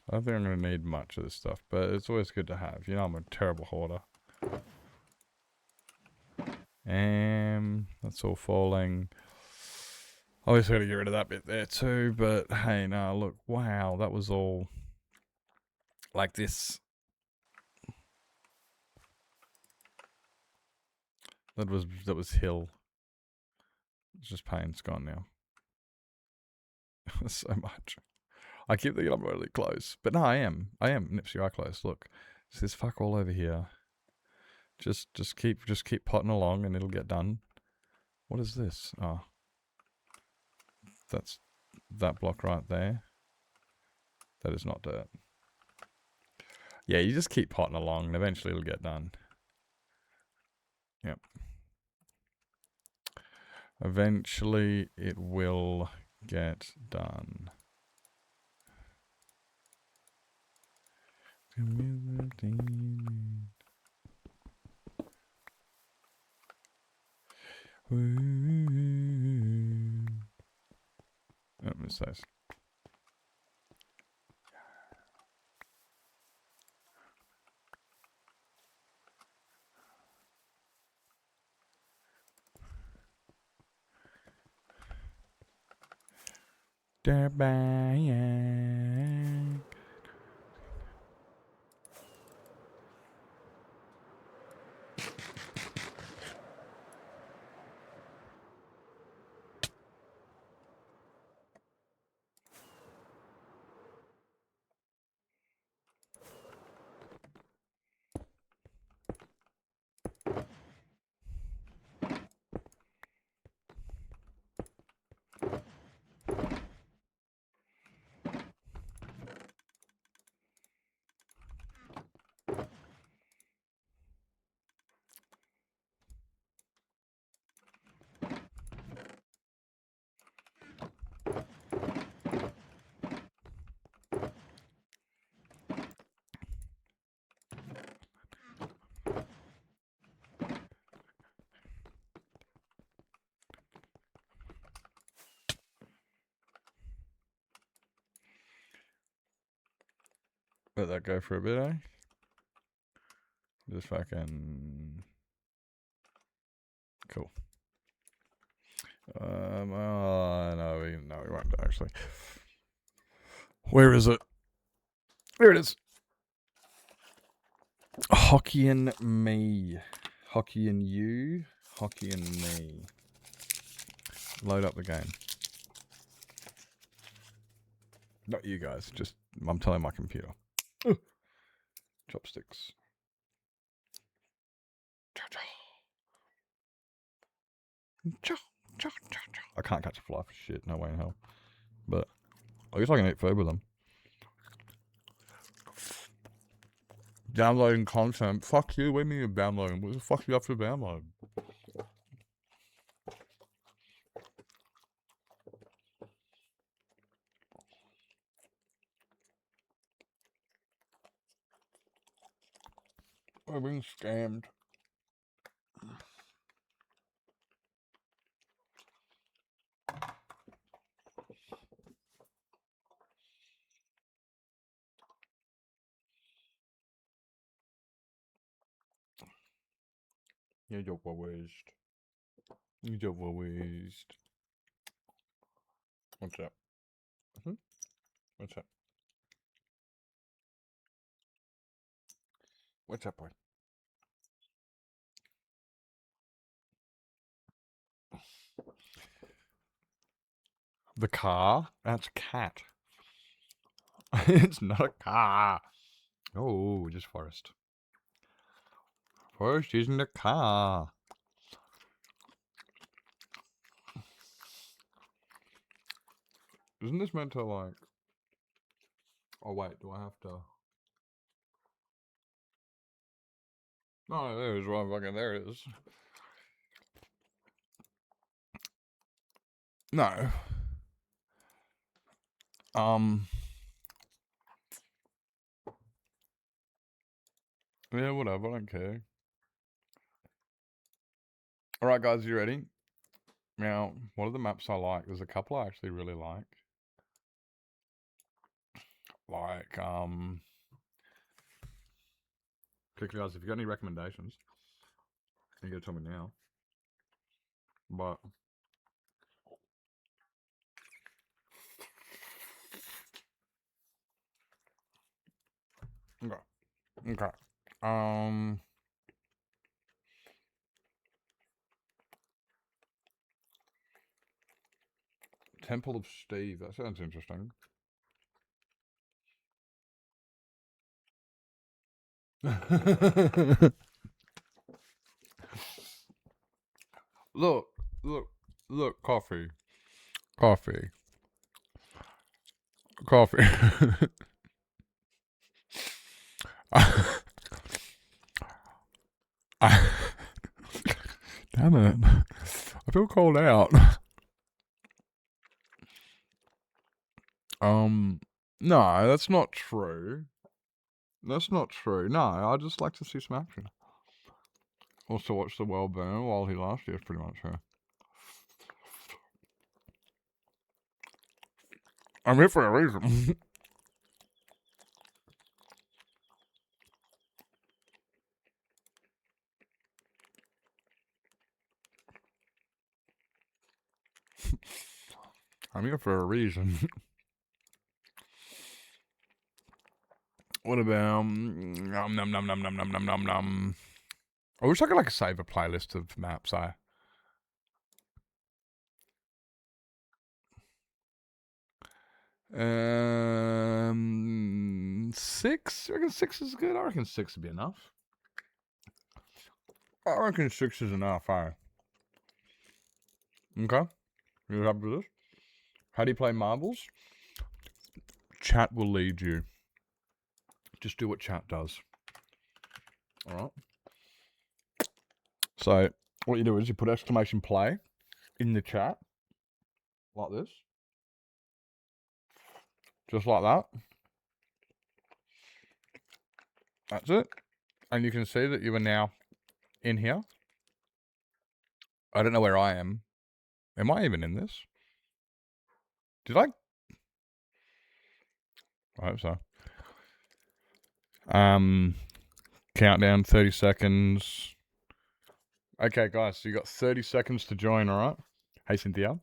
I don't think I'm going to need much of this stuff, but it's always good to have. You know, I'm a terrible hoarder. That's all falling. Obviously, got to get rid of that bit there too, but hey, no, look, wow, that was all like this. That was hill. It's just pain, it's gone now. So much. I keep thinking I'm really close, but no, I am. Nips, you are close. Look, there's fuck all over here. Just keep potting along, and it'll get done. What is this? Oh, that's that block right there. That is not dirt. Yeah, you just keep potting along, and eventually it'll get done. Yep. Eventually it will get done. Oh, it says. Let that go for a bit, eh? Just fucking cool. Oh, no, we won't actually. Where is it? There it is. Hockey and me. Hockey and you. Hockey and me. Load up the game. Not you guys, just I'm telling my computer. Ooh. Chopsticks. I can't catch a fly for shit, no way in hell. But at least I can eat food with them. Downloading content. Fuck you, what do you mean you're downloading? What the fuck you have to download? We're being scammed. You're waste. You're waste. What's up? What's up? What's up, boy? The car? That's a cat. It's not a car. Oh, just Forest. Forest is in the car. Isn't this meant to like... Oh wait, do I have to... No, there it is, right fucking there it is. No. Yeah, whatever, I don't care. Alright guys, you ready? Now, what are the maps I like? There's a couple I actually really like. Particularly guys, if you got any recommendations, you gotta tell me now. But okay. Temple of Steve, that sounds interesting. Look, coffee. Coffee. Damn it. I feel called out. No, that's not true. That's not true. No, I just like to see some action. Also watch the world burn while he lasts. Yeah, pretty much, yeah. I'm here for a reason. I'm here for a reason. What about nom nom nom nom nom nom nom nom nom? I wish I could like save a playlist of maps. 6. You reckon 6 is good? I reckon 6 would be enough. I reckon 6 is enough. Okay. You happy with this? How do you play marbles? Chat will lead you. Just do what chat does. Alright. So, what you do is you put exclamation play in the chat. Like this. Just like that. That's it. And you can see that you are now in here. I don't know where I am. Am I even in this? Did I? I hope so. Countdown 30 seconds. Okay, guys, so you got 30 seconds to join, alright? Hey Cynthia.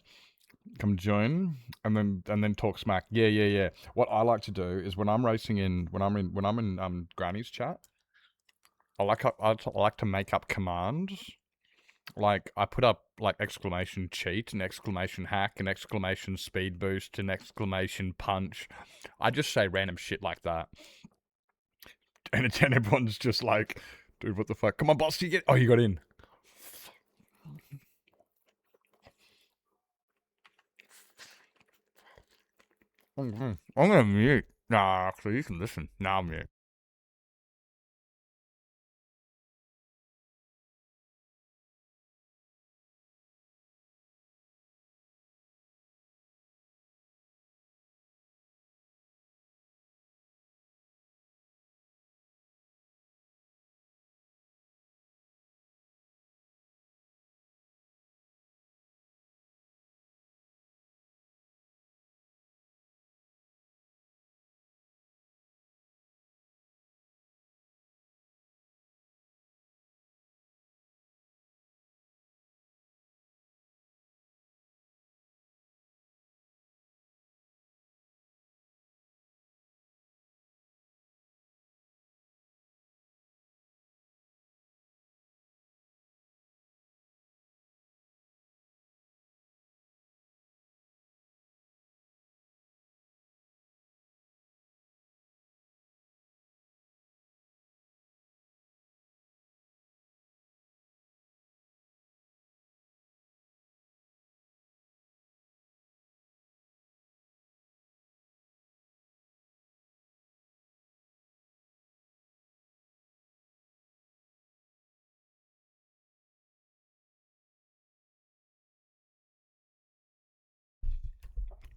Come join and then talk smack. Yeah. What I like to do is when I'm in Granny's chat, I like to make up commands. Like I put up like exclamation cheat, an exclamation hack, an exclamation speed boost, an exclamation punch. I just say random shit like that. And everyone's just like, dude, what the fuck? Come on, boss, you got in. I'm gonna mute. Nah, actually, you can listen. Nah, I'm mute.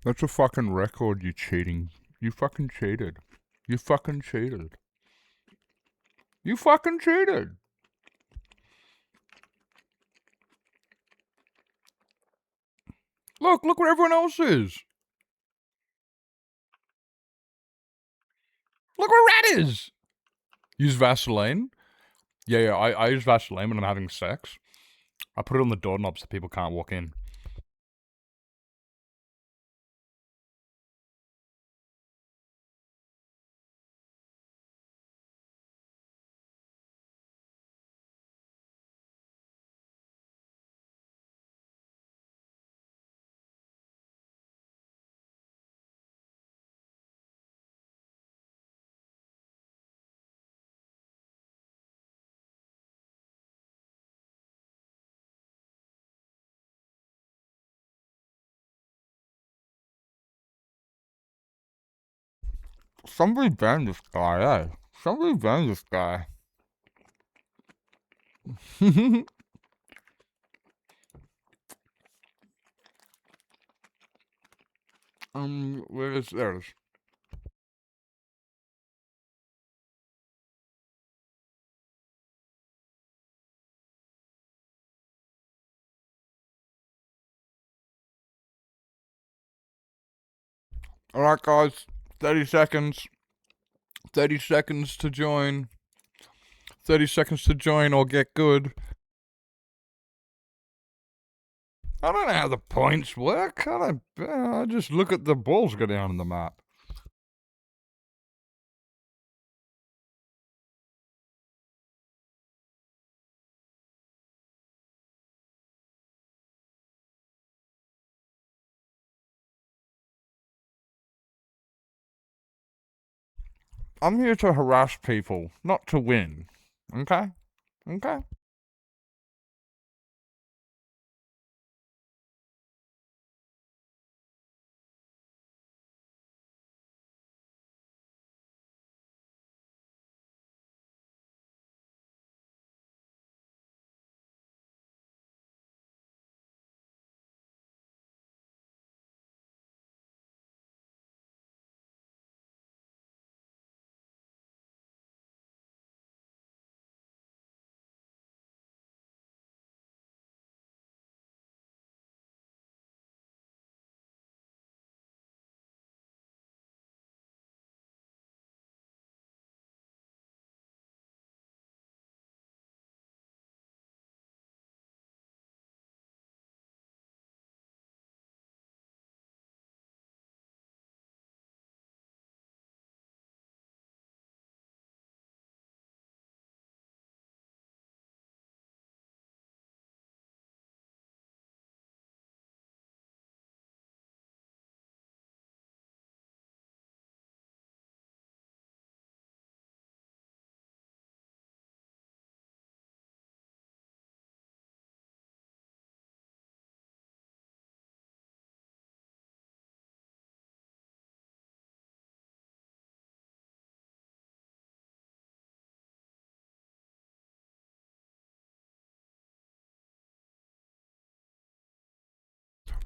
That's a fucking record, you cheating. You fucking cheated. You fucking cheated. You fucking cheated. Look what everyone else is. Look where Rat is. Use Vaseline. Yeah, I use Vaseline when I'm having sex. I put it on the doorknob so people can't walk in. Somebody ban this guy, eh? Somebody ban this guy. Where is there? It is. Alright, guys. 30 seconds. 30 seconds to join. 30 seconds to join or get good. I don't know how the points work. I just look at the balls go down on the map. I'm here to harass people, not to win. Okay? Okay?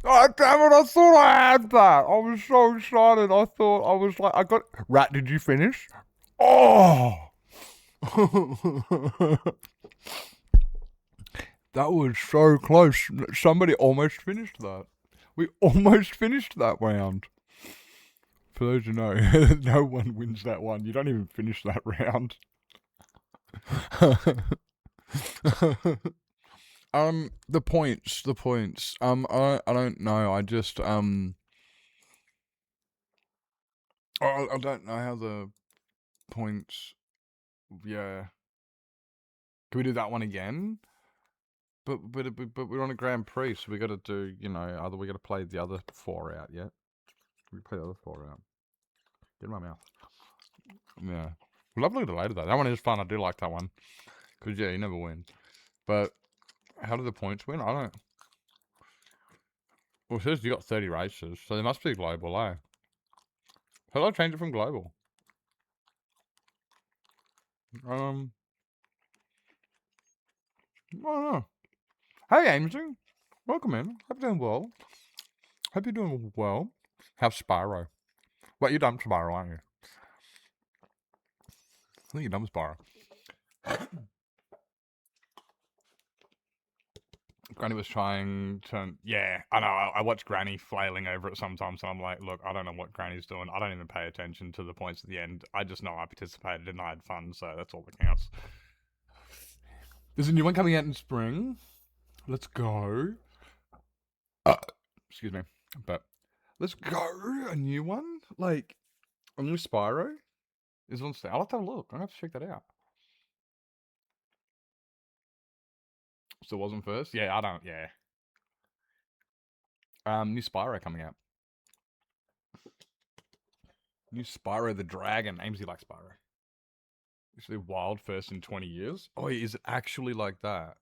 Oh, damn it, I thought I had that. I was so excited. I thought I was like, I got. Rat, did you finish? Oh! That was so close. Somebody almost finished that. We almost finished that round. For those who know, no one wins that one. You don't even finish that round. The points. I don't know. I just I don't know how the points. Yeah. Can we do that one again? But we're on a Grand Prix, so we got to do, either we got to play the other 4 out yet. We play the other 4 out. Get in my mouth. Yeah. Lovely delay though. That one is fun. I do like that one. Because, yeah, you never win. But how do the points win? I don't. Well, it says you got 30 races, so there must be global, eh? How do I change it from global? I don't know. Hey, Amesy. Welcome in. Hope you're doing well. Hope you're doing well. Have Spyro. Wait, you're done Spyro, aren't you? I think you're done with Spyro. Granny was trying to... Yeah, I know. I watch Granny flailing over it sometimes, and I'm like, look, I don't know what Granny's doing. I don't even pay attention to the points at the end. I just know I participated and I had fun, so that's all that counts. There's a new one coming out in spring. Let's go. Excuse me. But let's go. A new one? Like, a new Spyro is on sale. I'll have to have a look. I'll have to check that out. Still wasn't first? Yeah, I don't, yeah. New Spyro coming out. New Spyro the Dragon. Amesy likes Spyro. Actually, wild first in 20 years? Oh, is it actually like that?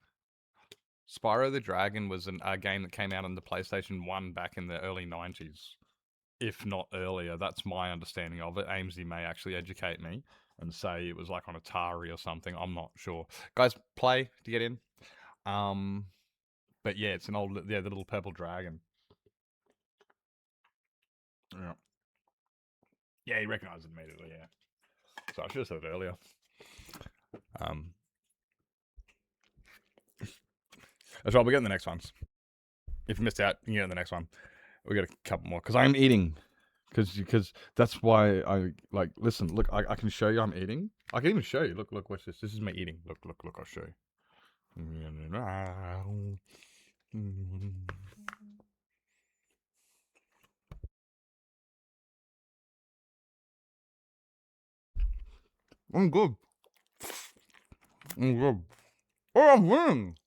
Spyro the Dragon was a game that came out on the PlayStation 1 back in the early 90s. If not earlier, that's my understanding of it. Amesy may actually educate me and say it was like on Atari or something. I'm not sure. Guys, play to get in. But yeah, it's an old, the little purple dragon. Yeah. Yeah, he recognized it immediately, yeah. So I should have said it earlier. That's right, we'll get in the next ones. If you missed out, you can get in the next one. We got a couple more, because I'm eating. Because that's why I, like, listen, look, I can show you I'm eating. I can even show you. Look, watch this. This is me eating. Look, I'll show you. I'm good. I'm good. Oh, I'm winning.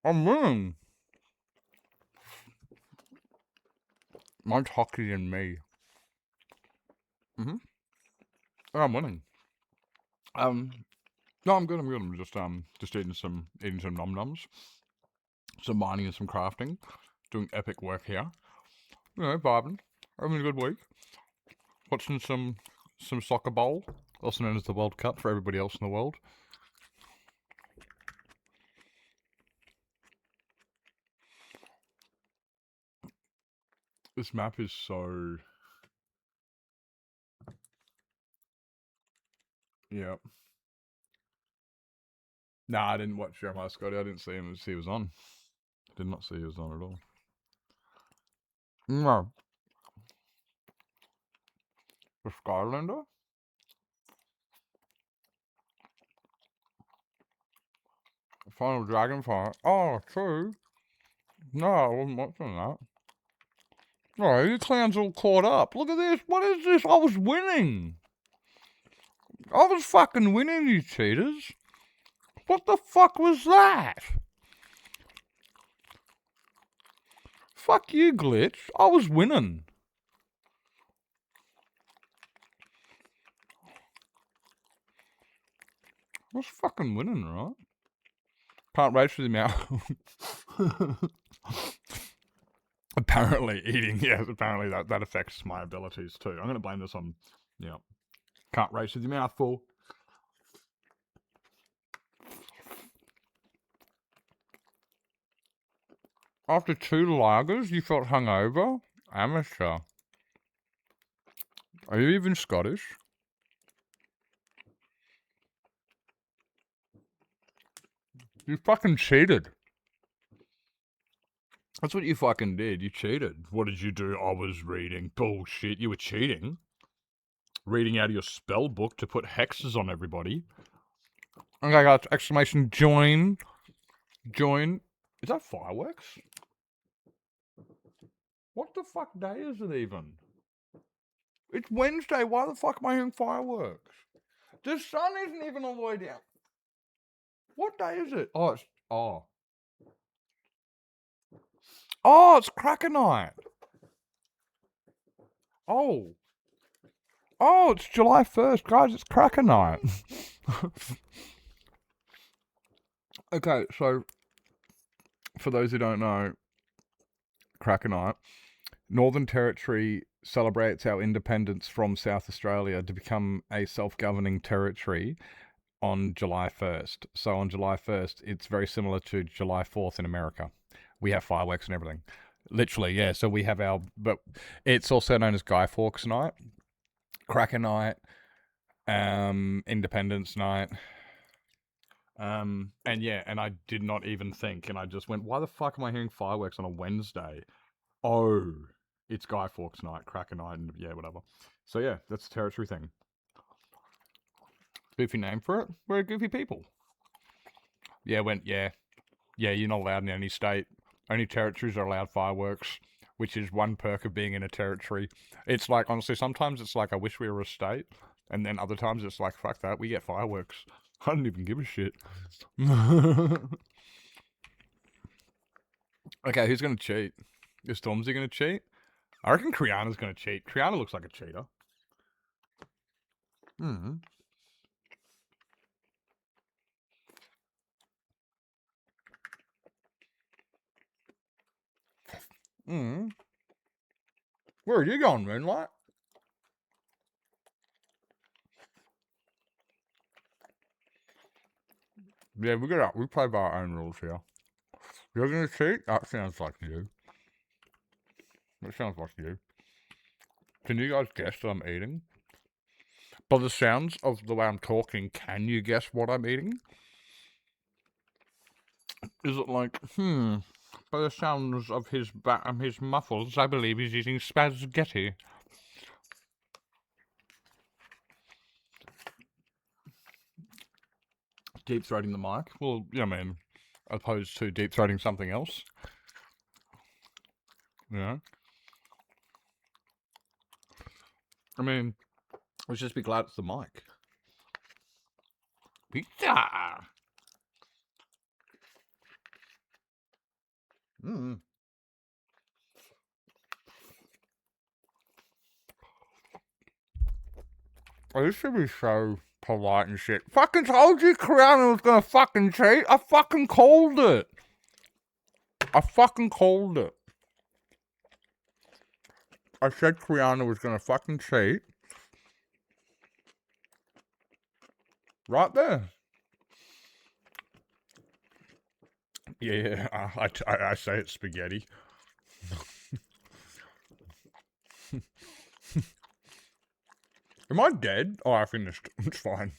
I'm winning. Mine's hockey and me. Oh, I'm winning. No, I'm good. I'm just eating some nom noms, some mining and some crafting, doing epic work here. You know, vibing, having a good week. Watching some soccer bowl, also known as the World Cup for everybody else in the world. This map is so... Yeah. Nah, I didn't watch Jeremiah Scotty. I didn't see him as he was on. Did not see he was on at all. No. The Skylander? Final Dragon fight. Oh, true. No, I wasn't watching that. Oh, you clowns all caught up. Look at this. What is this? I was winning. I was fucking winning, you cheaters. What the fuck was that? Fuck you, Glitch. I was winning. I was fucking winning, right? Can't race with him out. Apparently eating, yes, apparently that affects my abilities too. I'm going to blame this on, yeah. Can't race with your mouth full. After 2 lagers, you felt hungover? Amateur. Are you even Scottish? You fucking cheated. That's what you fucking did. You cheated. What did you do? I was reading. Bullshit. You were cheating. Reading out of your spell book to put hexes on everybody. Okay, guys. Exclamation join. Join. Is that fireworks? What the fuck day is it even? It's Wednesday. Why the fuck am I hearing fireworks? The sun isn't even all the way down. What day is it? Oh, it's... Oh. Oh, it's Cracker Night. Oh. Oh, it's July 1st. Guys, it's Cracker Night. Okay, so... For those who don't know, Cracker Night, Northern Territory celebrates our independence from South Australia to become a self-governing territory on July 1st. So on July 1st, it's very similar to July 4th in America. We have fireworks and everything. Literally, yeah. So we have but it's also known as Guy Fawkes Night, Cracker Night, Independence Night. And I did not even think, and I just went, why the fuck am I hearing fireworks on a Wednesday? Oh, it's Guy Fawkes Night, Cracker Night, and yeah, whatever. So yeah, that's a territory thing. Goofy name for it. We're goofy people. Yeah, you're not allowed in any state. Only territories are allowed fireworks, which is one perk of being in a territory. It's like, honestly, sometimes it's like, I wish we were a state, and then other times it's like, fuck that, we get fireworks. I don't even give a shit. Okay, who's gonna cheat? Is Stormzy gonna cheat? I reckon Kriana's gonna cheat. Kriana looks like a cheater. Hmm. Hmm. Where are you going, Moonlight? Yeah, we play by our own rules here. You're gonna cheat? That sounds like you. That sounds like you. Can you guys guess what I'm eating? By the sounds of the way I'm talking, can you guess what I'm eating? Is it like, by the sounds of his muffles, I believe he's eating spaghetti. Deep throating the mic? Well, yeah, I mean, opposed to deep throating something else. Yeah. I mean, let's just be glad it's the mic. Pizza! Mmm. I used to be so polite and shit. Fucking told you Kriana was gonna fucking cheat. I fucking called it. I said Kriana was gonna fucking cheat. Right there. Yeah, I say it's spaghetti. Am I dead? Oh, I finished. It's fine.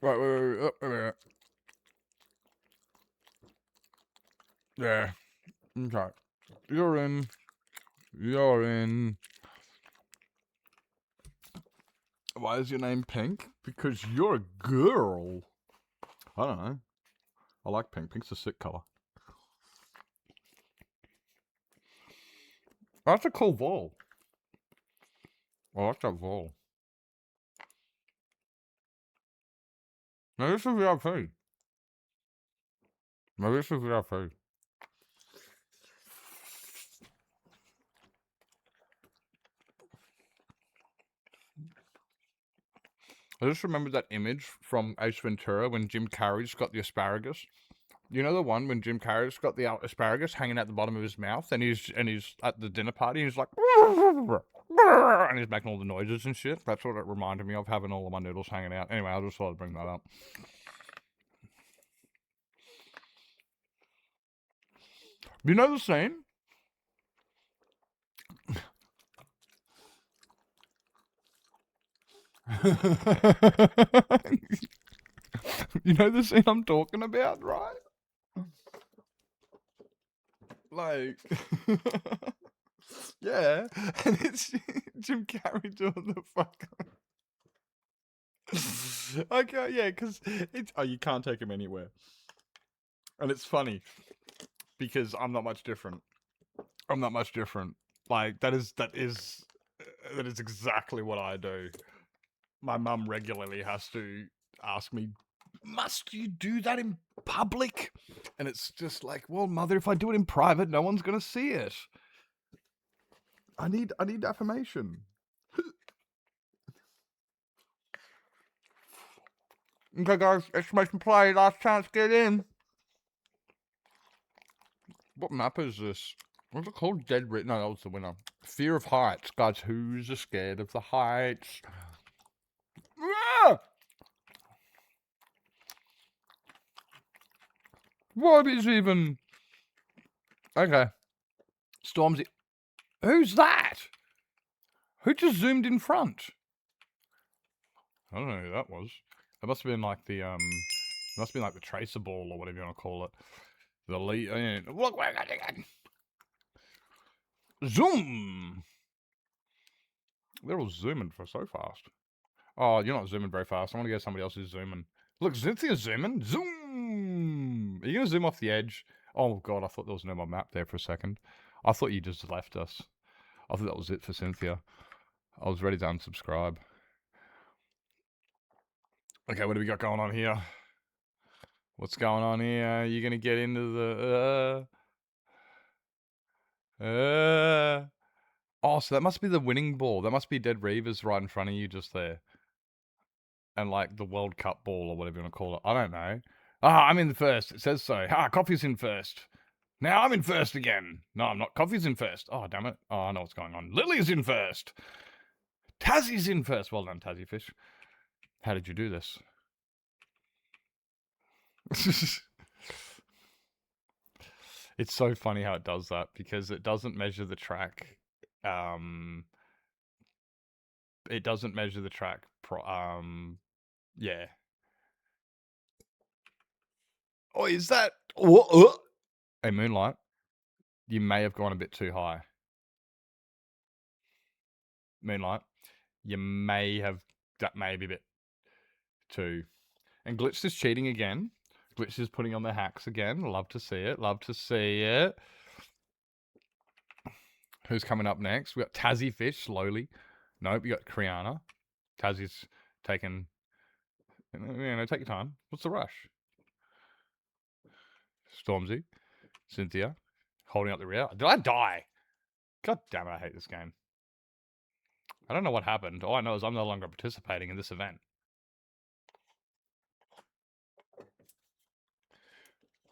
Wait. Yeah. Okay. You're in. Why is your name Pink? Because you're a girl. I don't know. I like pink. Pink's a sick color. That's a cool ball. I like that ball. Maybe it's a VIP. Maybe it's a VIP. I just remembered that image from Ace Ventura when Jim Carrey's got the asparagus. You know the one when Jim Carrey's got the asparagus hanging out the bottom of his mouth, and he's at the dinner party, and he's like, and he's making all the noises and shit. That's what it reminded me of, having all of my noodles hanging out. Anyway, I just thought I'd bring that up. You know the scene? You know the scene I'm talking about, right? Like, yeah, and it's Jim Carrey doing the fuck. Okay, yeah, because it's you can't take him anywhere, and it's funny because I'm not much different. Like that is exactly what I do. My mum regularly has to ask me, must you do that in public? And it's just like, well, mother, if I do it in private, no one's gonna see it. I need affirmation. Okay, guys, exclamation play, last chance, get in. What map is this? What's it called? Dead Red? No, that was the winner. Fear of heights. Guys, who's scared of the heights? What is even... Okay. Stormzy. Who's that? Who just zoomed in front? I don't know who that was. That must have been like the, must have been like the tracer ball or whatever you want to call it. The lead... Look where I got it. Zoom! They're all zooming for so fast. Oh, you're not zooming very fast. I want to get somebody else who's zooming. Look, Cynthia's zooming. Zoom! Are you going to zoom off the edge? Oh, God, I thought there was no more map there for a second. I thought you just left us. I thought that was it for Cynthia. I was ready to unsubscribe. Okay, what do we got going on here? What's going on here? You going to get into the... Oh, so that must be the winning ball. That must be Dead Reavers right in front of you just there. And like the World Cup ball or whatever you want to call it. I don't know. Ah, I'm in first. It says so. Ah, Coffee's in first. Now I'm in first again. No, I'm not. Coffee's in first. Oh, damn it. Oh, I know what's going on. Lily's in first. Tazzie's in first. Well done, Tazzie Fish. How did you do this? It's so funny how it does that because it doesn't measure the track. It doesn't measure the track. Yeah. Oh, is that? Hey, Moonlight, you may have gone a bit too high. Moonlight, you may have, that may be a bit too. And Glitch is cheating again. Glitch is putting on the hacks again. Love to see it. Love to see it. Who's coming up next? We got Tazzie Fish, slowly. Nope, we got Kriana. Tazzie's taking, take your time. What's the rush? Stormzy. Cynthia. Holding up the rear. Did I die? God damn it, I hate this game. I don't know what happened. All I know is I'm no longer participating in this event.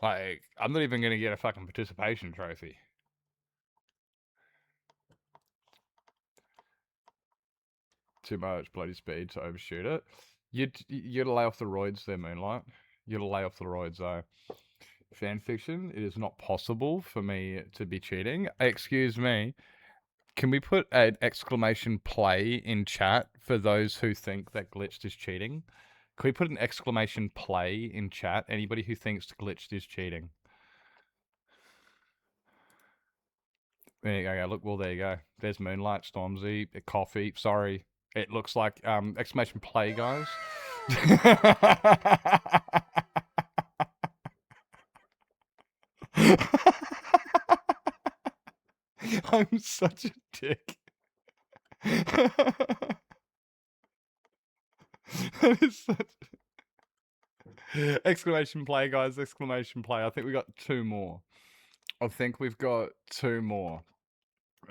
Like, I'm not even going to get a fucking participation trophy. Too much bloody speed to overshoot it. You gotta lay off the roids there, Moonlight. You gotta lay off the roids, though. Fanfiction, it is not possible for me to be cheating. Excuse me. Can we put an exclamation play in chat for those who think that Glitched is cheating? Can we put an exclamation play in chat? Anybody who thinks Glitched is cheating. There you go. Look, well, there you go. There's Moonlight, Stormzy, Coffee. Sorry. It looks like exclamation play, guys. I'm such a dick. That is such... Exclamation play, guys. Exclamation play. I think we got 2 more. I think we've got 2 more.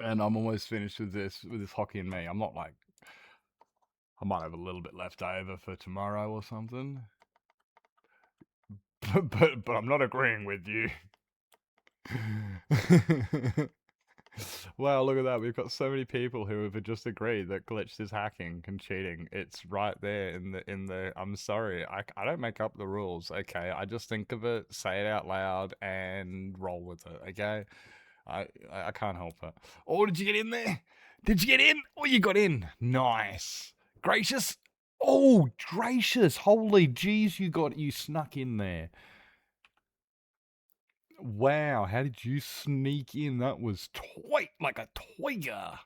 And I'm almost finished with this hockey and me. I'm not like... I might have a little bit left over for tomorrow or something. But I'm not agreeing with you. Wow, look at that. We've got so many people who have just agreed that Glitched is hacking and cheating. It's right there in the I'm sorry. I don't make up the rules, okay? I just think of it, say it out loud, and roll with it, okay? I can't help it. Oh, did you get in there? Did you get in? Oh, you got in. Nice. Gracious. Oh, gracious. Holy jeez, you snuck in there. Wow, how did you sneak in? That was tight like a tiger.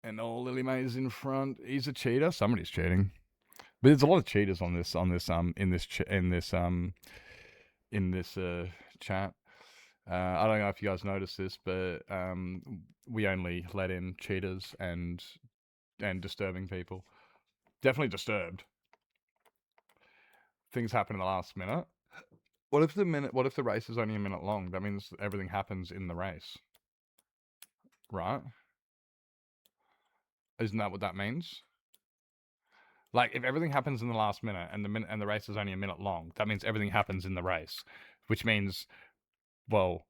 And old Lily Mae's in front. He's a cheater. Somebody's cheating. But there's a lot of cheaters in this chat. I don't know if you guys noticed this, but we only let in cheaters and disturbing people. Definitely disturbed. Things happen in the last minute. What if the race is only a minute long? That means everything happens in the race. Right? Isn't that what that means? Like, if everything happens in the last minute and the race is only a minute long, that means everything happens in the race. Which means, well,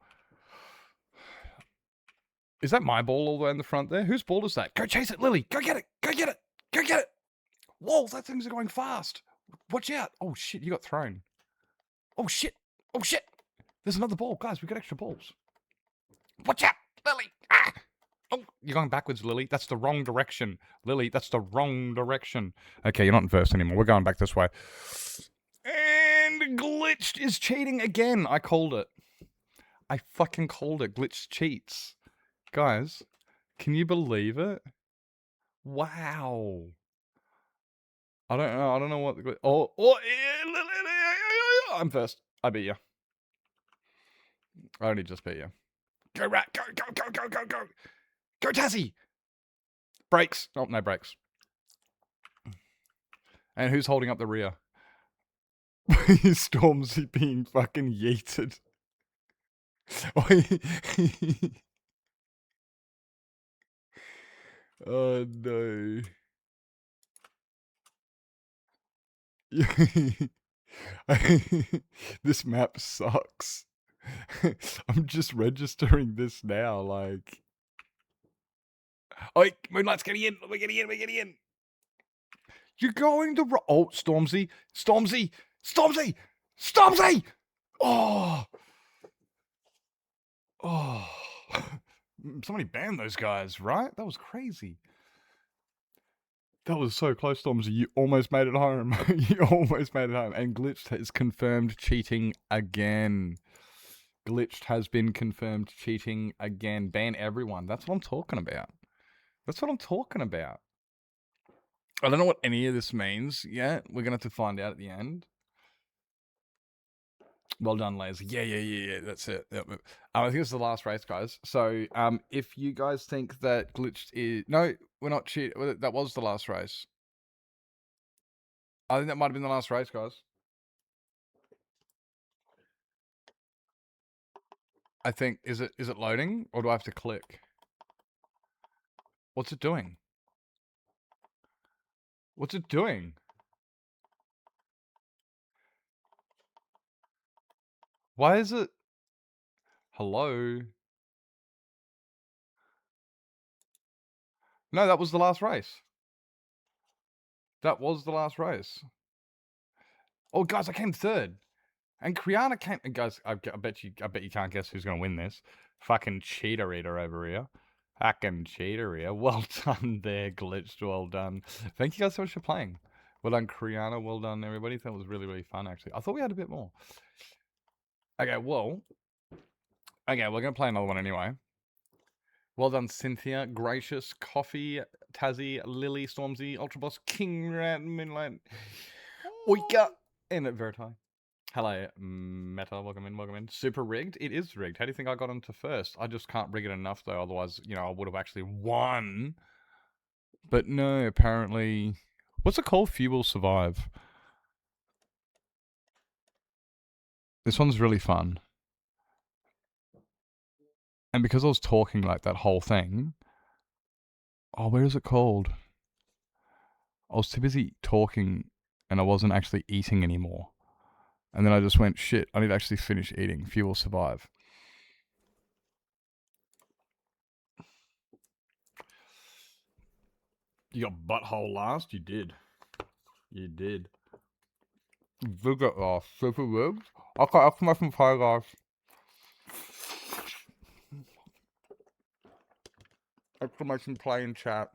is that my ball all the way in the front there? Whose ball is that? Go chase it, Lily! Go get it! Go get it! Go get it! Whoa, that thing's going fast! Watch out! Oh shit, you got thrown. Oh shit! Oh shit! There's another ball, guys. We got extra balls. Watch out, Lily! Ah! Oh, you're going backwards, Lily. That's the wrong direction, Lily. That's the wrong direction. Okay, you're not in first anymore. We're going back this way. And Glitched is cheating again. I called it. I fucking called it. Glitched cheats, guys. Can you believe it? Wow. I don't know. I don't know what the I'm first. I beat you. I only just beat you. Go rat. Go, go, go, go, go, go. Go Tassie. Brakes. Oh, no brakes. And who's holding up the rear? Stormzy being fucking yeeted. Oh no. This map sucks. I'm just registering this now, like. Oh, Moonlight's getting in. We're getting in. We're getting in. You're going to. Oh, Stormzy. Stormzy. Stormzy. Stormzy. Oh. Oh. Somebody banned those guys, right? That was crazy. That was so close, Stormzy. You almost made it home. You almost made it home. And Glitched has confirmed cheating again. Glitched has been confirmed cheating again. Ban everyone. That's what I'm talking about. That's what I'm talking about. I don't know what any of this means yet. We're going to have to find out at the end. Well done, Lazy. Yeah. That's it. Yep. I think it's the last race, guys. So, if you guys think that Glitched is... No, we're not cheating. That was the last race. I think that might have been the last race, guys. I think... Is it loading? Or do I have to click? What's it doing? What's it doing? Why is it... Hello? No, that was the last race. That was the last race. Oh, guys, I came third. And Kriana came... Guys, I bet you can't guess who's going to win this. Fucking cheater eater over here. Fucking cheater eater. Well done there, Glitched. Well done. Thank you guys so much for playing. Well done, Kriana. Well done, everybody. That was really, really fun, actually. I thought we had a bit more. Okay, well... Okay, we're going to play another one anyway. Well done, Cynthia, Gracious, Coffee, Tassie, Lily, Stormzy, Ultra Boss, King Rat, Moonlight, Oika, and Verti. Hello, Meta, welcome in. Super rigged? It is rigged. How do you think I got into first? I just can't rig it enough, though, otherwise, you know, I would have actually won. But no, apparently... What's it called? Few will survive. This one's really fun. And because I was talking like that whole thing... Oh, where is it called? I was too busy talking and I wasn't actually eating anymore. And then I just went, shit, I need to actually finish eating. Few will survive. You got butthole last? You did. You did. Vigor off. Super ribbed? Okay, I'll come back from fire, guys. Exclamation play in chat.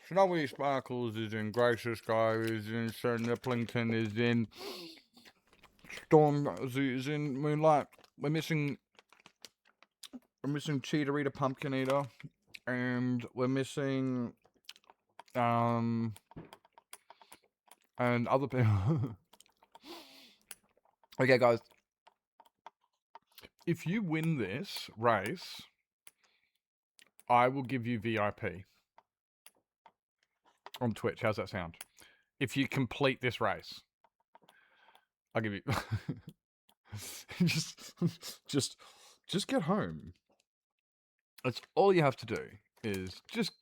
Snowy Sparkles is in, Gracious Guy is in, Sir Nipplington is in, Stormzy is in, Moonlight. We're missing Cheetah Eater, Pumpkin Eater, and we're missing and other people. Okay, guys. If you win this race, I will give you VIP on Twitch. How's that sound? If you complete this race, I'll give you... just get home. That's all you have to do, is just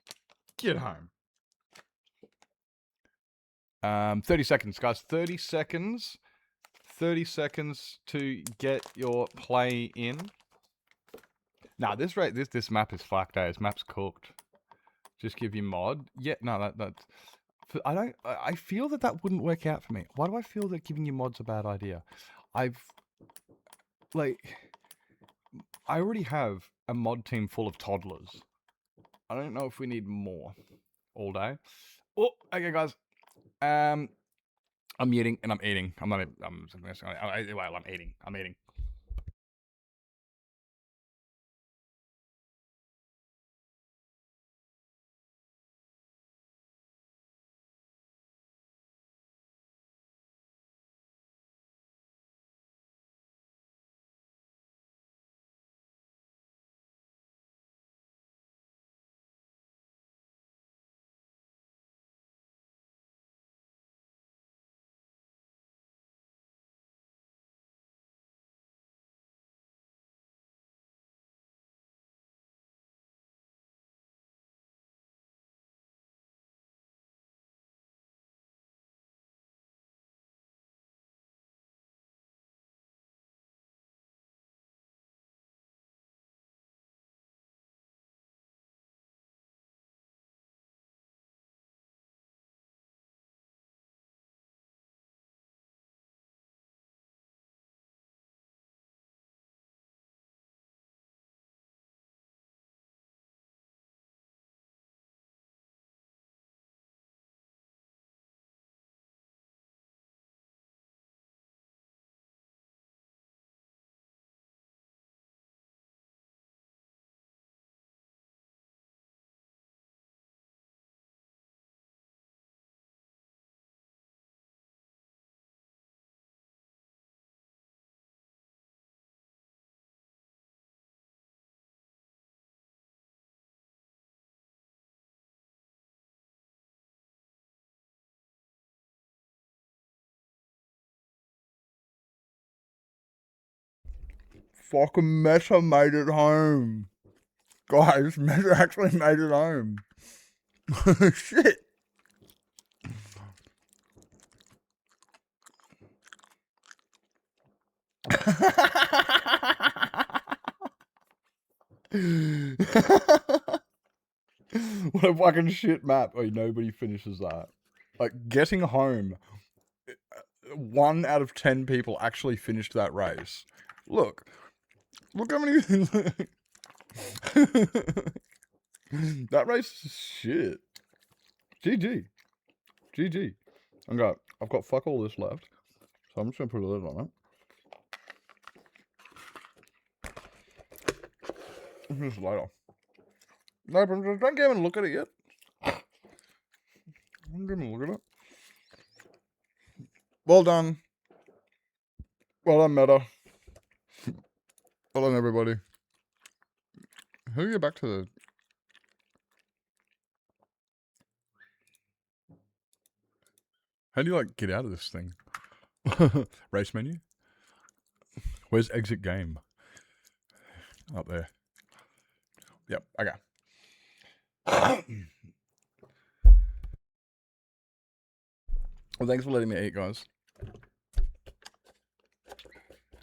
get home. 30 seconds, guys. 30 seconds. 30 seconds to get your play in. Nah, this map is fucked, eh? This map's cooked. Just give you mod. Yeah, no, that's... I feel that wouldn't work out for me. Why do I feel that giving you mod's a bad idea? like, I already have a mod team full of toddlers. I don't know if we need more all day. Oh, okay, guys. I'm muting and I'm eating. I'm not. Well, I'm eating. I'm eating. Fucking Meta made it home. Guys, Meta actually made it home. Shit. What a fucking shit map. Oh, nobody finishes that. Like, getting home. 1 out of 10 people actually finished that race. Look how many. That race is shit. GG. GG. I've got fuck all this left. So I'm just gonna put a lid on it. Just later. No, but don't go and look at it yet. Don't go and look at it. Well done. Well done, Meta. Well done, everybody. How do you get back to the... How do you, like, get out of this thing? Race menu? Where's exit game? Up there. Yep, okay. Well, thanks for letting me eat, guys.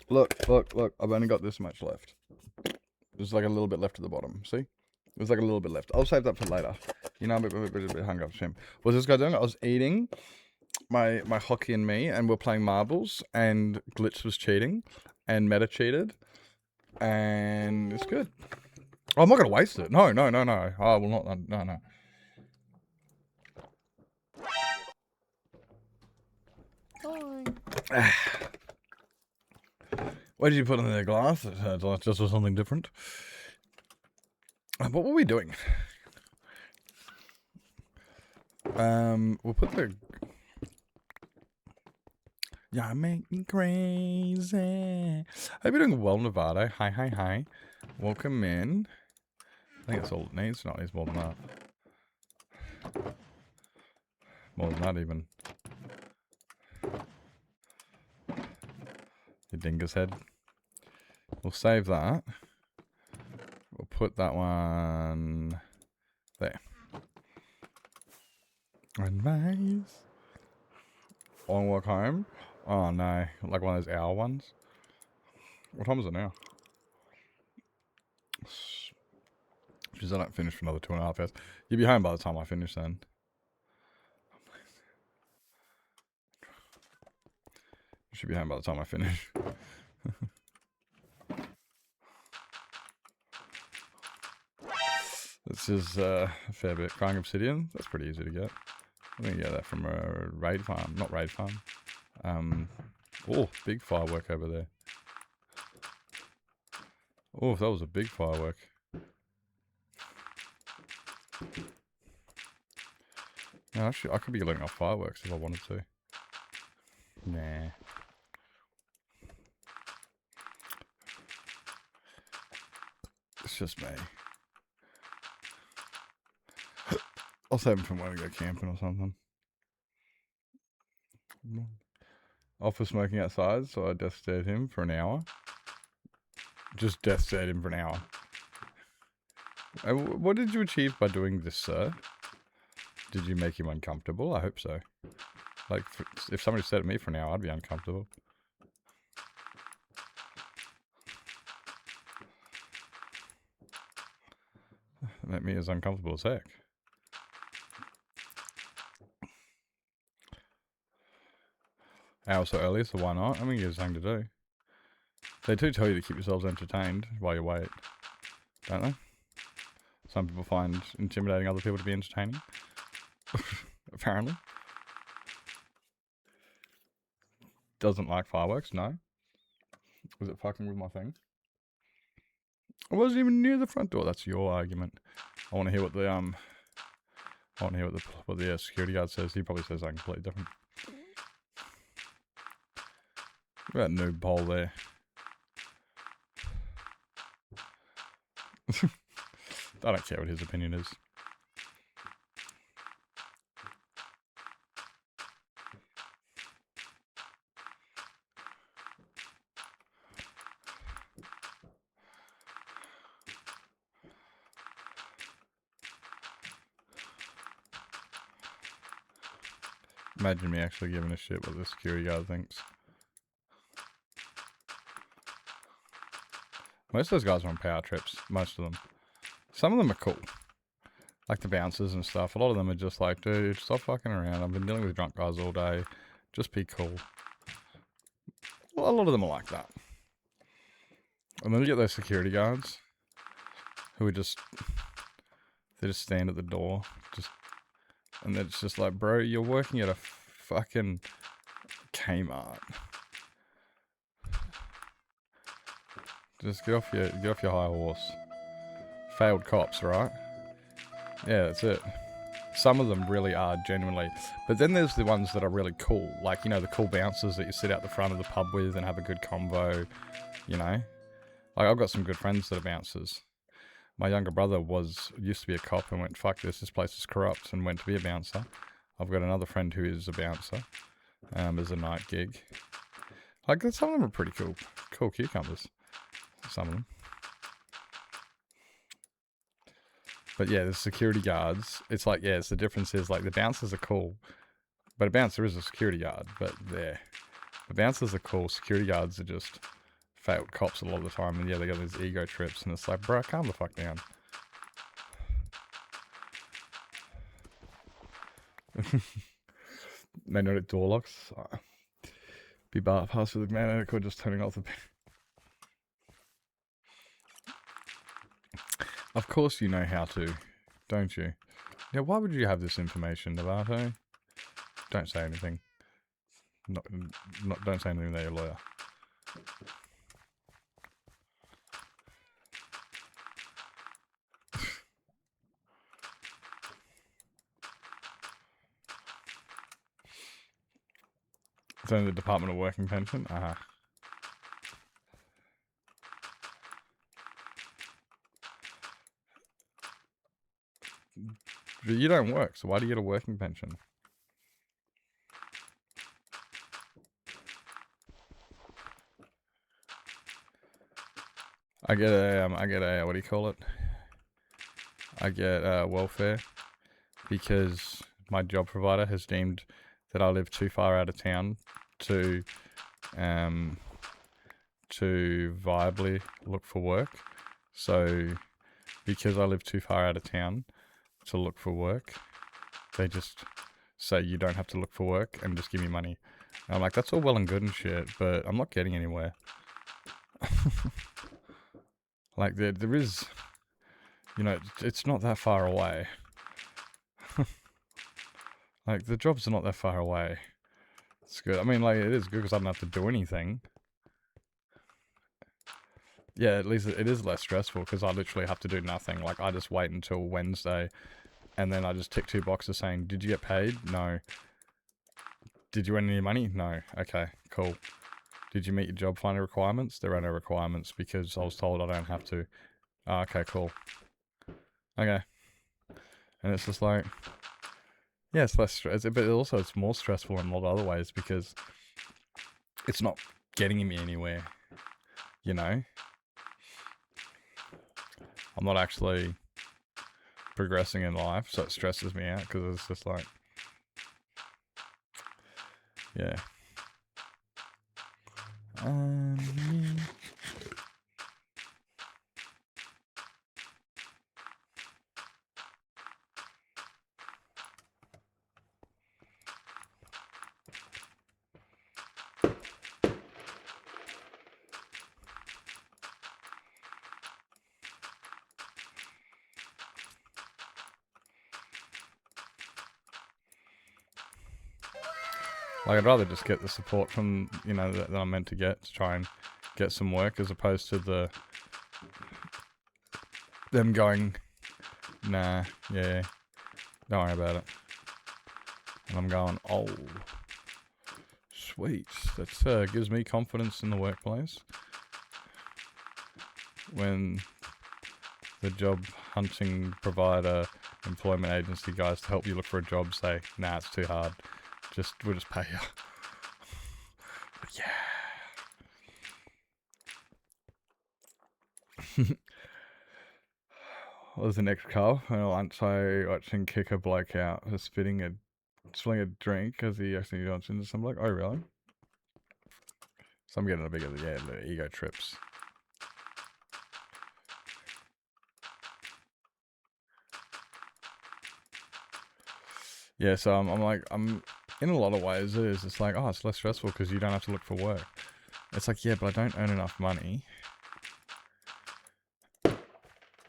Look. I've only got this much left. There's like a little bit left at the bottom. See? There's like a little bit left. I'll save that for later. You know, I'm a bit hungry after him. What's this guy doing? I was eating my hockey and me, and we're playing marbles, and Glitch was cheating, and Meta cheated, and it's good. Oh, I'm not gonna waste it. No. I will not. No. Why did you put it in the glass? Just for something different. What were we doing? We'll put the... Yeah, make me crazy. Hope you're doing well, Nevada. Hi. Welcome in. I think that's all it needs. No, it needs more than that. More than that, even. Your dingus head. We'll save that. We'll put that one there. Advice. Long walk home. Oh no, like one of those hour ones. What time is it now? Because I don't finish for another 2.5 hours. You'll be home by the time I finish then. Should be home by the time I finish. This is a fair bit. Crying Obsidian, that's pretty easy to get. I think you get that from a raid farm, not raid farm. Oh, big firework over there. Oh, that was a big firework. No, actually, I could be letting off fireworks if I wanted to. Nah. It's just me. I'll save him from when we go camping or something. Off for smoking outside, so I death stared him for an hour. Just death stared him for an hour. What did you achieve by doing this, sir? Did you make him uncomfortable? I hope so. Like, if somebody stared at me for an hour, I'd be uncomfortable. That made me as uncomfortable as heck. Hour so early, so why not? I mean, there's something to do. They do tell you to keep yourselves entertained while you wait, don't they? Some people find intimidating other people to be entertaining. Apparently. Doesn't like fireworks, no. Was it fucking with my thing? I wasn't even near the front door. That's your argument. I want to hear what the what the security guard says. He probably says something completely different. Look at that noob pole there. I don't care what his opinion is. Imagine me actually giving a shit what the security guard thinks. Most of those guys are on power trips. Most of them. Some of them are cool. Like the bouncers and stuff. A lot of them are just like, dude, stop fucking around. I've been dealing with drunk guys all day. Just be cool. Well, a lot of them are like that. And then you get those security guards who are just, they just stand at the door. And it's just like, bro, you're working at a fucking Kmart. Just get off your high horse. Failed cops, right? Yeah, that's it. Some of them really are genuinely. But then there's the ones that are really cool. Like, you know, the cool bouncers that you sit out the front of the pub with and have a good convo, you know? Like, I've got some good friends that are bouncers. My younger brother used to be a cop and went, fuck this place is corrupt, and went to be a bouncer. I've got another friend who is a bouncer. There's a night gig. Like, some of them are pretty cool. Cool cucumbers. Some of them. But yeah, the security guards, it's like, yeah, the difference is, like, the bouncers are cool. But a bouncer is a security guard, but the bouncers are cool. Security guards are just failed cops a lot of the time. And yeah, they got these ego trips, and it's like, bro, calm the fuck down. Magnetic door locks. Be bypassed with magnetic or just turning off the... Of course you know how to, don't you? Yeah, why would you have this information, Navato? Don't say anything. Don't say anything, they're your lawyer. It's only the Department of Working Pension? Uh-huh. But you don't work, so why do you get a working pension? I get a, what do you call it? I get welfare because my job provider has deemed that I live too far out of town to viably look for work. So because I live too far out of town to look for work, they just say you don't have to look for work and just give me money. And I'm like, that's all well and good and shit, but I'm not getting anywhere. Like, there is, you know, it's not that far away. Like, the jobs are not that far away. It's good. I mean, like, it is good because I don't have to do anything. Yeah, at least it is less stressful because I literally have to do nothing. Like, I just wait until Wednesday, and then I just tick 2 boxes saying, did you get paid? No. Did you earn any money? No. Okay, cool. Did you meet your job finding requirements? There are no requirements because I was told I don't have to. Oh, okay, cool. Okay. And it's just like, yeah, it's less stress, but also it's more stressful in a lot of other ways because it's not getting me anywhere, you know? I'm not actually progressing in life, so it stresses me out because it's just like, yeah. Yeah. Like, I'd rather just get the support from, you know, that I'm meant to get to try and get some work as opposed to them going, nah, yeah, don't worry about it. And I'm going, oh, sweet. That gives me confidence in the workplace. When the job hunting provider, employment agency guys to help you look for a job say, nah, it's too hard. We'll just pay you. Yeah. What was the next call? Lunch, I watching kick a bloke out, spilling a drink as he actually got into some like, oh really? So I'm getting a bit of the ego trips. Yeah, so I'm like, I'm in a lot of ways it is. It's like, oh, it's less stressful because you don't have to look for work. It's like, yeah, but I don't earn enough money.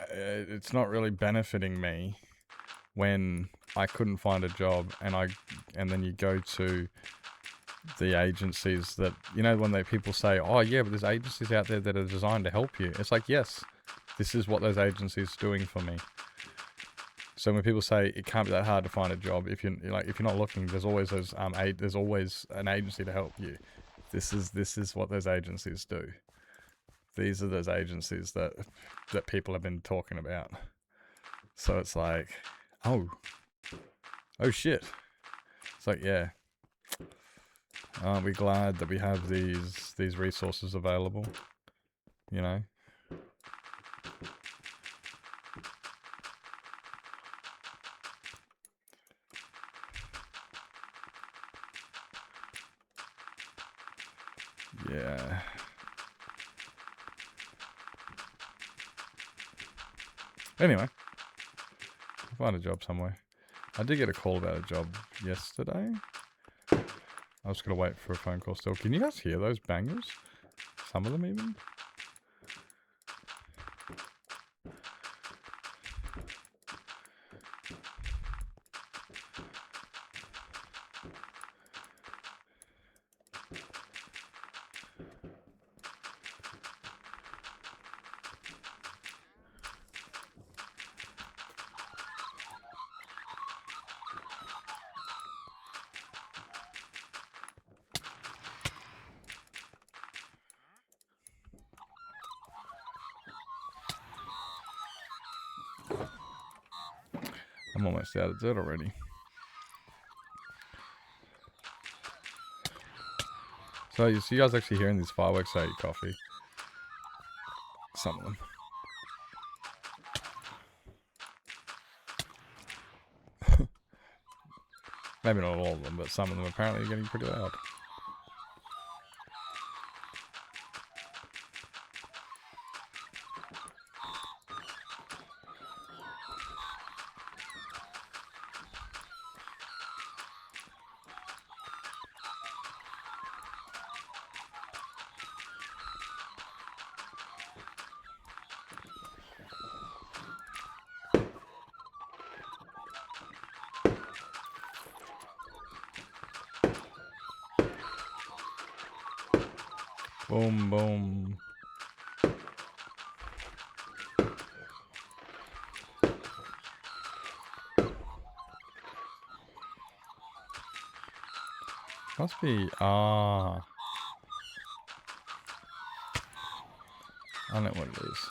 It's not really benefiting me when I couldn't find a job and then you go to the agencies that, you know, when people say, oh yeah, but there's agencies out there that are designed to help you. It's like, yes, this is what those agencies are doing for me. So when people say it can't be that hard to find a job, if you're not looking, there's always there's always an agency to help you. This is what those agencies do. These are those agencies that people have been talking about. So it's like, oh shit. It's like, yeah. Aren't we glad that we have these resources available? You know? Yeah. Anyway, I'll find a job somewhere. I did get a call about a job yesterday. I was gonna wait for a phone call still. Can you guys hear those bangers? Some of them even? I'm almost out of dirt already. So you guys actually hearing these fireworks at your coffee? Some of them. Maybe not all of them, but some of them apparently are getting pretty loud. Boom, boom. Must be, I don't know what it is.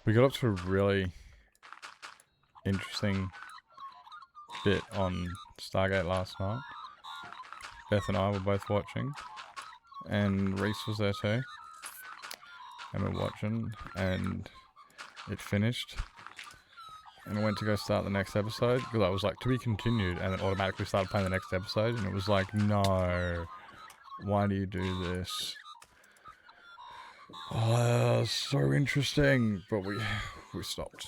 We got up to a really interesting bit on Stargate last night. Beth and I were both watching, and Reese was there too. And we're watching, and it finished. And I went to go start the next episode, because I was like, to be continued, and it automatically started playing the next episode, and it was like, no, why do you do this? Oh, so interesting, but we stopped.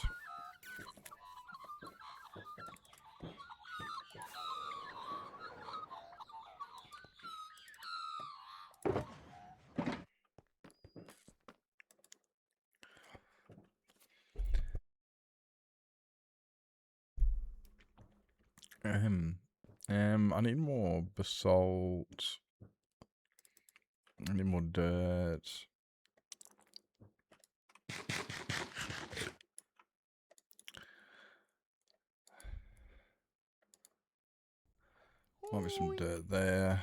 I need more basalt. I need more dirt. Might be some dirt there.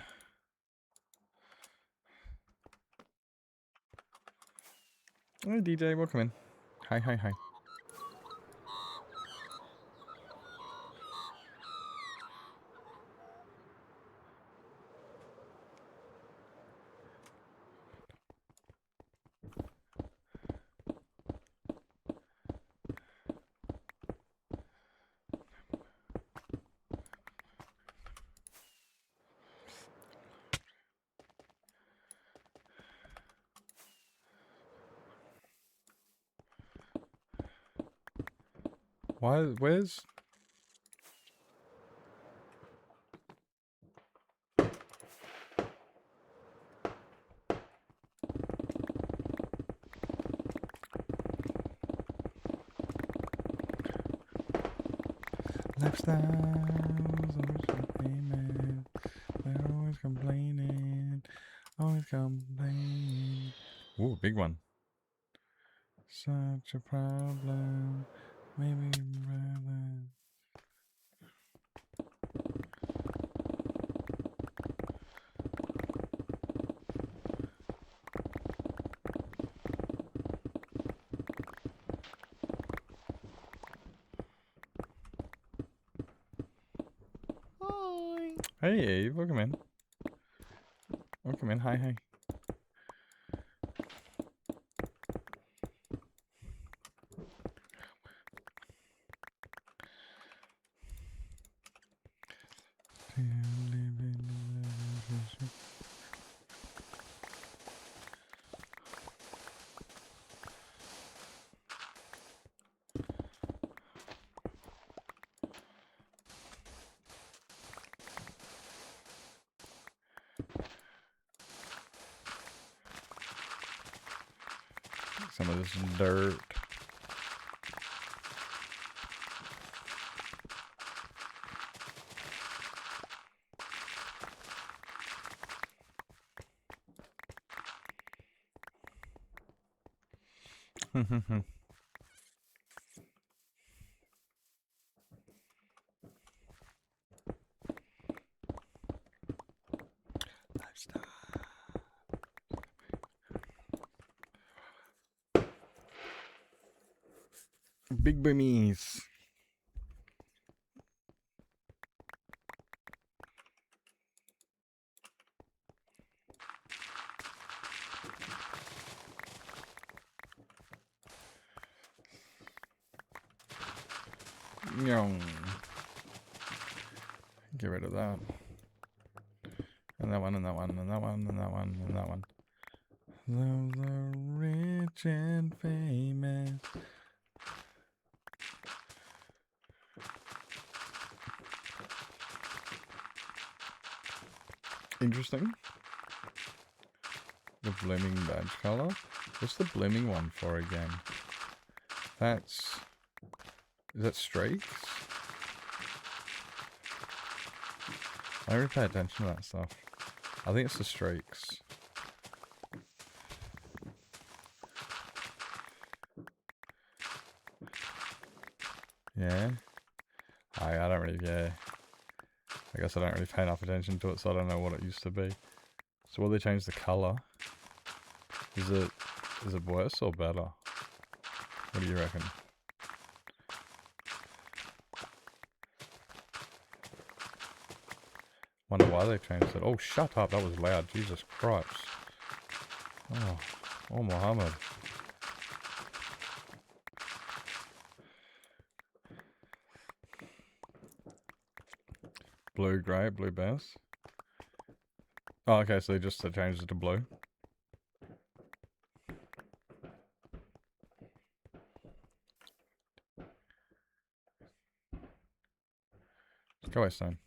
Hey DJ, welcome in. Hi, hi, hi. Why? Where's? Lifestyles, always complaining. They're always complaining. Always complaining. Ooh, big one. Such a problem. Maybe rather. Hey, Eve, welcome in. Welcome in. Hi, hi. Some of this dirt. Lifestyle. Big boomies. Get rid of that. And that one, and that one, and that one, and that one, and that one. Those are rich and famous. Interesting. The blooming badge color. What's the blooming one for again? That's... Is that streaks? I don't really pay attention to that stuff. I think it's the streaks. Yeah. I don't really, yeah. I guess I don't really pay enough attention to it, so I don't know what it used to be. So will they change the colour? Is it worse or better? What do you reckon? Wonder why they changed it. Oh, shut up. That was loud. Jesus Christ. Oh, Muhammad. Blue, grey, blue bears. Oh, okay, so they just changed it to blue. Go away, Stone.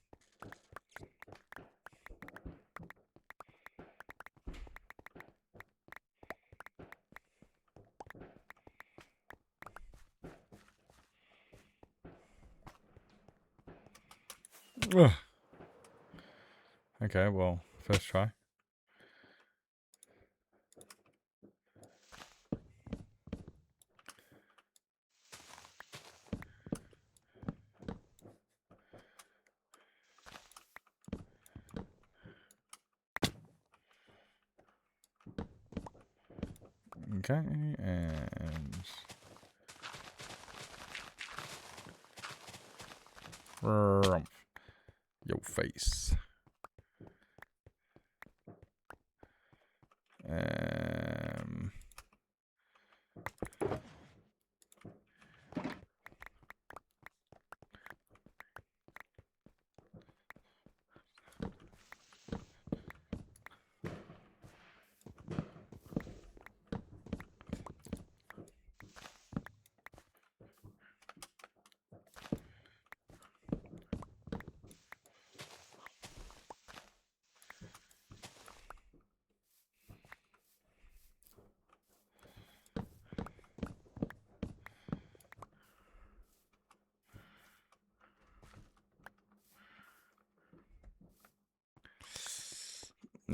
Ugh. Okay, well, first try. Okay, and... Rumph. Yo face.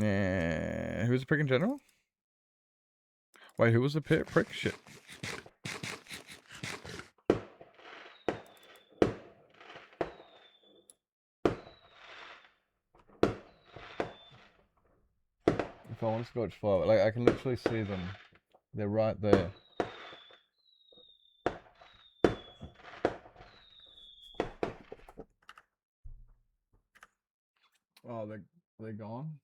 Yeah, who was the prick in general? Wait, who was the prick? Shit. If I want to scotch forward, like I can literally see them. They're right there. Oh, they're gone.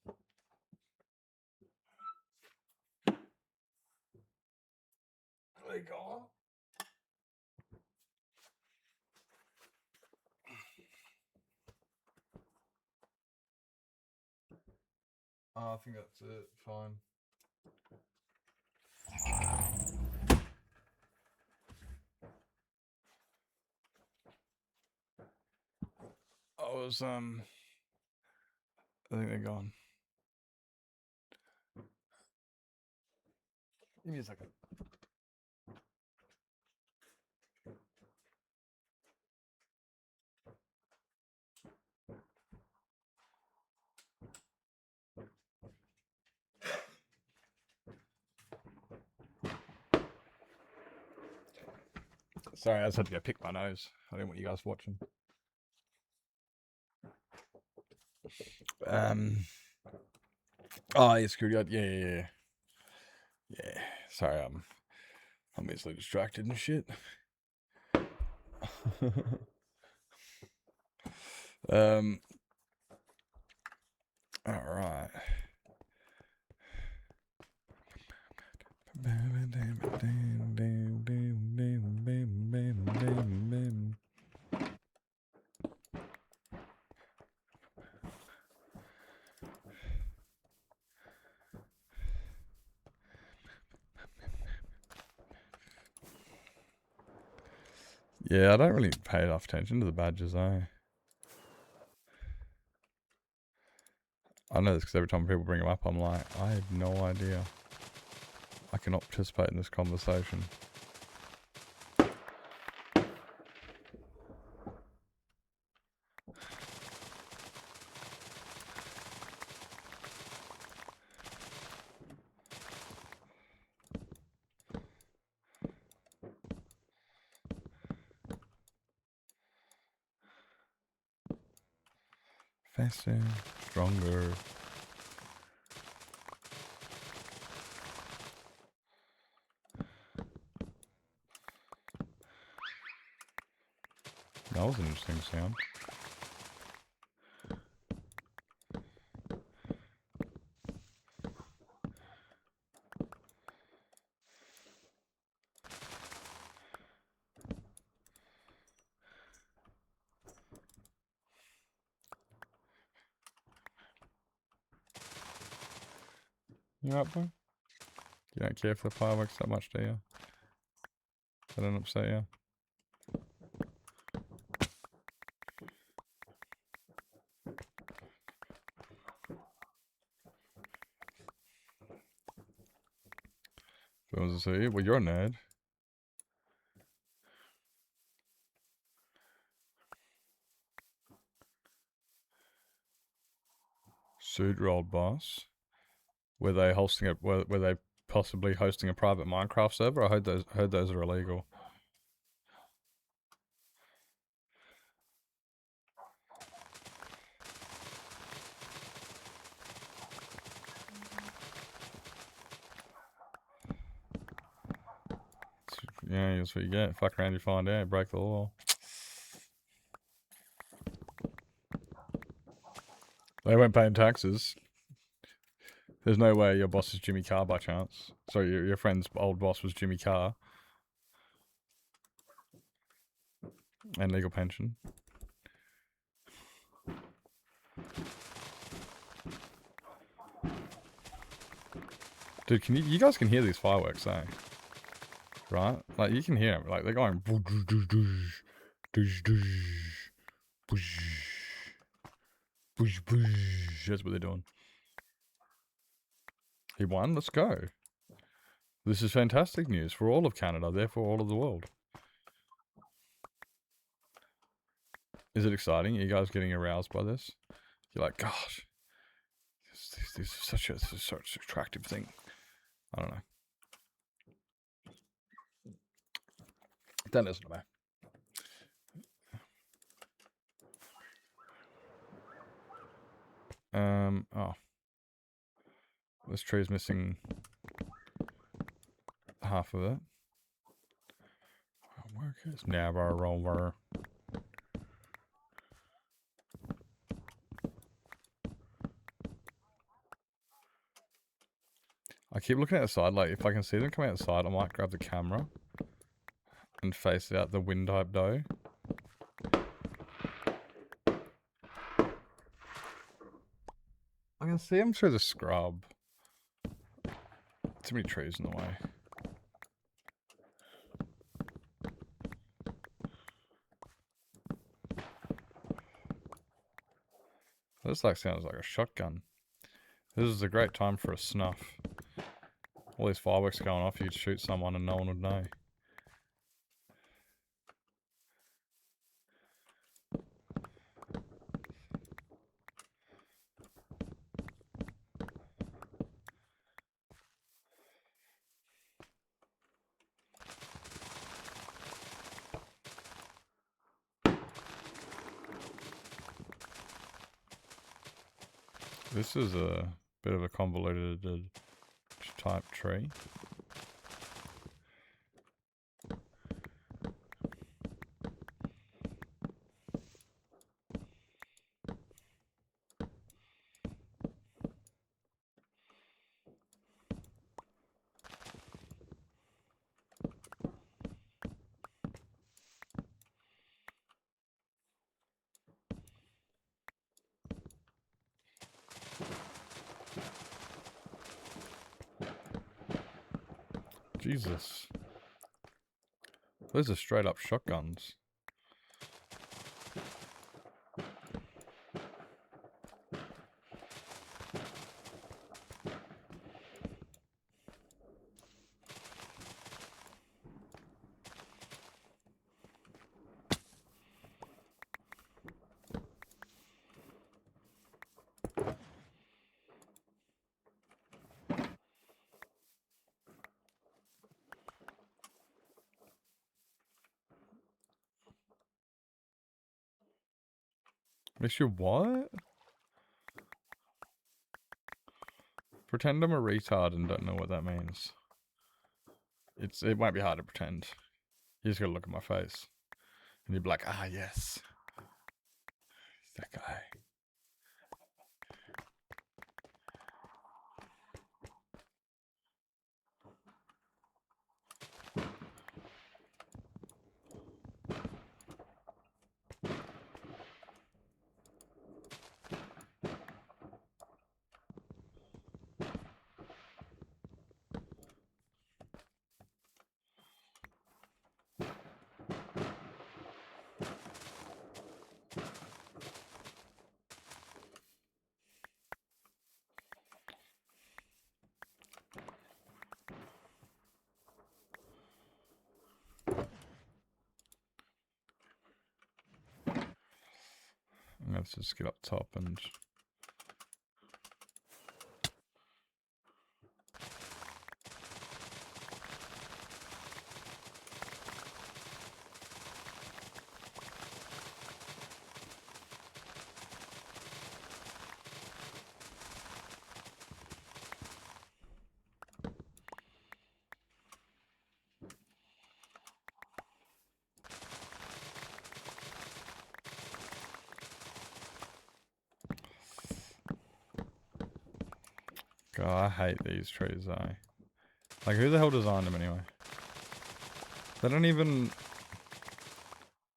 They gone. Oh, I think that's it. Fine. I think they're gone. Give me a second. Sorry, I just had to go pick my nose. I didn't want you guys watching. Oh, yeah, security. Yeah. Yeah. Sorry, I'm easily distracted and shit. All right. Yeah, I don't really pay enough attention to the badges, though. I know this because every time people bring them up, I'm like, I had no idea. I cannot participate in this conversation. Faster, stronger. That was an interesting sound. You up, boy? You don't care for the fireworks that much, do you? They don't upset you? If it was to say, well, you're a nerd. Suit rolled boss. Were they hosting a? Were they possibly hosting a private Minecraft server? I heard those are illegal. Yeah, that's what you get. Fuck around, you find out. Break the law. They weren't paying taxes. There's no way your boss is Jimmy Carr by chance. Sorry, your friend's old boss was Jimmy Carr. And legal pension. Dude, can you guys can hear these fireworks, eh? Right? Like, you can hear them. Like, they're going... That's what they're doing. He won? Let's go. This is fantastic news for all of Canada, therefore all of the world. Is it exciting? Are you guys getting aroused by this? You're like, gosh, this is such an attractive thing. I don't know. That doesn't matter. Oh. This tree's missing half of it. Workers never over. I keep looking at the side, like, if I can see them coming outside, I might grab the camera and face it out the window. I can see them through the scrub. Too many trees in the way. This like sounds like a shotgun. This is a great time for a snuff. All these fireworks going off, you'd shoot someone and no one would know. This is a bit of a convoluted type tree. Jesus. Those are straight up shotguns. Makes you what? Pretend I'm a retard and don't know what that means. It might be hard to pretend. You just gotta look at my face. And you'd be like, ah, yes. That guy. Let's just get up top and... God, I hate these trees, Like, who the hell designed them anyway? They don't even...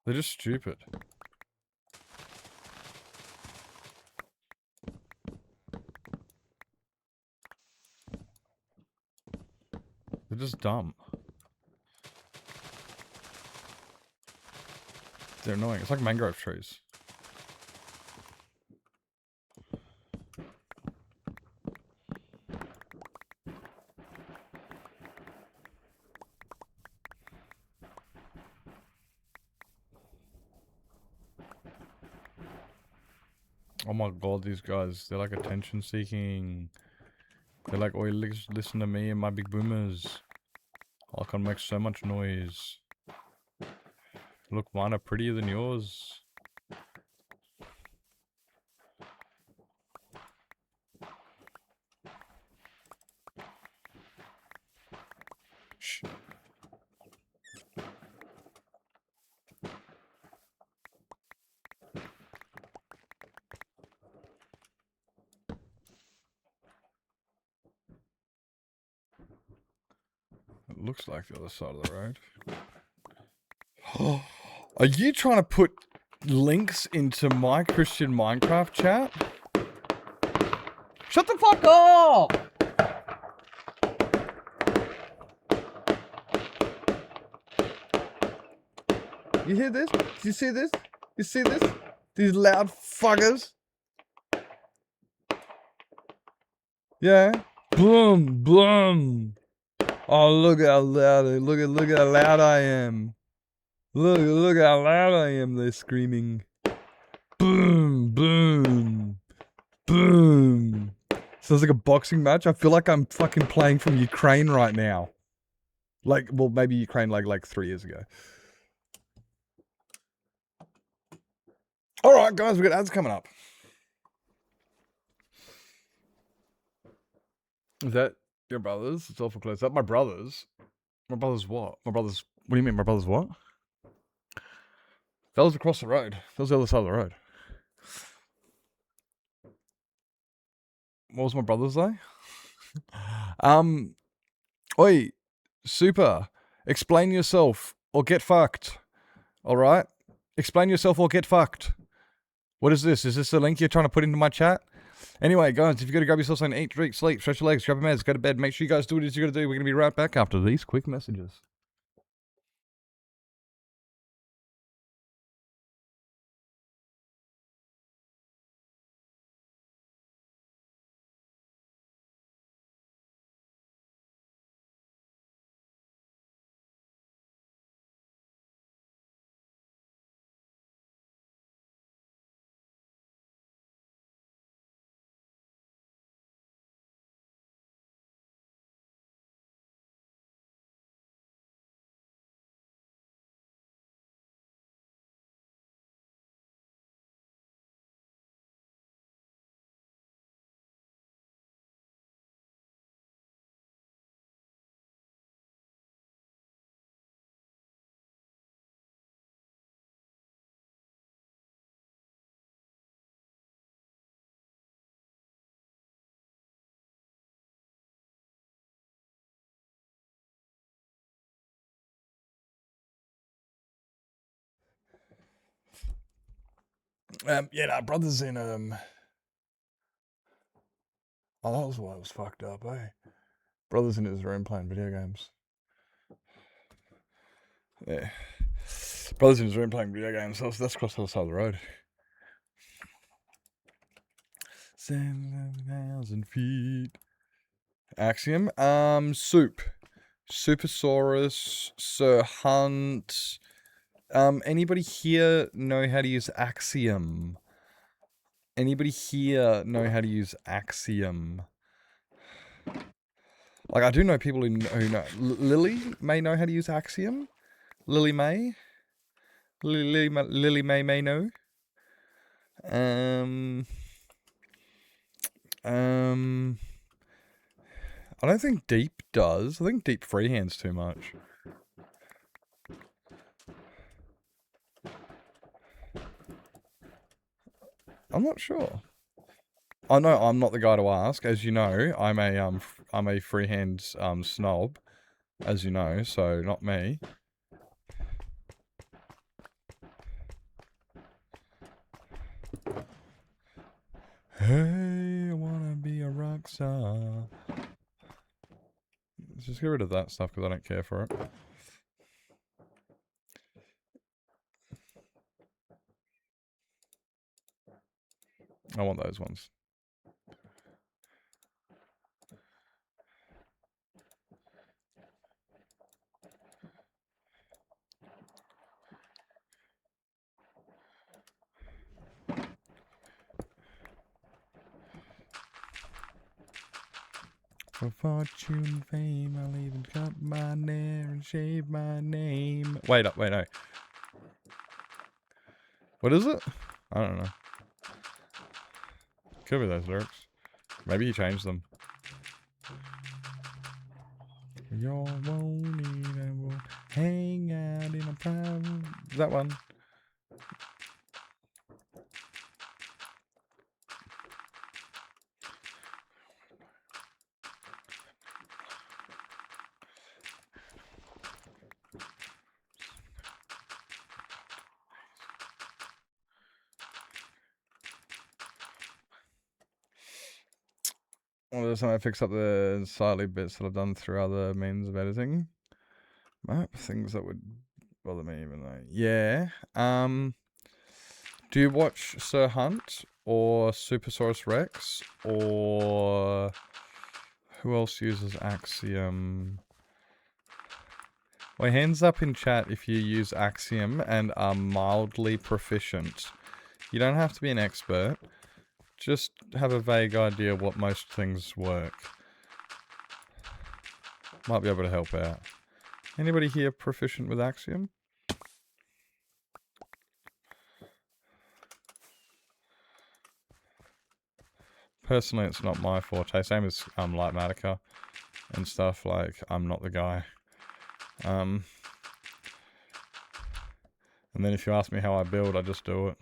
They're just stupid. They're just dumb. They're annoying. It's like mangrove trees. Oh my god, these guys, they're like attention seeking. They're like, oh, listen to me and my big boomers. I can make so much noise. Look, mine are prettier than yours. Shh. It looks like the other side of the road. Are you trying to put links into my Christian Minecraft chat? Shut the fuck up! You hear this? Do you see this? You see this? These loud fuckers? Yeah? Boom, boom. Oh, look how loud, look how loud I am. Look how loud I am, they're screaming. Boom, boom, boom. Sounds like a boxing match. I feel like I'm fucking playing from Ukraine right now. Like, well, maybe Ukraine like 3 years ago. Alright, guys, we've got ads coming up. Is that your brothers? It's awful close. Is that my brothers? My brothers what? My brothers... What do you mean, my brothers what? That was across the road. That was the other side of the road. What was my brothers say? Oi, super. Explain yourself or get fucked. Alright? Explain yourself or get fucked. What is this? Is this a link you're trying to put into my chat? Anyway, guys, if you got to grab yourself something to eat, drink, sleep, stretch your legs, grab your meds, go to bed, make sure you guys do what it is you got to do. We're going to be right back after these quick messages. Yeah, no, brothers in oh, that was why it was fucked up, eh? Brothers in his room playing video games. Yeah. Brothers in his room playing video games. That's across the other side of the road. 7,000 feet. Axiom. Soup. Supersaurus. Sir Hunt. Anybody here know how to use Axiom? Anybody here know how to use Axiom? Like, I do know people who know. Lily may know how to use Axiom. Lily May. Lily may know. I don't think Deep does. I think Deep freehands too much. I'm not sure. I know I'm not the guy to ask. As you know, I'm a freehand snob, as you know, so not me. Hey, I wanna be a rock star. Let's just get rid of that stuff because I don't care for it. I want those ones. For fortune and fame, I'll even cut my hair and shave my name. Wait up, wait, no. What is it? I don't know. Could be those lyrics. Maybe he changed them. You're wanted and we'll hang out in a private... That one. Well, there's something I fix up the slightly bits that I've done through other means of editing. Things that would bother me even though. Yeah. Do you watch Sir Hunt or Supersaurus Rex or who else uses Axiom? Well, hands up in chat if you use Axiom and are mildly proficient. You don't have to be an expert. Just have a vague idea what most things work. Might be able to help out. Anybody here proficient with Axiom? Personally, it's not my forte. Same as Lightmatica and stuff. Like, I'm not the guy. And then if you ask me how I build, I just do it.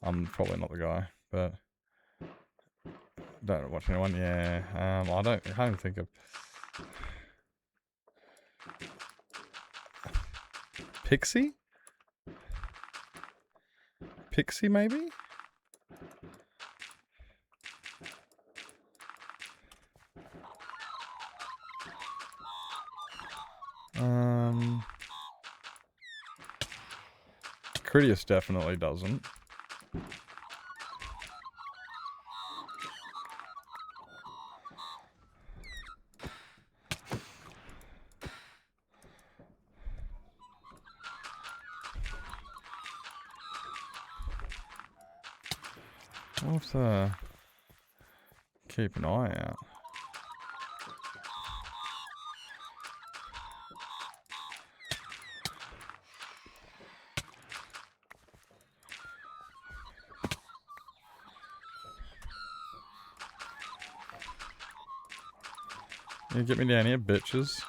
I'm probably not the guy, but don't watch anyone. Yeah. I can't even think of Pixie. Pixie, maybe. Critias definitely doesn't. I'll have to keep an eye out. Yeah, get me down here, bitches.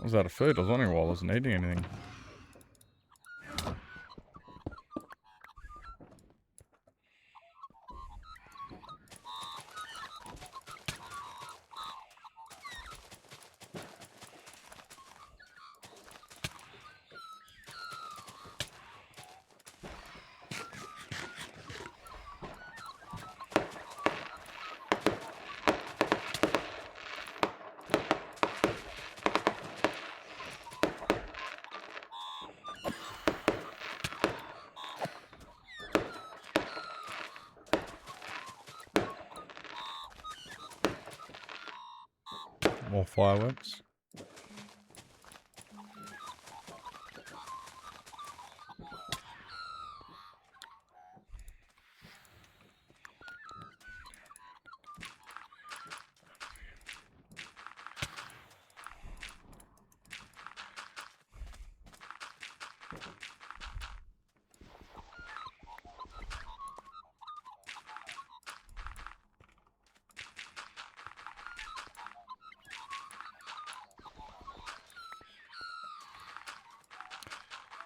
I was out of food. I was wondering why I wasn't eating anything. More fireworks.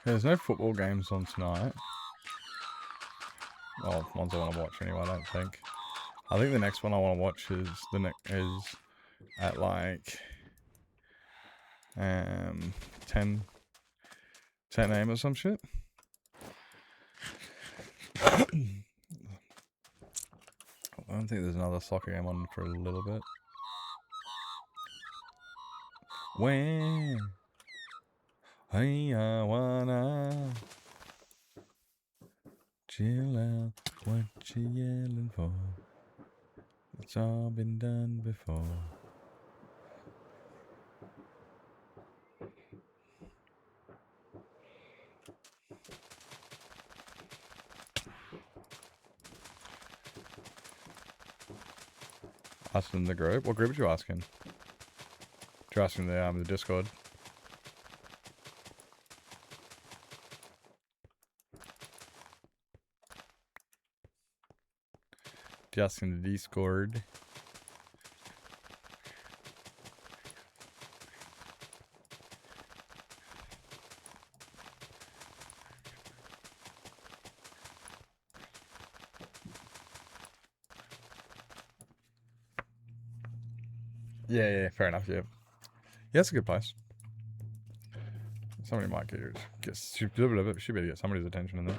There's no football games on tonight. Well, ones I want to watch anyway, I don't think. I think the next one I want to watch is at like 10 a.m. or some shit. I don't think there's another soccer game on for a little bit. When I wanna chill out, what you yelling for? It's all been done before. Asking the group? What group are you asking? You're asking the Discord. You're asking the Discord. Yeah, fair enough, yeah. Yeah, that's a good place. Somebody might should be able to get somebody's attention in there.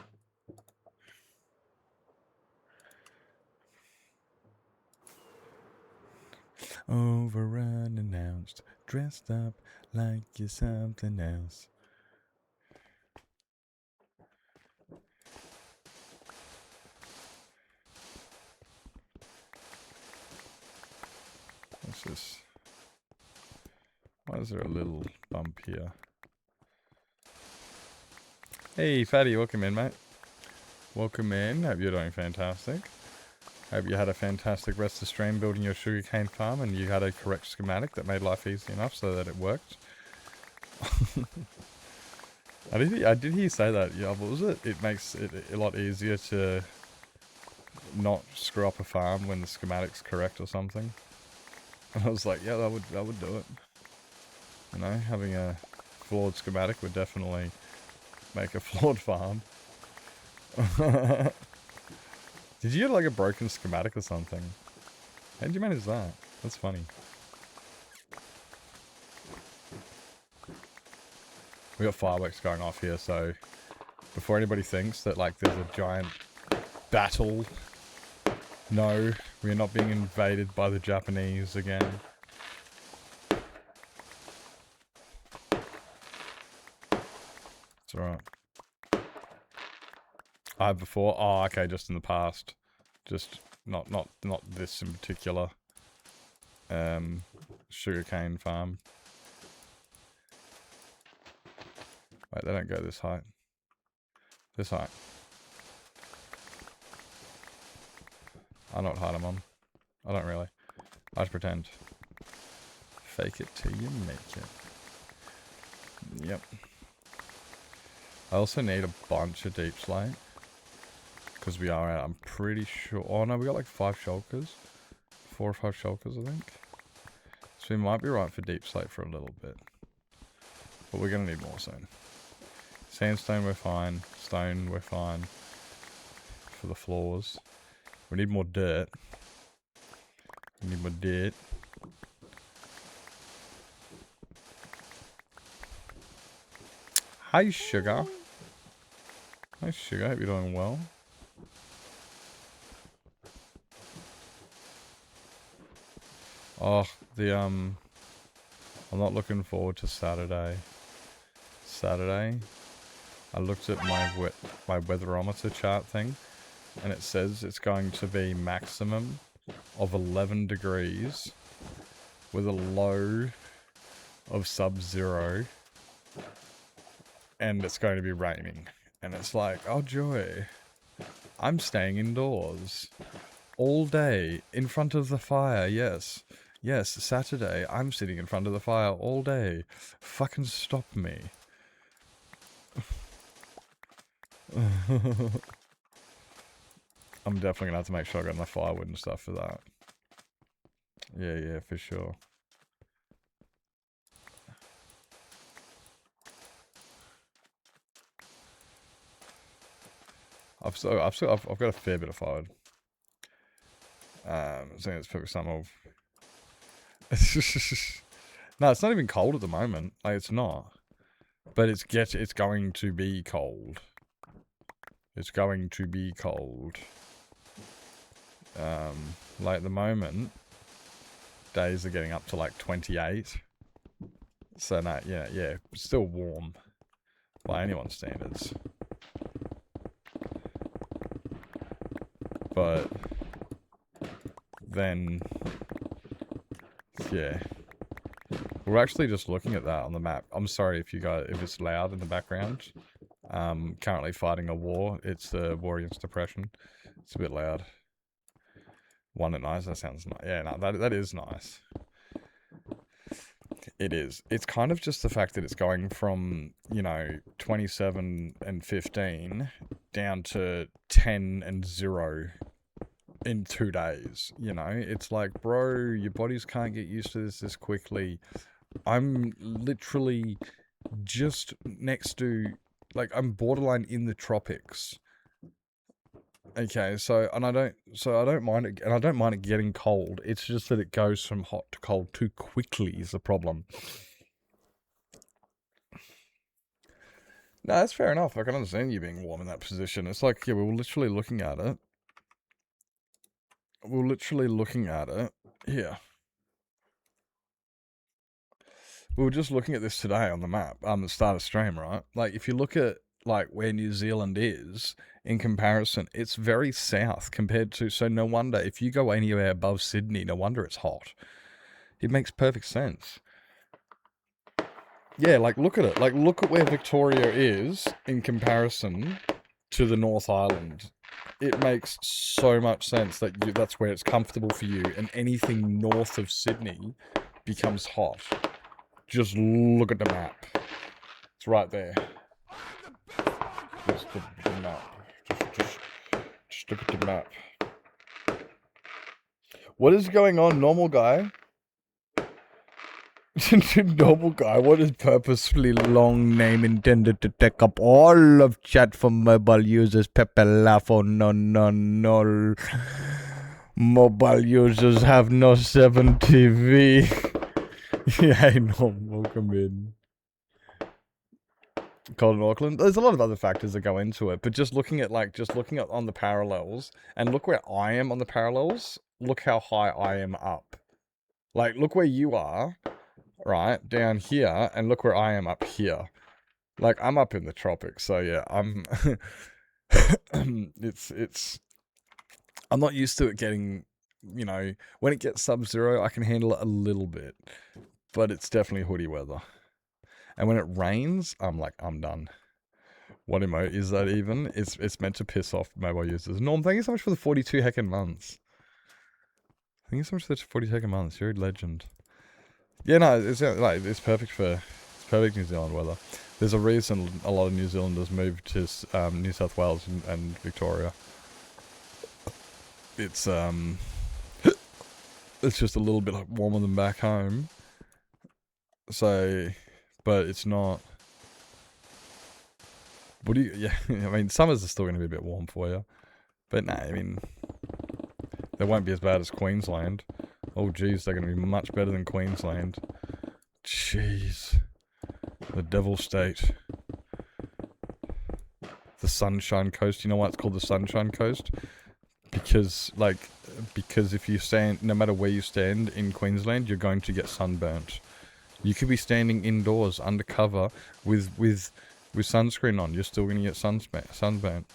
Over unannounced, dressed up like you're something else. What's this? Why is there a little bump here? Hey, Fatty, welcome in, mate. Welcome in. Hope you're doing fantastic. Hope you had a fantastic rest of the stream building your sugarcane farm and you had a correct schematic that made life easy enough so that it worked. I did hear you say that. Yeah, what was it? It makes it a lot easier to not screw up a farm when the schematic's correct or something. And I was like, yeah, that would do it. You know, having a flawed schematic would definitely make a flawed farm. Did you get like a broken schematic or something? How did you manage that? That's funny. We got fireworks going off here, so before anybody thinks that like there's a giant battle, no, we are not being invaded by the Japanese again. It's alright. I have before. Oh, okay, just in the past. Just not this in particular. Sugarcane farm. Wait, they don't go this height. This height. I know what height I'm on. I don't really. I just pretend. Fake it till you make it. Yep. I also need a bunch of deep slate. Because we are out, I'm pretty sure. Oh no, we got like 5 shulkers. 4 or 5 shulkers, I think. So we might be right for deep slate for a little bit. But we're gonna need more soon. Sandstone, we're fine. Stone, we're fine. For the floors. We need more dirt. We need more dirt. Hi, Sugar. Hi, Sugar. Hope you're doing well. Oh, I'm not looking forward to Saturday. Saturday, I looked at my weatherometer chart thing, and it says it's going to be maximum of 11 degrees with a low of sub-zero, and it's going to be raining. And it's like, oh joy, I'm staying indoors all day in front of the fire. Yes, Saturday, I'm sitting in front of the fire all day. Fucking stop me. I'm definitely gonna have to make sure I got enough firewood and stuff for that. Yeah, for sure. I've got a fair bit of firewood. I think it's probably some of. No, it's not even cold at the moment. Like, it's not. But it's going to be cold. It's going to be cold. Like at the moment, days are getting up to like 28. So no, yeah, still warm by anyone's standards. But then, yeah. We're actually just looking at that on the map. I'm sorry if it's loud in the background. Currently fighting a war. It's the war against depression. It's a bit loud. One at night, that sounds nice. Yeah, no, that is nice. It is. It's kind of just the fact that it's going from, 27 and 15 down to 10 and 0 in 2 days. It's like, bro, your bodies can't get used to this quickly. I'm literally just next to, I'm borderline in the tropics. Okay, so I don't mind it, and I don't mind it getting cold. It's just that it goes from hot to cold too quickly is the problem. No, that's fair enough. I can understand you being warm in that position. It's like, yeah, we were literally looking at it. Here. We were just looking at this today on the map, the start of stream, right? Like, if you look at, where New Zealand is, in comparison, it's very south compared to, so no wonder, if you go anywhere above Sydney, no wonder it's hot. It makes perfect sense. Yeah, look at it. Look at where Victoria is in comparison to the North Island. It makes so much sense that that's where it's comfortable for you, and anything north of Sydney becomes hot. Just look at the map. It's right there. Just the map. Just look at the map. What is going on, normal guy? Normal guy, what is purposefully long name intended to take up all of chat for mobile users? Pepe Lafo, no. Mobile users have no 7 TV. Yeah, no, welcome in. Cold in Auckland. There's a lot of other factors that go into it, but just looking at on the parallels, and look where I am on the parallels. Look how high I am up. Look where you are, right down here, and look where I am up here. I'm up in the tropics, so yeah, I'm. it's. I'm not used to it getting. When it gets sub-zero, I can handle it a little bit, but it's definitely hoodie weather. And when it rains, I'm done. What emote is that even? It's meant to piss off mobile users. Norm, thank you so much for the 42 heckin' months. Thank you so much for the 40 heckin' months. You're a legend. Yeah, no, it's perfect New Zealand weather. There's a reason a lot of New Zealanders moved to New South Wales and Victoria. It's just a little bit warmer than back home. So, but it's not. What do you? Yeah, I mean, summers are still going to be a bit warm for you, but nah, I mean, they won't be as bad as Queensland. Oh, geez, they're going to be much better than Queensland. Jeez, the Devil State, the Sunshine Coast. You know why it's called the Sunshine Coast? Because if you stand, no matter where you stand in Queensland, you're going to get sunburnt. You could be standing indoors undercover with sunscreen on. You're still going to get sunburnt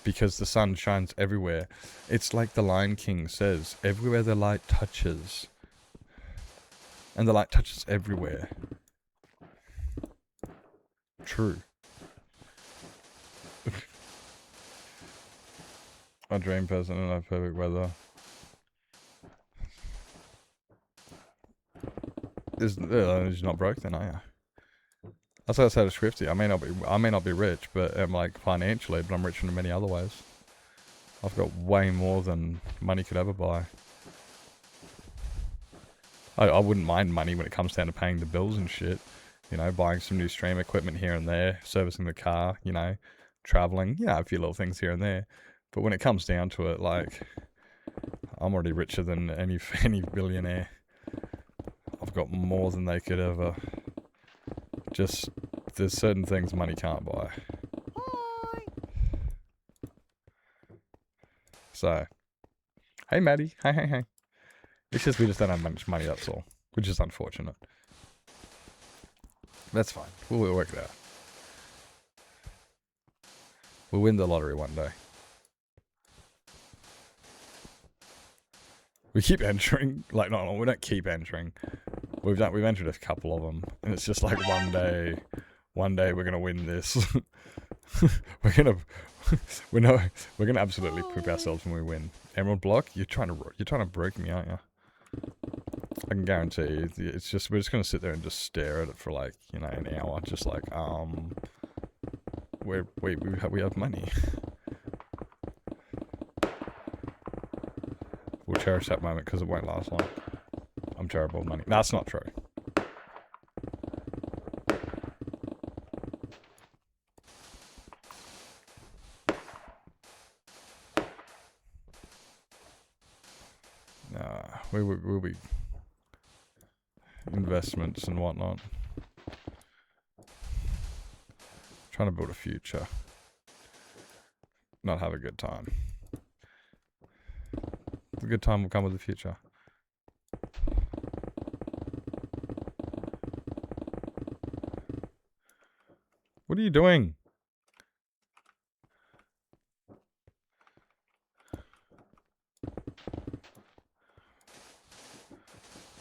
because the sun shines everywhere. It's like the Lion King says, everywhere the light touches. And the light touches everywhere. True. My dream person and I have perfect weather. You're not broke then, are you? That's what I said to Swifty. I may not be rich, but like financially, but I'm richer in many other ways. I've got way more than money could ever buy. I wouldn't mind money when it comes down to paying the bills and shit. You know, buying some new stream equipment here and there, servicing the car, you know, traveling, a few little things here and there. But when it comes down to it, like, I'm already richer than any billionaire. I've got more than they could ever. Just, there's certain things money can't buy. So, hey Maddie, hey. It's just we just don't have much money, that's all. Which is unfortunate. That's fine. We'll work it out. We'll win the lottery one day. We keep entering, like, no, we don't keep entering. We've entered a couple of them, and it's just like one day we're gonna win this. we're gonna absolutely poop ourselves when we win. Emerald Block, you're trying to break me, aren't you? I can guarantee you, it's just we're just gonna sit there and just stare at it for like, you know, an hour, just like we have money. We'll cherish that moment because it won't last long. I'm terrible at money. No, that's not true. We'll be investments and whatnot. Trying to build a future. Not have a good time. The good time will come with the future. What are you doing?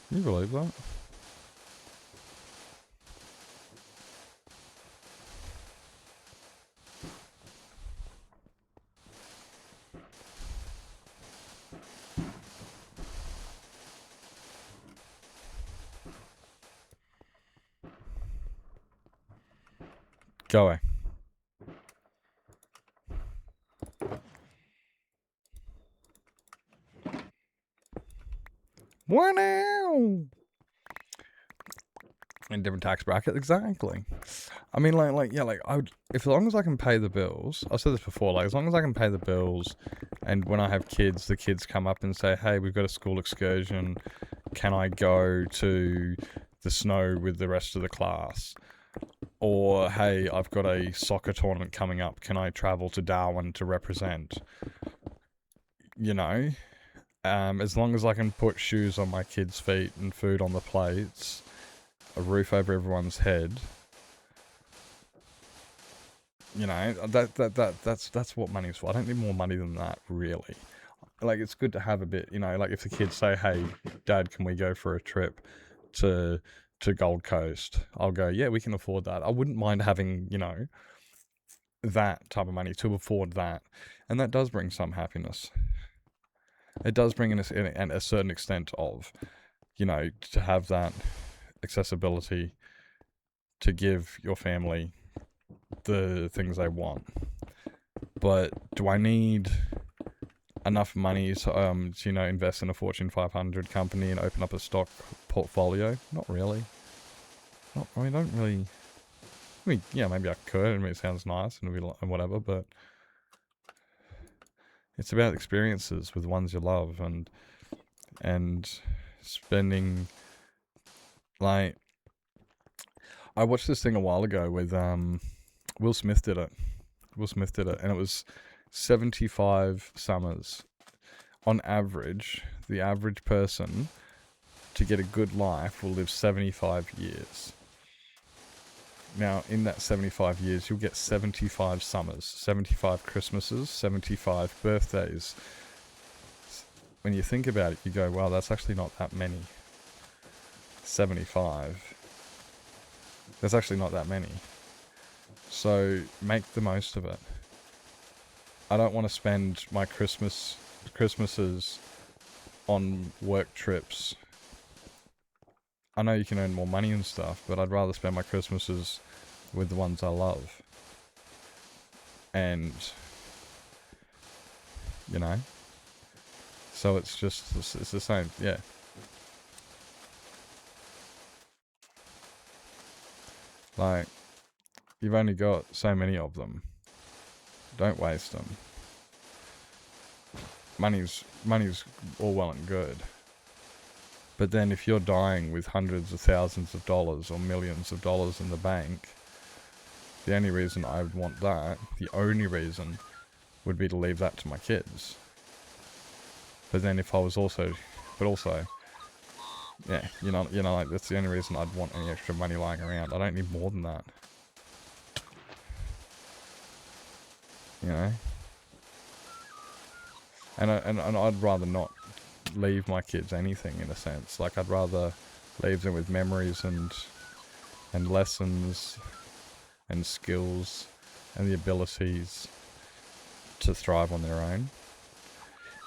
Can you believe that? Go away. What now? In different tax bracket, exactly. I mean, I would, if as long as I can pay the bills. I've said this before. Like, as long as I can pay the bills, and when I have kids, the kids come up and say, "Hey, we've got a school excursion. Can I go to the snow with the rest of the class?" Or, "Hey, I've got a soccer tournament coming up. Can I travel to Darwin to represent?" You know, as long as I can put shoes on my kids' feet and food on the plates, a roof over everyone's head, you know, that's what money's for. I don't need more money than that, really. Like, it's good to have a bit, you know, like if the kids say, "Hey, Dad, can we go for a trip to Gold Coast?" I'll go, "Yeah, we can afford that." I wouldn't mind having, you know, that type of money to afford that. And that does bring some happiness. It does bring in a certain extent of, you know, to have that accessibility to give your family the things they want. But do I need enough money to you know, invest in a Fortune 500 company and open up a stock portfolio? Not really. I mean, don't really. I mean, yeah, maybe I could. I mean, it sounds nice and whatever, but it's about experiences with ones you love and spending like. I watched this thing a while ago with Will Smith did it. Will Smith did it, and it was 75 summers. On average, the average person to get a good life will live 75 years. Now, in that 75 years, you'll get 75 summers, 75 Christmases, 75 birthdays. When you think about it, you go, wow, that's actually not that many. 75. There's actually not that many. So, make the most of it. I don't want to spend my Christmases on work trips. I know you can earn more money and stuff, but I'd rather spend my Christmases with the ones I love. And, you know, so it's just, it's the same, yeah. Like, you've only got so many of them. Don't waste them. Money's all well and good. But then if you're dying with hundreds of thousands of dollars or millions of dollars in the bank, the only reason I would want that, the only reason, would be to leave that to my kids. But then if I was also, yeah, you know, like that's the only reason I'd want any extra money lying around. I don't need more than that. You know? And I'd rather not leave my kids anything, in a sense. Like, I'd rather leave them with memories and lessons and skills and the abilities to thrive on their own.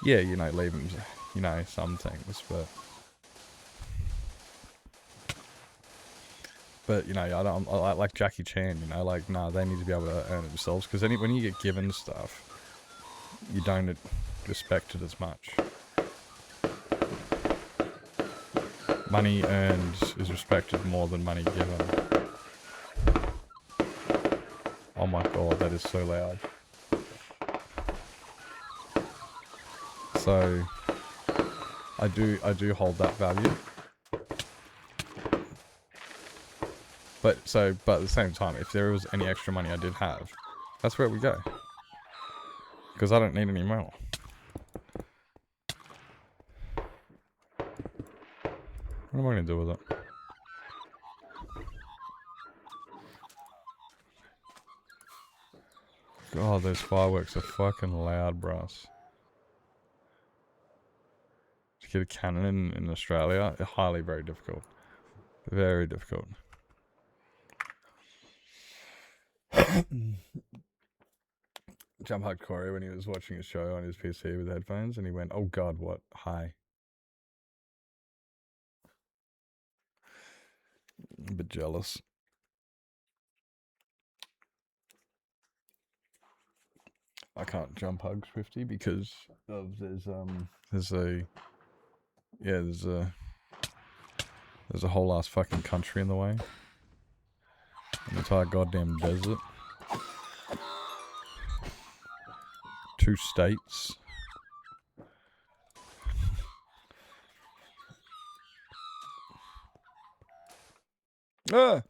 Yeah, you know, leave them, you know, some things, but you know, I like Jackie Chan, you know, like, nah, they need to be able to earn it themselves, because when you get given stuff, you don't respect it as much. Money earned is respected more than money given. Oh my god, that is so loud. So, I do hold that value. But at the same time, if there was any extra money I did have, that's where we go. Because I don't need any more. What am I going to do with it? God, those fireworks are fucking loud, bros. To get a cannon in Australia, highly, very difficult. Very difficult. Jump Hard Corey when he was watching his show on his PC with headphones, and he went, "Oh God, what? Hi." I'm a bit jealous. I can't jump hug Swifty because of there's a whole ass fucking country in the way. An entire goddamn desert. 2 states. Ah!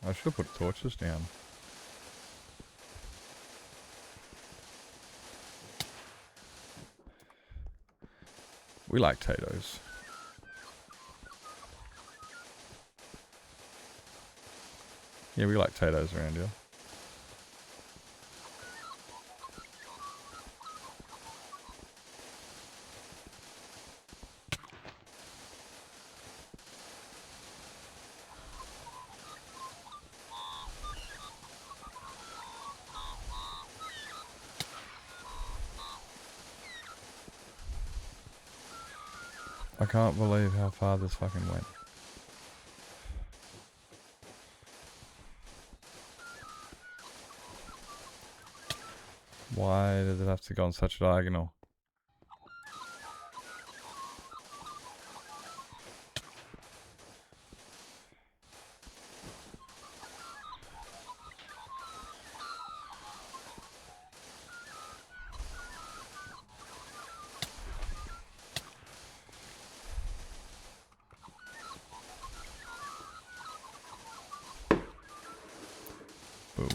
I should have put torches down. We like potatoes. Yeah, we like potatoes around here. I can't believe how far this fucking went. Why does it have to go on such a diagonal? Boom.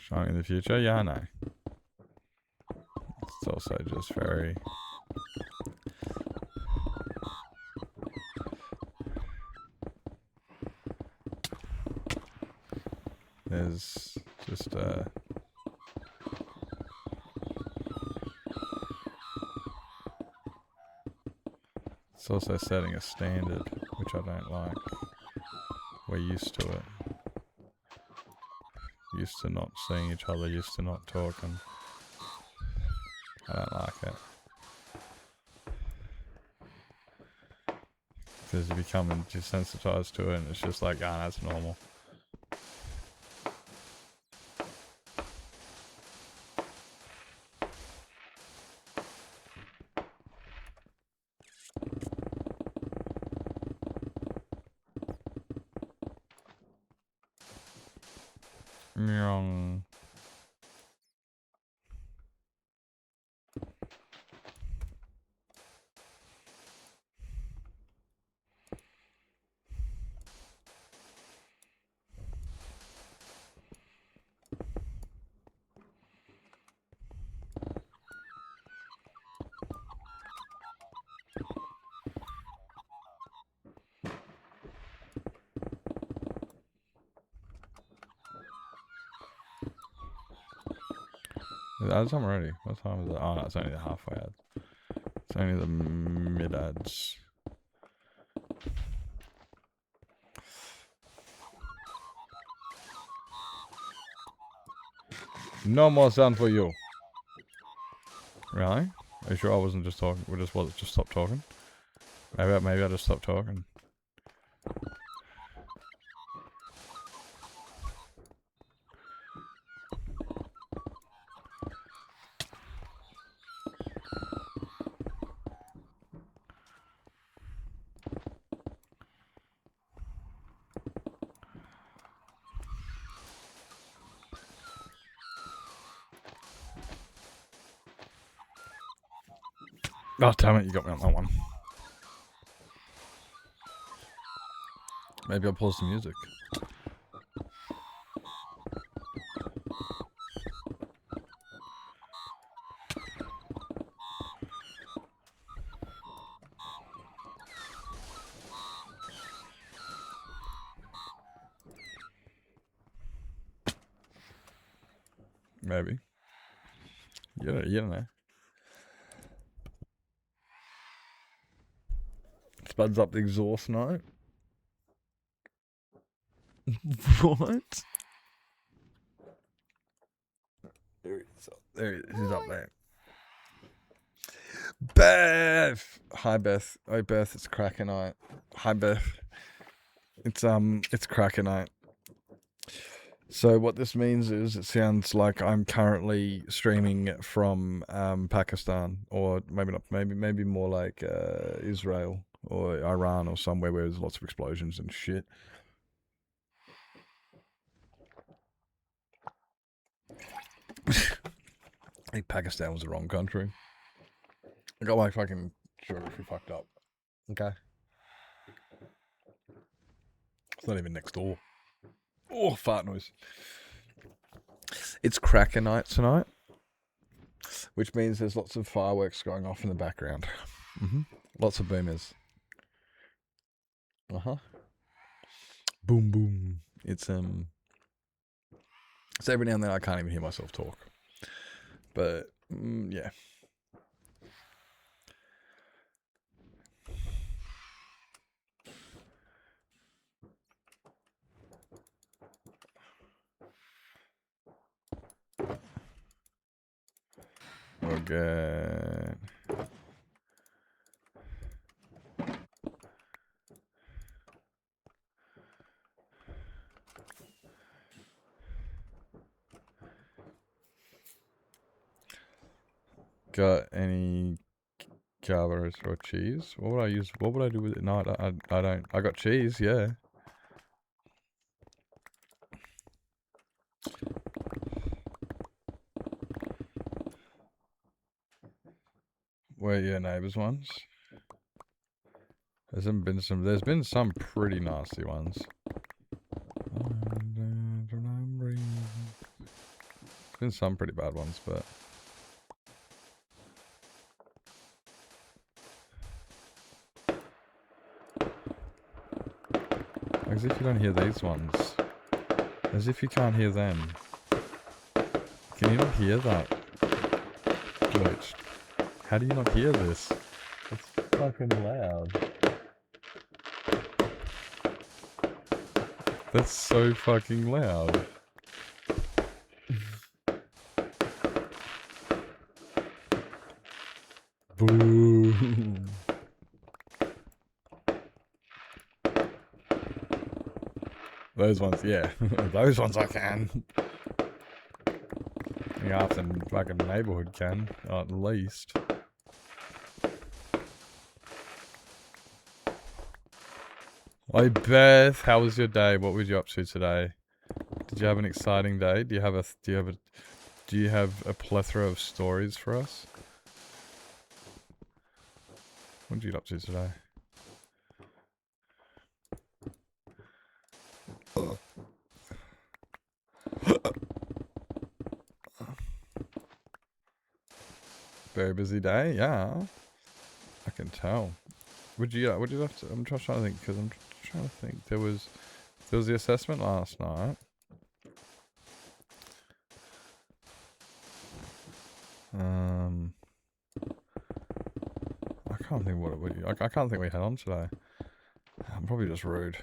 Showing in the future? Yeah, I know. It's also just very... There's just it's also setting a standard, which I don't like. We're used to it. Used to not seeing each other, used to not talking. I don't like it. Because you become desensitized to it and it's just like, ah, that's normal. Myong. Ads I'm ready. What time is it? Oh no, it's only the halfway ads. It's only the mid ads. No more sound for you. Really? Are you sure I wasn't just talking? We just stopped talking. Maybe I just stopped talking. Oh damn it! You got me on that one. Maybe I'll pause the music. Maybe. You don't know. Spuds up the exhaust note. What? There he is. He's up there. Beth! Hi, Beth. Oh, Beth, it's Krakenite. Hi, Beth. It's Krakenite. So what this means is it sounds like I'm currently streaming from Pakistan, or maybe not, maybe more like Israel or Iran or somewhere where there's lots of explosions and shit. I think Pakistan was the wrong country. I got my fucking geography fucked up. Okay. It's not even next door. Oh, fart noise. It's Krakenite tonight, which means there's lots of fireworks going off in the background. Lots of boomers. Boom, boom. It's so every now and then I can't even hear myself talk. But yeah. We're good. Got any carburetors or cheese? What would I use? What would I do with it? No, I don't. I got cheese, yeah. Where are your neighbours' ones? There's been some pretty nasty ones. There's been some pretty bad ones, but as if you don't hear these ones. As if you can't hear them. Can you not hear that? Glitched. How do you not hear this? It's fucking loud. That's so fucking loud. Boo. Those ones, yeah. Those ones I can. Yeah, half the fucking neighborhood can, at least. Hey Beth, how was your day? What were you up to today? Did you have an exciting day? Do you have a plethora of stories for us? What did you get up to today? Very busy day, yeah. I can tell. Would you have to? I'm just trying to think because I'm trying to think. There was the assessment last night. I can't think what it. I can't think we had on today. I'm probably just rude.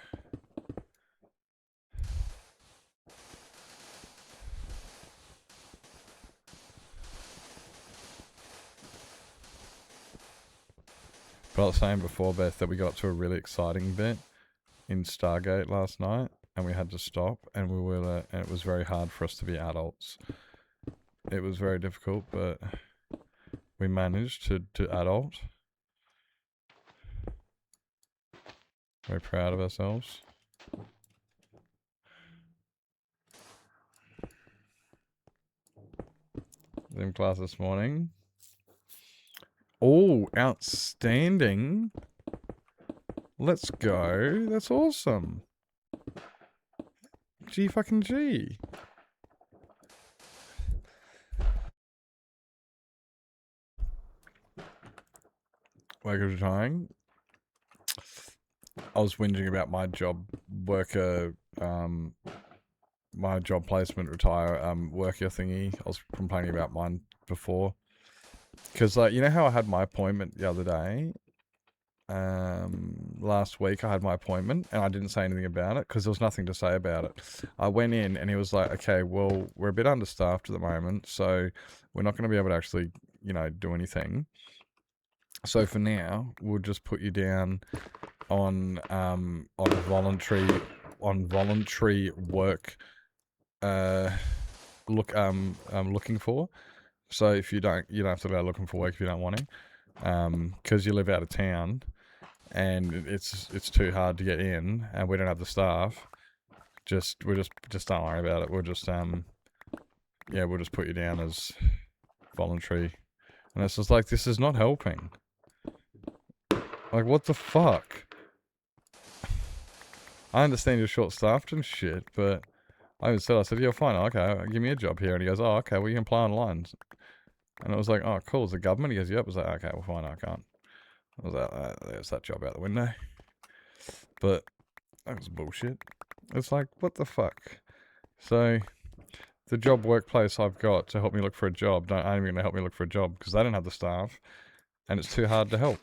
But I was saying before, Beth, that we got to a really exciting bit in Stargate last night, and we had to stop, and and it was very hard for us to be adults. It was very difficult, but we managed to adult. Very proud of ourselves. In class this morning. Oh, outstanding. Let's go. That's awesome. G fucking G. Wake up trying. I was whinging about my job worker, my job placement worker thingy. I was complaining about mine before. Because, like, you know how I had my appointment the other day? Last week I had my appointment and I didn't say anything about it because there was nothing to say about it. I went in and he was like, okay, well, we're a bit understaffed at the moment, so we're not going to be able to actually, do anything. So for now, we'll just put you down on voluntary work looking for. So if you don't have to go looking for work if you don't want to, because you live out of town and it's too hard to get in and we don't have the staff. Just don't worry about it. We'll just we'll just put you down as voluntary. And it's just like, this is not helping. Like, what the fuck? I understand you're short-staffed and shit, but I said, yeah, fine, okay, give me a job here. And he goes, oh, okay, well, you can apply online. And I was like, oh, cool, is the government? He goes, yep. I was like, okay, well, fine, I can't. I was like, there's that job out the window. But that was bullshit. It's like, what the fuck? So, The job workplace I've got to help me look for a job aren't even going to help me look for a job because they don't have the staff, and it's too hard to help.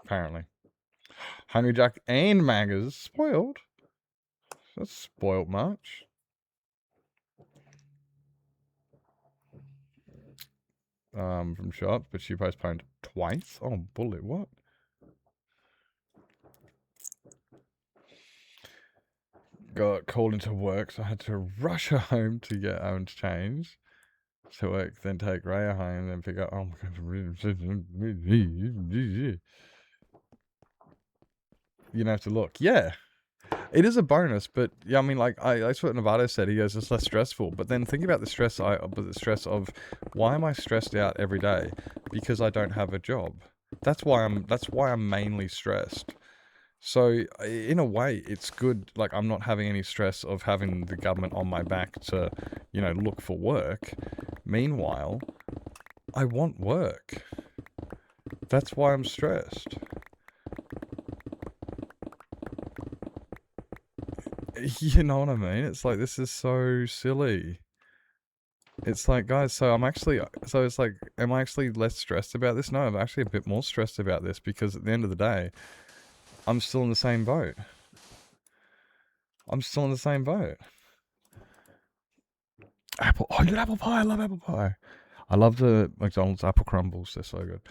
Apparently, Henry Jack and Maggers spoiled. That's spoiled much. From shots, but she postponed twice. Oh, bullet! What? Got called into work, so I had to rush her home to get home to change to work, then take Raya home, then pick up. Oh my god! You don't have to look. Yeah, it is a bonus, but yeah, I mean, like that's what Novato said. He goes, it's less stressful. But then think about the stress. But the stress of why am I stressed out every day? Because I don't have a job. That's why I'm mainly stressed. So in a way, it's good. Like I'm not having any stress of having the government on my back to, look for work. Meanwhile, I want work. That's why I'm stressed. You know what I mean? It's like, this is so silly. It's like, guys, am I actually less stressed about this? No, I'm actually a bit more stressed about this because at the end of the day, I'm still in the same boat. Apple. Oh, you got apple pie. I love apple pie. I love the McDonald's apple crumbles. They're so good.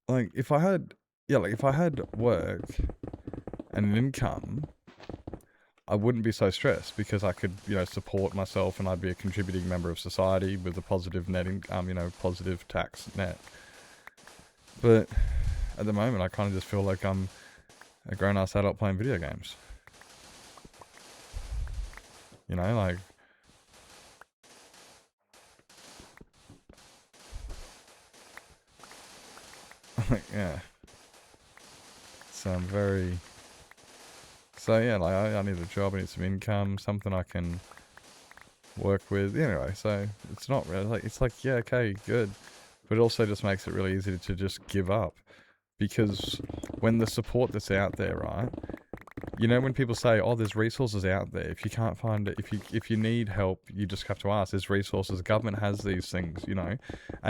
Like, if I had work and an income, I wouldn't be so stressed because I could, support myself and I'd be a contributing member of society with a positive net positive tax net. But at the moment, I kind of just feel like I'm a grown-ass adult playing video games. Like... yeah. So I'm very... So yeah, like I need a job, I need some income, something I can work with. Anyway, so it's not really like, it's like, yeah, okay, good. But it also just makes it really easy to just give up. Because when the support that's out there, right? When people say, oh, there's resources out there. If you can't find it, if you need help, you just have to ask. There's resources. The government has these things, and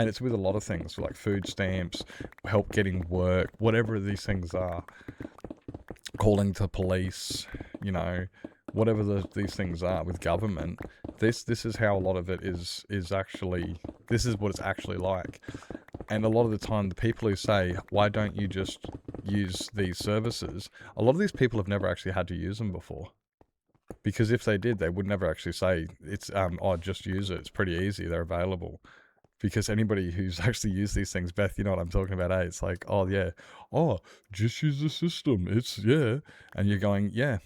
it's with a lot of things like food stamps, help getting work, whatever these things are. Calling to police, whatever these things are with government. This is how a lot of it is actually. This is what it's actually like. And a lot of the time, the people who say, why don't you just use these services? A lot of these people have never actually had to use them before. Because if they did, they would never actually say, it's, just use it. It's pretty easy. They're available. Because anybody who's actually used these things, Beth, you know what I'm talking about, eh? It's like, oh, yeah. Oh, just use the system. It's, yeah. And you're going, yeah.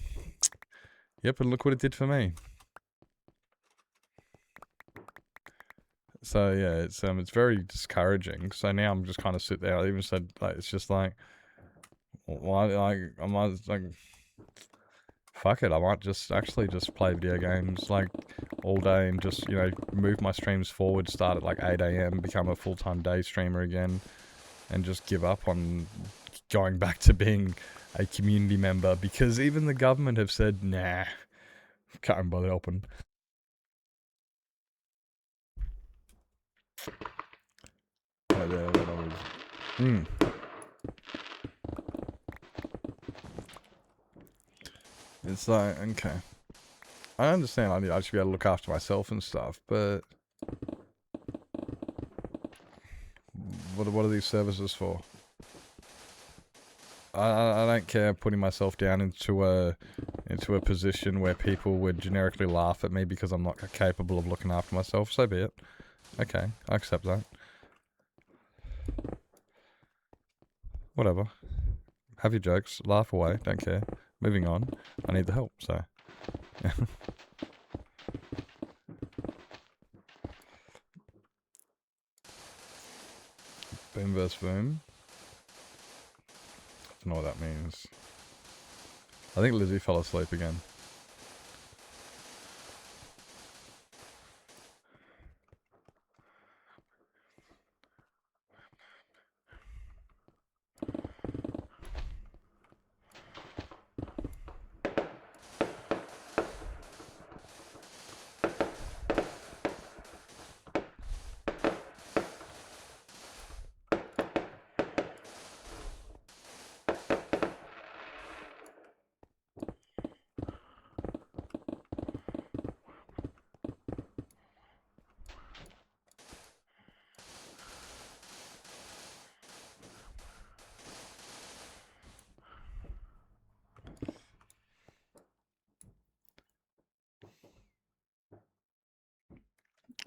Yep, and look what it did for me. So yeah, it's very discouraging. So now I'm just kind of sit there. I even said, like, it's just like, why? Like, I might like, fuck it. I might just actually just play video games like all day and just move my streams forward. Start at like 8 a.m. Become a full-time day streamer again, and just give up on going back to being a community member because even the government have said, nah, can't bother helping. It's like, okay. I understand I should be able to look after myself and stuff, but what are these services for? I don't care putting myself down into a position where people would generically laugh at me because I'm not capable of looking after myself. So be it. Okay, I accept that. Whatever. Have your jokes. Laugh away. Don't care. Moving on. I need the help, so... yeah. Boom versus boom. I don't know what that means. I think Lizzie fell asleep again.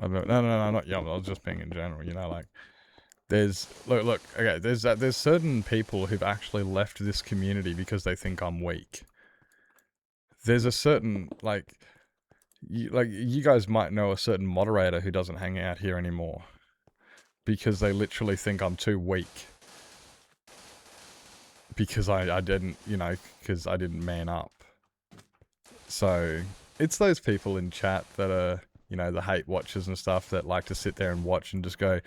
No, not young. I was just being in general. You know, like there's look. Okay, there's certain people who've actually left this community because they think I'm weak. There's a certain like you guys might know a certain moderator who doesn't hang out here anymore because they literally think I'm too weak. Because I didn't, you know, because I didn't man up. So, it's those people in chat that are, you know, the hate watchers and stuff that like to sit there and watch and just go,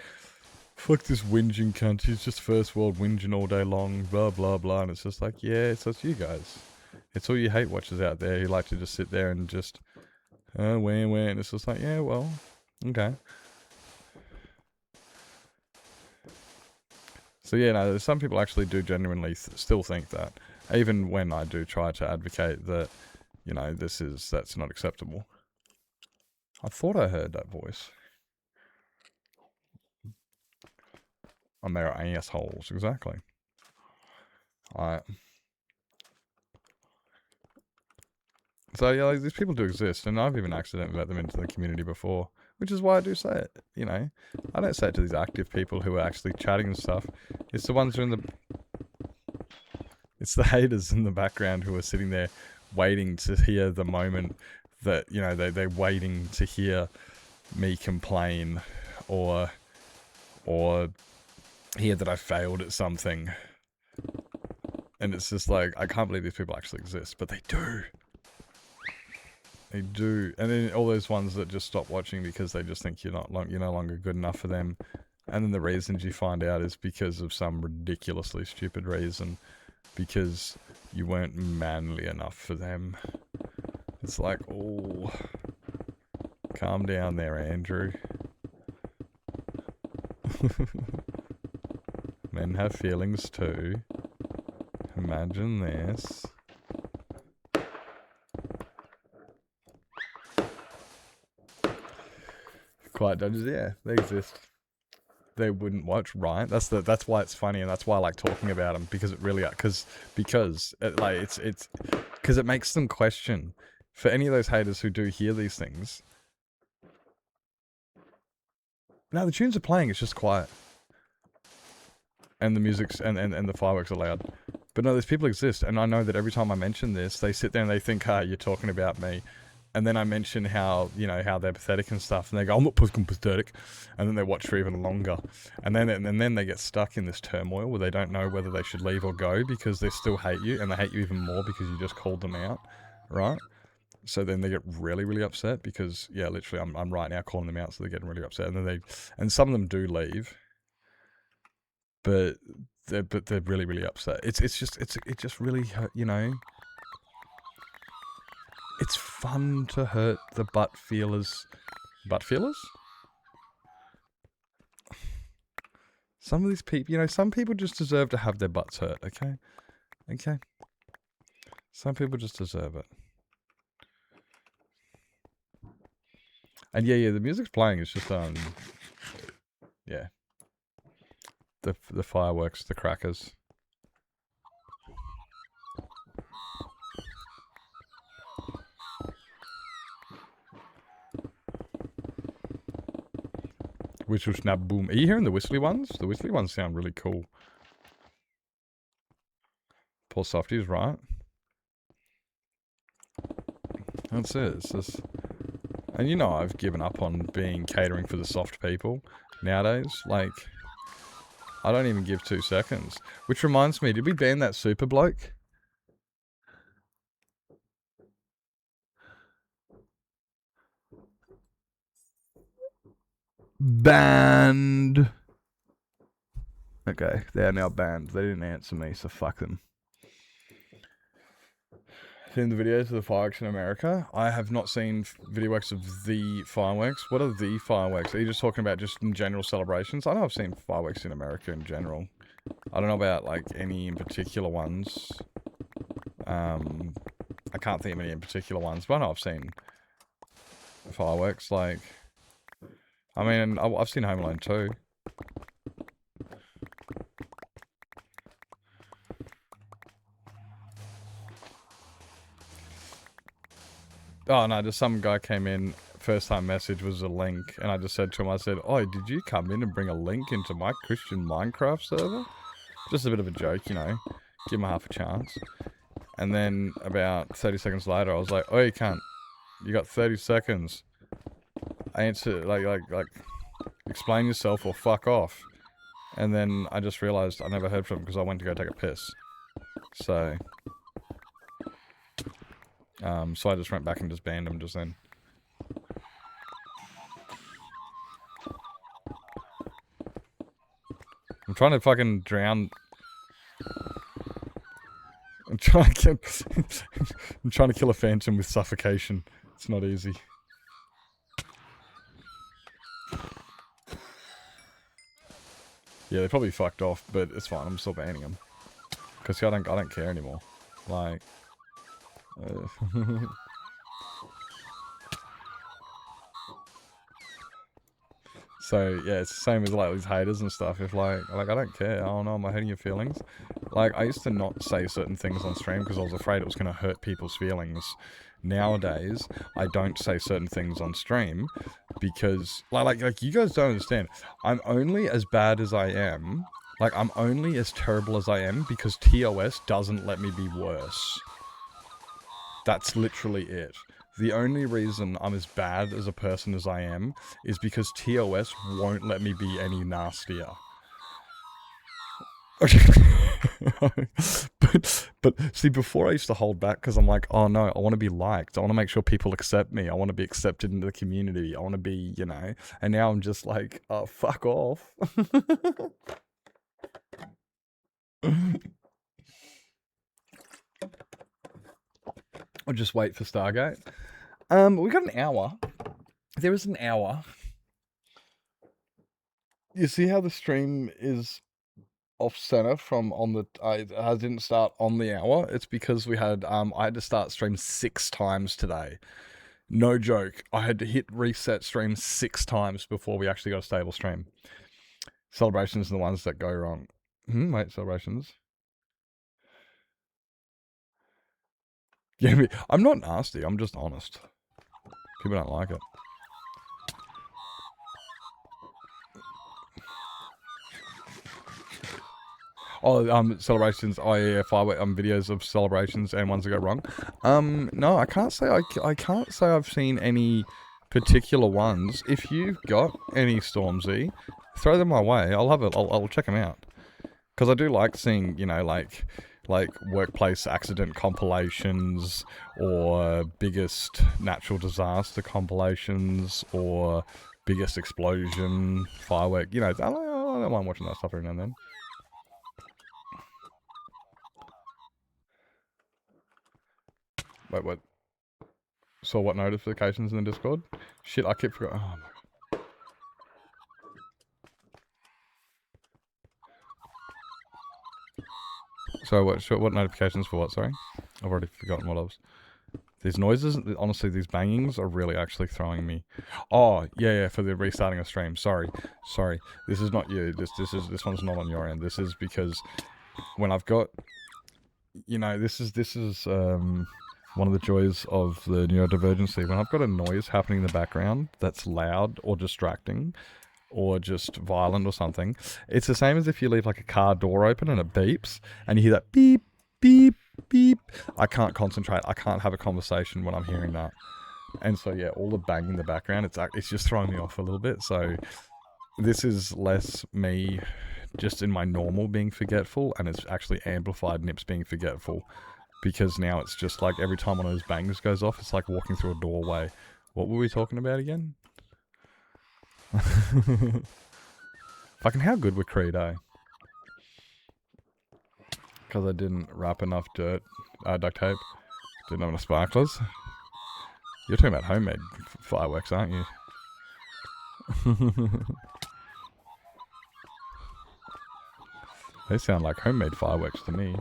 fuck this whinging cunt, he's just first world whinging all day long, blah, blah, blah. And it's just like, yeah, it's you guys. It's all you hate watchers out there who like to just sit there and just, where, and it's just like, yeah, well, okay. So yeah, no, some people actually do genuinely still think that, even when I do try to advocate that, you know, that's not acceptable. I thought I heard that voice. And they're assholes, exactly. So yeah, like, these people do exist, and I've even accidentally let them into the community before, which is why I do say it, you know. I don't say it to these active people who are actually chatting and stuff. It's the ones who are it's the haters in the background who are sitting there waiting to hear the moment that, you know, they're waiting to hear me complain or hear that I failed at something. And it's just like, I can't believe these people actually exist, but they do. They do. And then all those ones that just stop watching because they just think you're no longer good enough for them. And then the reasons you find out is because of some ridiculously stupid reason. Because you weren't manly enough for them. It's like, oh, calm down there, Andrew. Men have feelings too. Imagine this. Quiet Dungeons, yeah, they exist. They wouldn't watch, right? That's why it's funny, and that's why I like talking about them, because it really because it makes them question. For any of those haters who do hear these things, no, the tunes are playing. It's just quiet, and the music's and the fireworks are loud. But no, these people exist, and I know that every time I mention this, they sit there and they think, you're talking about me. And then I mention how, you know, how they're pathetic and stuff, and they go, I'm not fucking pathetic. And then they watch for even longer. And then they get stuck in this turmoil where they don't know whether they should leave or go because they still hate you, and they hate you even more because you just called them out, right? So then they get really, really upset because, yeah, literally, I'm right now calling them out, so they're getting really upset. And then and some of them do leave, but they're really, really upset. It just really hurt, you know. It's fun to hurt the butt feelers. Butt feelers? Some of these people, you know, some people just deserve to have their butts hurt, okay? Okay? Some people just deserve it. And yeah, the music's playing, it's just, yeah. The fireworks, the crackers. Whistle, snap, boom. Are you hearing the whistly ones? The whistly ones sound really cool. Poor Softy's right. That's it. It's just... And you know I've given up on being catering for the soft people nowadays. Like, I don't even give 2 seconds. Which reminds me, did we ban that super bloke? Banned. Okay, they are now banned. They didn't answer me, so fuck them. Seen the videos of the fireworks in America? I have not seen videos of the fireworks. What are the fireworks? Are you just talking about just in general celebrations? I know I've seen fireworks in America in general. I don't know about, like, any in particular ones. I can't think of any in particular ones, but I know I've seen fireworks, like... I mean, I've seen Home Alone 2. Oh no, just some guy came in first time message was a link, and I just said to him, I said, "Oh, did you come in and bring a link into my Christian Minecraft server?" Just a bit of a joke, you know, give him half a chance. And then about 30 seconds later, I was like, "Oh, you cunt, you got 30 seconds. Answer, like, explain yourself or fuck off." And then I just realized I never heard from him because I went to go take a piss. So, so I just went back and just banned him just then. I'm trying to fucking drown. I'm trying to I'm trying to kill a phantom with suffocation. It's not easy. Yeah, they probably fucked off, but it's fine. I'm still banning them because I don't care anymore. Like, so yeah, it's the same as like these haters and stuff. If like I don't care. I don't know. Am I hurting your feelings? Like, I used to not say certain things on stream because I was afraid it was going to hurt people's feelings. Nowadays, I don't say certain things on stream because, like you guys don't understand. I'm only as bad as I am. Like, I'm only as terrible as I am because TOS doesn't let me be worse. That's literally it. The only reason I'm as bad as a person as I am is because TOS won't let me be any nastier. but see, before I used to hold back because I'm like, oh no, I want to be liked. I want to make sure people accept me. I want to be accepted into the community. I want to be, you know. And now I'm just like, oh, fuck off. I'll just wait for Stargate. We got an hour. There is an hour. You see how the stream is off center from on the I didn't start on the hour. It's because we had I had to start stream 6 times today. No joke. I had to hit reset stream 6 times before we actually got a stable stream. Celebrations are the ones that go wrong. Wait, celebrations. Yeah, I'm not nasty. I'm just honest. People don't like it. Oh, celebrations. Oh yeah, firework videos of celebrations and ones that go wrong. No, I can't say I can't say I've seen any particular ones. If you've got any, Stormzy, throw them my way. I'll have it. I'll check them out because I do like seeing, you know, like workplace accident compilations or biggest natural disaster compilations or biggest explosion firework. You know, I don't mind watching that stuff every now and then. Wait, what? Saw what notifications in the Discord? Shit, I keep forgetting. Oh my god. So what notifications for what, sorry? I've already forgotten what I was. These noises, honestly, these bangings are really actually throwing me. Oh, yeah, for the restarting a stream. Sorry. This is not you. This one's not on your end. This is because when I've got, you know, this is one of the joys of the neurodivergency. When I've got a noise happening in the background that's loud or distracting or just violent or something, it's the same as if you leave like a car door open and it beeps and you hear that beep, beep, beep. I can't concentrate. I can't have a conversation when I'm hearing that. And so, yeah, all the bang in the background, it's just throwing me off a little bit. So this is less me just in my normal being forgetful, and it's actually amplified Nips being forgetful. Because now it's just like every time one of those bangs goes off, it's like walking through a doorway. What were we talking about again? Fucking how good were Creed, eh? Because I didn't wrap enough duct tape. Didn't have enough sparklers. You're talking about homemade fireworks, aren't you? They sound like homemade fireworks to me.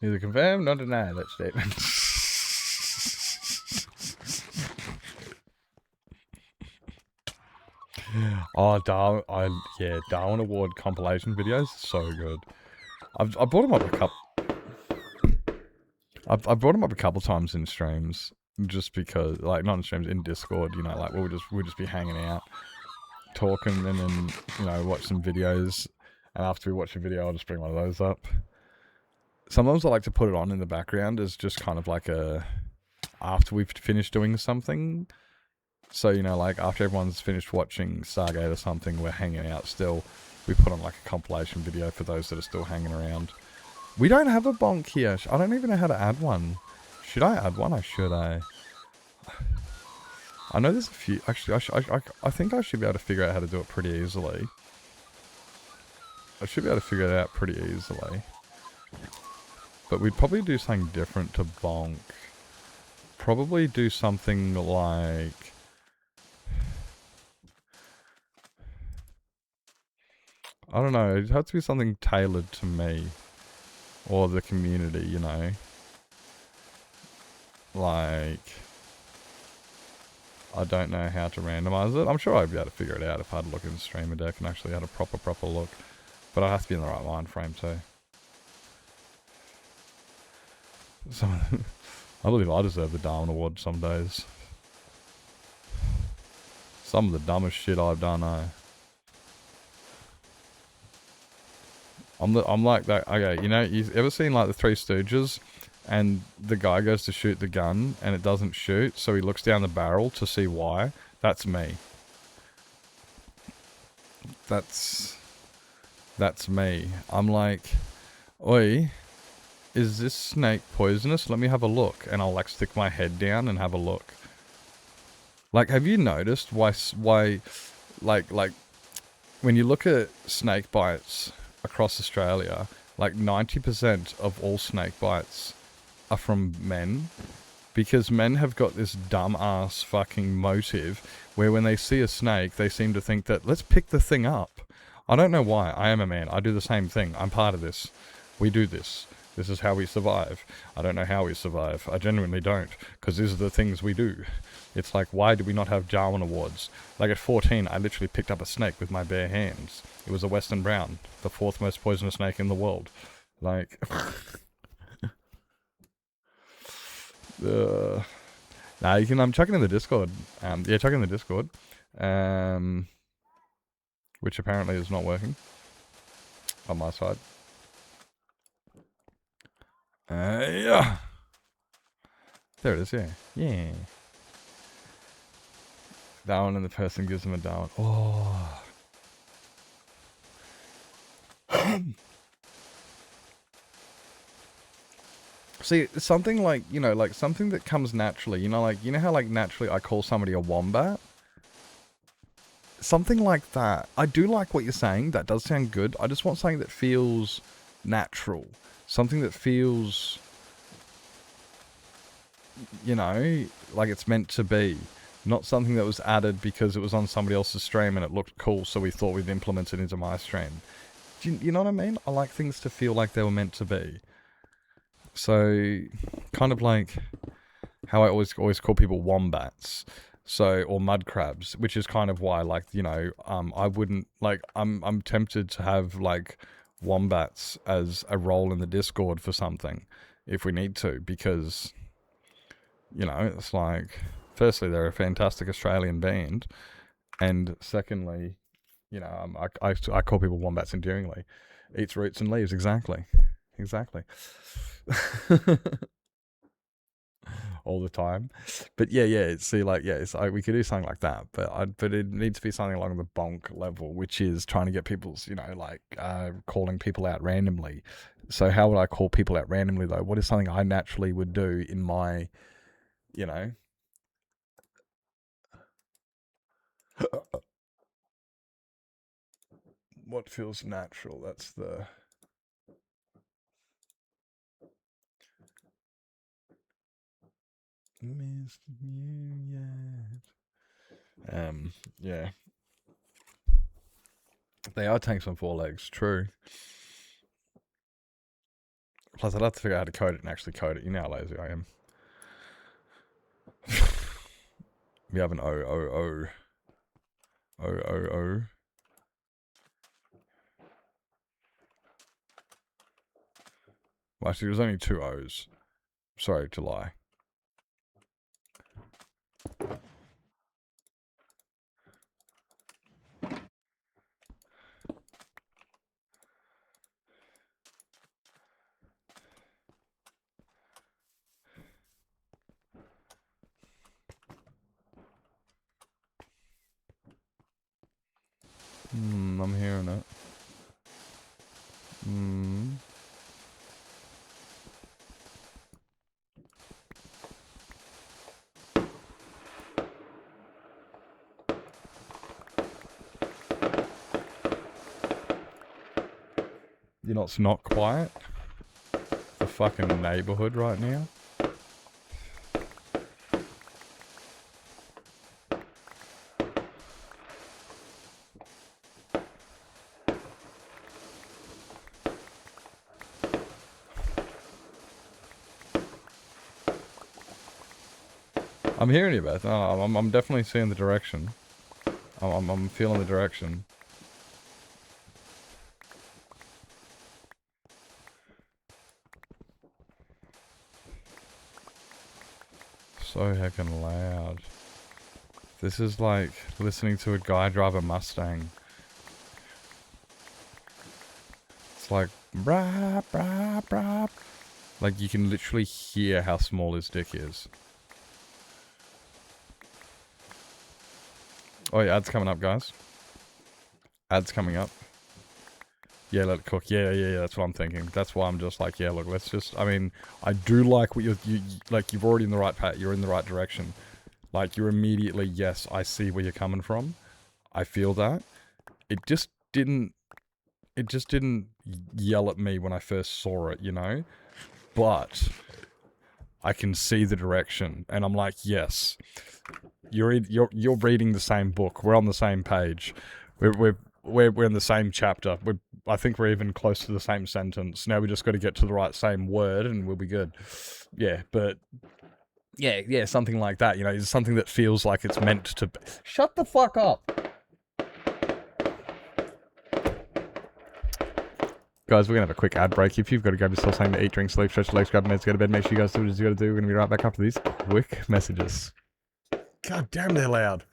Neither confirm nor deny that statement. Oh, Darwin Award compilation videos, so good. I brought them up a couple. I brought them up a couple times in streams, just because, like, not in streams, in Discord. You know, like we'll just be hanging out, talking, and then watch some videos. And after we watch a video, I'll just bring one of those up. Sometimes I like to put it on in the background as just kind of like after we've finished doing something. So, like after everyone's finished watching Stargate or something, we're hanging out still. We put on like a compilation video for those that are still hanging around. We don't have a bonk here. I don't even know how to add one. Should I add one? I know there's a few. Actually, I think I should be able to figure out how to do it pretty easily. I should be able to figure it out pretty easily. But we'd probably do something different to bonk. Probably do something like... I don't know, it has to be something tailored to me. Or the community, you know. Like... I don't know how to randomize it. I'm sure I'd be able to figure it out if I'd look in Streamer Deck and actually had a proper look. But I have to be in the right mind frame too. I believe I deserve the Darwin Award some days. Some of the dumbest shit I've done, I'm like that. Okay, you've ever seen like the Three Stooges, and the guy goes to shoot the gun and it doesn't shoot, so he looks down the barrel to see why? That's me. That's me. I'm like, oi, is this snake poisonous? Let me have a look. And I'll like stick my head down and have a look. Like, have you noticed why like when you look at snake bites across Australia, like 90% of all snake bites are from men? Because men have got this dumb-ass fucking motive where when they see a snake, they seem to think that, let's pick the thing up. I don't know why. I am a man. I do the same thing. I'm part of this. We do this. This is how we survive. I don't know how we survive. I genuinely don't. Because these are the things we do. It's like, why do we not have Darwin Awards? Like at 14, I literally picked up a snake with my bare hands. It was a Western brown. The 4th most poisonous snake in the world. Like... Nah, you can. I'm chucking in the Discord. Yeah, chucking in the Discord. Which apparently is not working on my side. Yeah. There it is. Yeah. Yeah. Darwin, and the person gives him a Darwin. Oh. See, something like, like something that comes naturally, like, how like naturally I call somebody a wombat? Something like that. I do like what you're saying. That does sound good. I just want something that feels natural. Something that feels, like it's meant to be. Not something that was added because it was on somebody else's stream and it looked cool, so we thought we'd implement it into my stream. Do you know what I mean? I like things to feel like they were meant to be. So, kind of like how I always call people wombats, or mud crabs, which is kind of why, like, I wouldn't, like, I'm tempted to have, like, wombats as a role in the Discord for something, if we need to, because, it's like, firstly, they're a fantastic Australian band, and secondly, I call people wombats endearingly. Eats roots and leaves, exactly. All the time. But yeah, see, like, yeah, we could do something like that, but it needs to be something along the bonk level, which is trying to get people's, calling people out randomly. So how would I call people out randomly, though? What is something I naturally would do in my, what feels natural? That's the... Missed you yet? Yeah. They are tanks on 4 legs, true. Plus, I'd have to figure out how to code it and actually code it. You know how lazy I am. We have an O, O, O. O, O, O. Well, actually, there's only 2 O's. Sorry to lie. I'm hearing it. You know, it's not quiet. The fucking neighborhood right now. I'm hearing you, Beth. I'm definitely seeing the direction. I'm feeling the direction. So heckin' loud. This is like listening to a guy drive a Mustang. It's like, brah, brah, brah. Like you can literally hear how small his dick is. Oh yeah, ads coming up, guys. Ads coming up. Yeah, let it cook. Yeah, that's what I'm thinking. That's why I'm just like, yeah, look, let's just, I mean, I do like what you're already in the right path, you're in the right direction. Like, you're immediately, yes, I see where you're coming from. I feel that. It just didn't yell at me when I first saw it, you know? But I can see the direction, and I'm like, yes, you're reading the same book. We're on the same page. We're in the same chapter. I think we're even close to the same sentence. Now we just got to get to the right same word, and we'll be good. Yeah, but yeah, something like that. You know, it's something that feels like it's meant to. Shut the fuck up. Guys, we're going to have a quick ad break. If you've got to grab yourself something to eat, drink, sleep, stretch your legs, grab meds, go to bed, make sure you guys do what you got to do. We're going to be right back after these quick messages. God damn, they're loud.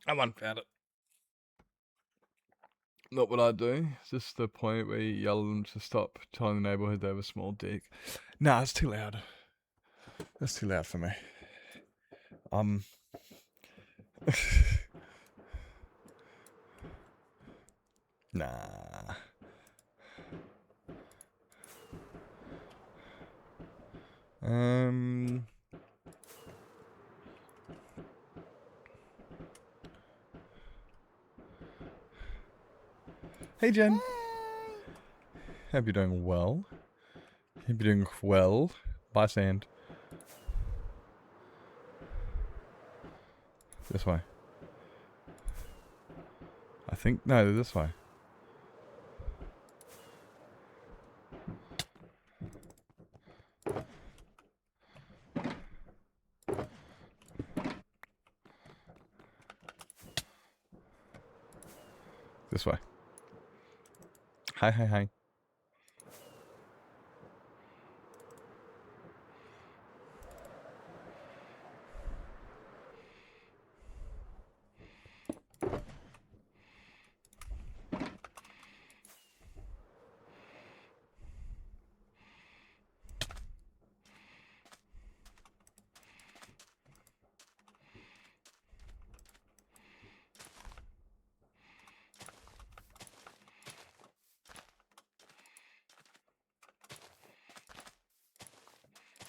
I found it. Not what I do. It's just the point where you yell at them to stop telling the neighborhood they have a small dick. Nah, it's too loud. That's too loud for me. Nah. Um. Hey, Jen. Hope you're doing well. Hope you're doing well. Bye, Sand. This way. I think, no, this way. This way. Hi, hi, hi.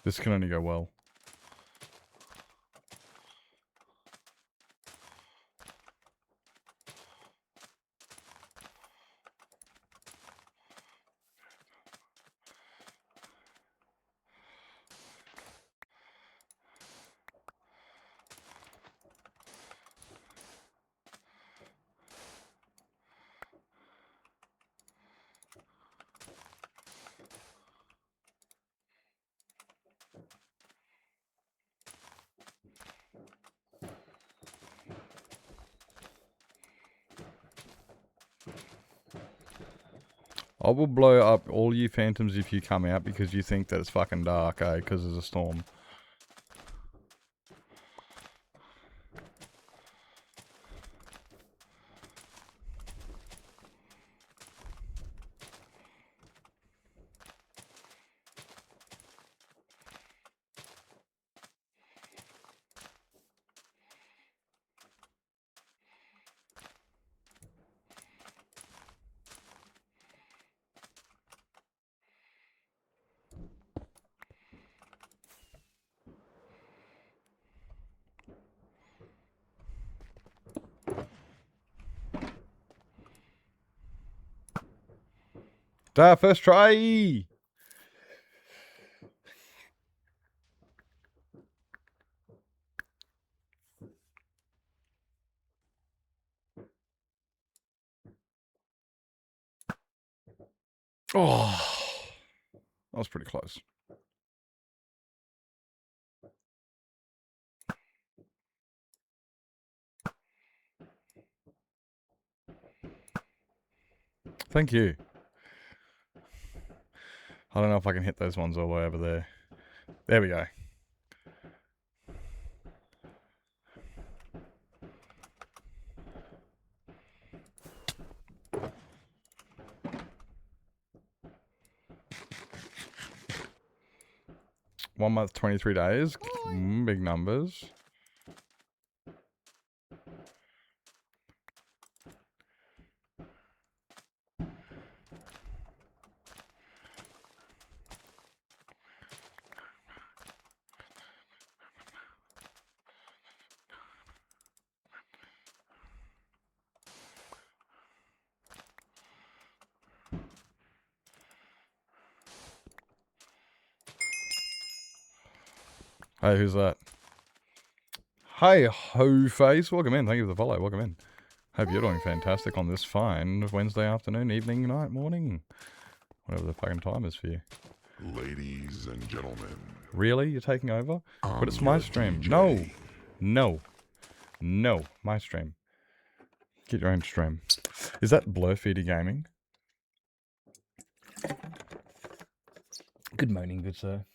This can only go well. I will blow up all you phantoms if you come out because you think that it's fucking dark, eh? Because there's a storm. First try! Oh, that was pretty close. Thank you. I don't know if I can hit those ones all the way over there. There we go. One month, 23 days. Big numbers. Hey, who's that? Hi, Ho Face. Welcome in. Thank you for the follow. Welcome in. Hope you're doing fantastic on this fine Wednesday afternoon, evening, night, morning. Whatever the fucking time is for you. Ladies and gentlemen. Really? You're taking over? But it's I'm my your stream. DJ. No. No. No. My stream. Get your own stream. Is that Blurfeeder Gaming? Good morning, good sir.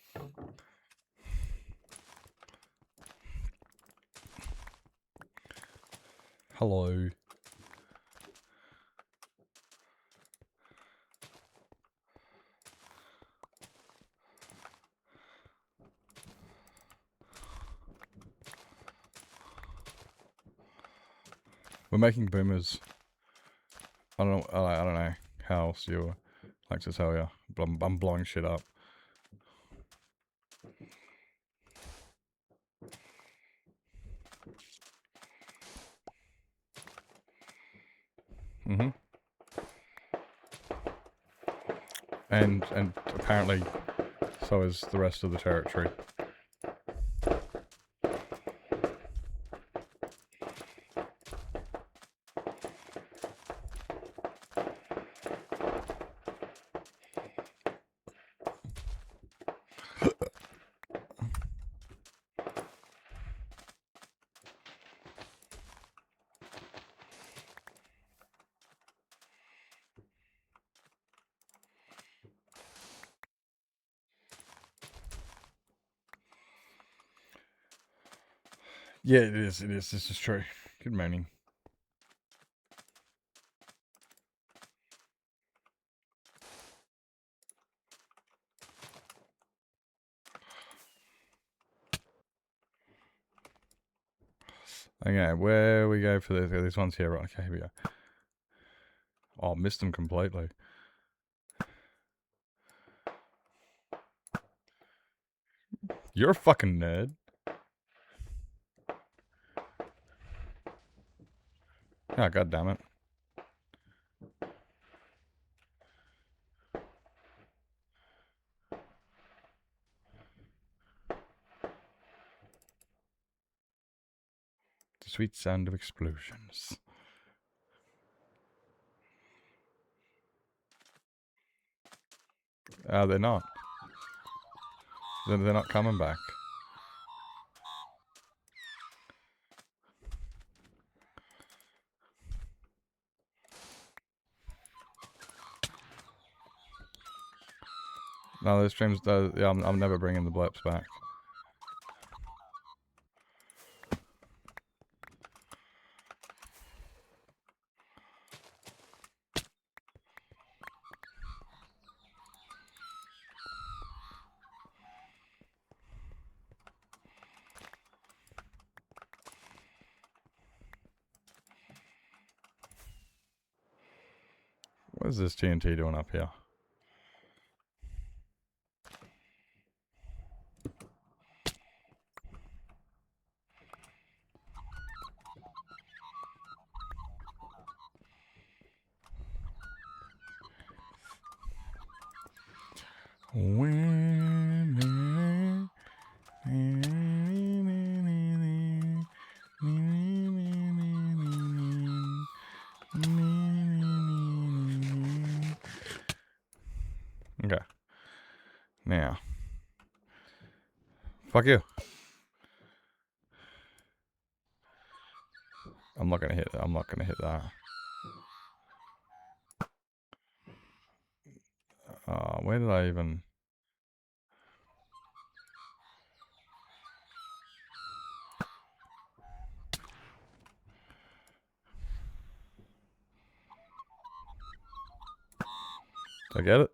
Hello. We're making boomers. I don't know how else you like to tell you. But I'm blowing shit up. Mm-hmm. And apparently so is the rest of the territory. Yeah, it is. It is. This is true. Good meaning. Okay, where we go for this? This one's here, right? Okay, here we go. Oh, missed them completely. You're a fucking nerd. Oh, god damn it. The sweet sound of explosions. They're not. They're not coming back. No, those streams, yeah, I'm never bringing the blips back. What is this TNT doing up here? Okay. Now. Fuck you. I'm not gonna hit that. Where did I even... Did I get it?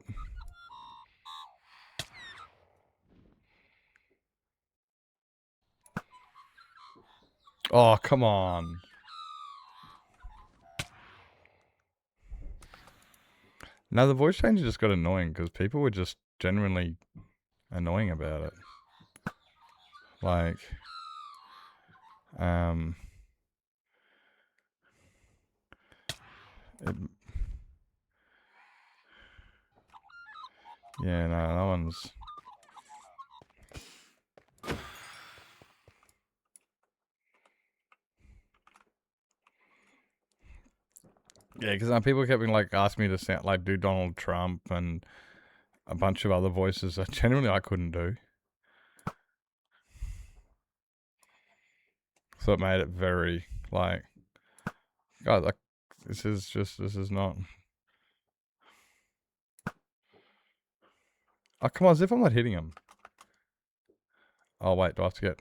Oh, come on. Now, the voice change just got annoying because people were just genuinely annoying about it. Like, yeah, no, that one's... Yeah, because people kept being like, ask me to sound like do Donald Trump and a bunch of other voices that genuinely I couldn't do. So it made it very, like, God, like, this is not... Oh, come on, as if I'm not hitting him. Oh, wait, do I have to get...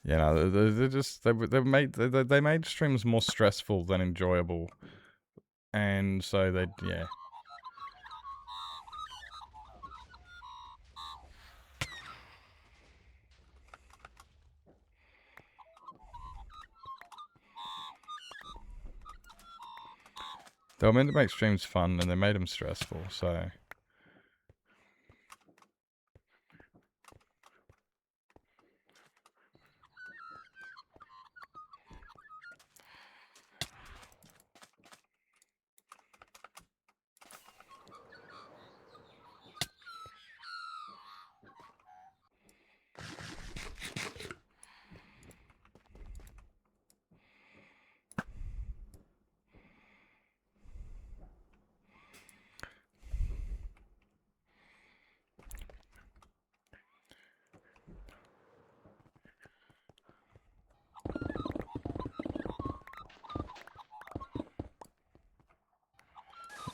Yeah, no, they're just... They made streams more stressful than enjoyable And so they, yeah. They were meant to make streams fun, and they made them stressful, so...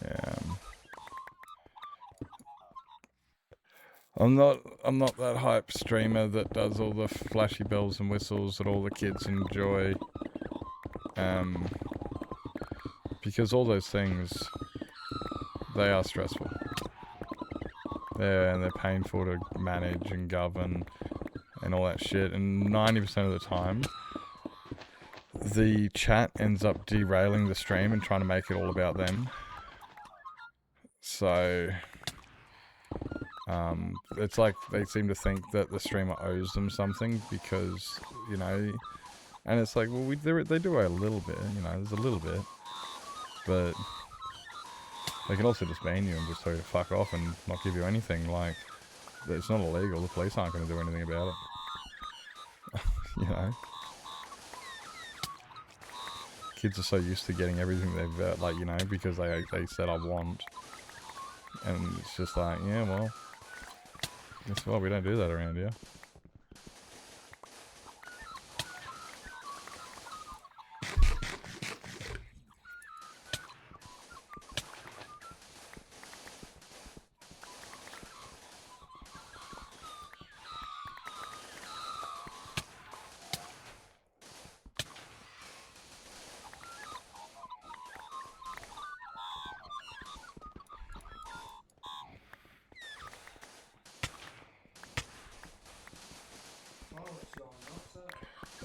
Yeah. I'm not that hype streamer that does all the flashy bells and whistles that all the kids enjoy. Because all those things, they are stressful. Yeah, and they're painful to manage and govern and all that shit. And 90% of the time, the chat ends up derailing the stream and trying to make it all about them. So, it's like they seem to think that the streamer owes them something because, you know, and it's like, well, they do owe a little bit, you know, there's a little bit, but they can also just ban you and just tell you to fuck off and not give you anything. Like, it's not illegal, the police aren't going to do anything about it. You know? Kids are so used to getting everything they've, like, you know, because they said I want. And it's just like, yeah, well, guess what, we don't do that around here.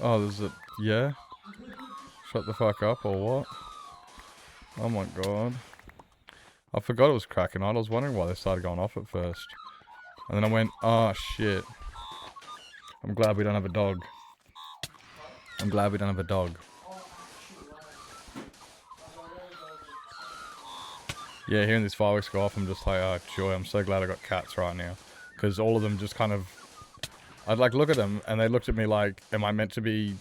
Oh, there's a... yeah? Shut the fuck up, or what? Oh my god. I forgot it was cracking on. I was wondering why they started going off at first. And then I went, oh shit. I'm glad we don't have a dog. I'm glad we don't have a dog. Yeah, hearing these fireworks go off, I'm just like, oh joy, I'm so glad I got cats right now. Because all of them just kind of... I'd like look at them, and they looked at me like, am I meant to be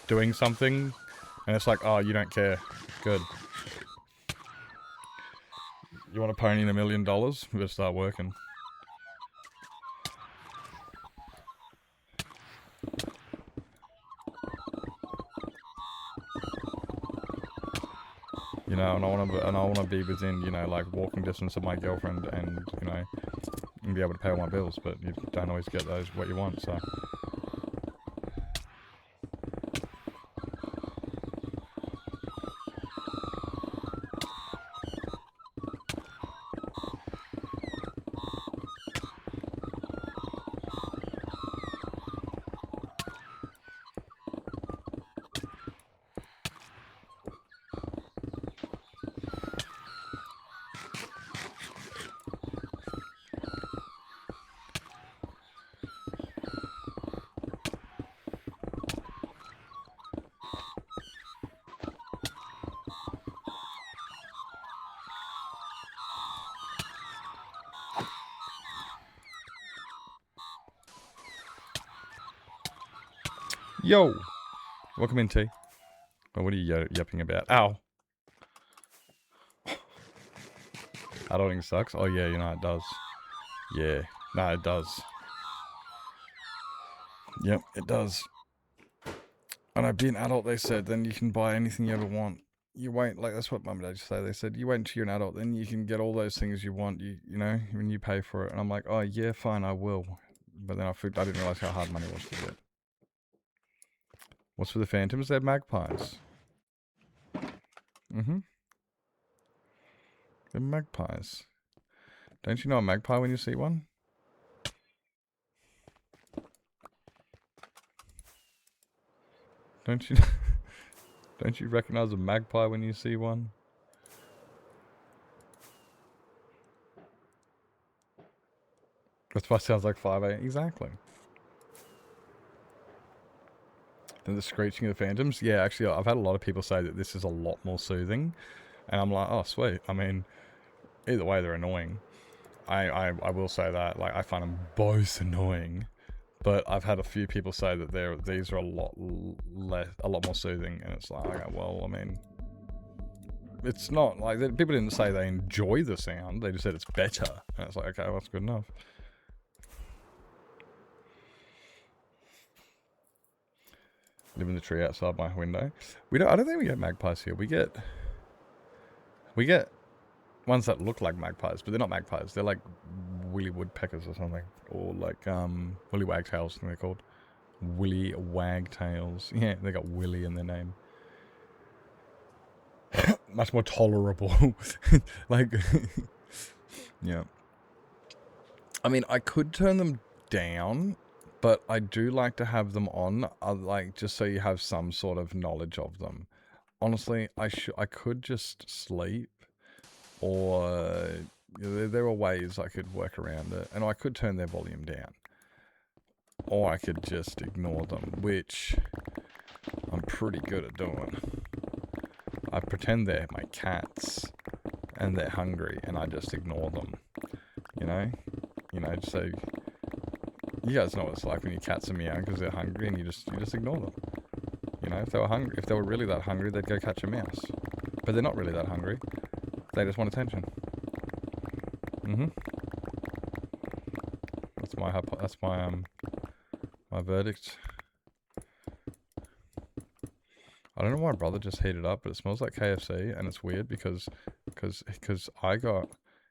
doing something? And it's like, oh, you don't care. Good. You want a pony and $1 million? We better start working. You know, and I wanna be within, you know, like walking distance of my girlfriend, and you know, and be able to pay all my bills. But you don't always get those what you want. So. Yo! Welcome in, T. Oh, what are you yapping about? Ow! Adulting sucks? Oh yeah, you know it does. Yeah. No, it does. Yep, it does. And I'd be an adult, they said, then you can buy anything you ever want. You wait, like, that's what mum and dad used to say. They said, you wait until you're an adult, then you can get all those things you want, you know, when you pay for it. And I'm like, oh yeah, fine, I will. But then I didn't realise how hard money was to get. What's for the Phantoms? They're magpies. Mm-hmm. They're magpies. Don't you know a magpie when you see one? Don't you don't you recognize a magpie when you see one? That's why it sounds like 5 a.m. Exactly. Then the screeching of the phantoms. Yeah, actually, I've had a lot of people say that this is a lot more soothing. And I'm like, oh, sweet. I mean, either way, they're annoying. I will say that. Like, I find them both annoying. But I've had a few people say that these are a lot more soothing. And it's like, okay, well, I mean, it's not like people didn't say they enjoy the sound. They just said it's better. And it's like, okay, well, that's good enough. Live in the tree outside my window. I don't think we get magpies here. We get ones that look like magpies, but they're not magpies. They're like willy woodpeckers or something, or like willy wagtails, I think they're called. Willy wagtails. Yeah, they got Willy in their name. Much more tolerable. Like, yeah. I mean, I could turn them down, but I do like to have them on, like, just so you have some sort of knowledge of them. Honestly, I could just sleep, or there are ways I could work around it, and I could turn their volume down, or I could just ignore them, which I'm pretty good at doing. I pretend they're my cats, and they're hungry, and I just ignore them, you know, so you guys know what it's like when your cats are meowing because they're hungry, and you just ignore them. You know, if they were hungry, if they were really that hungry, they'd go catch a mouse. But they're not really that hungry. They just want attention. That's my verdict. I don't know why my brother just heated up, but it smells like KFC, and it's weird because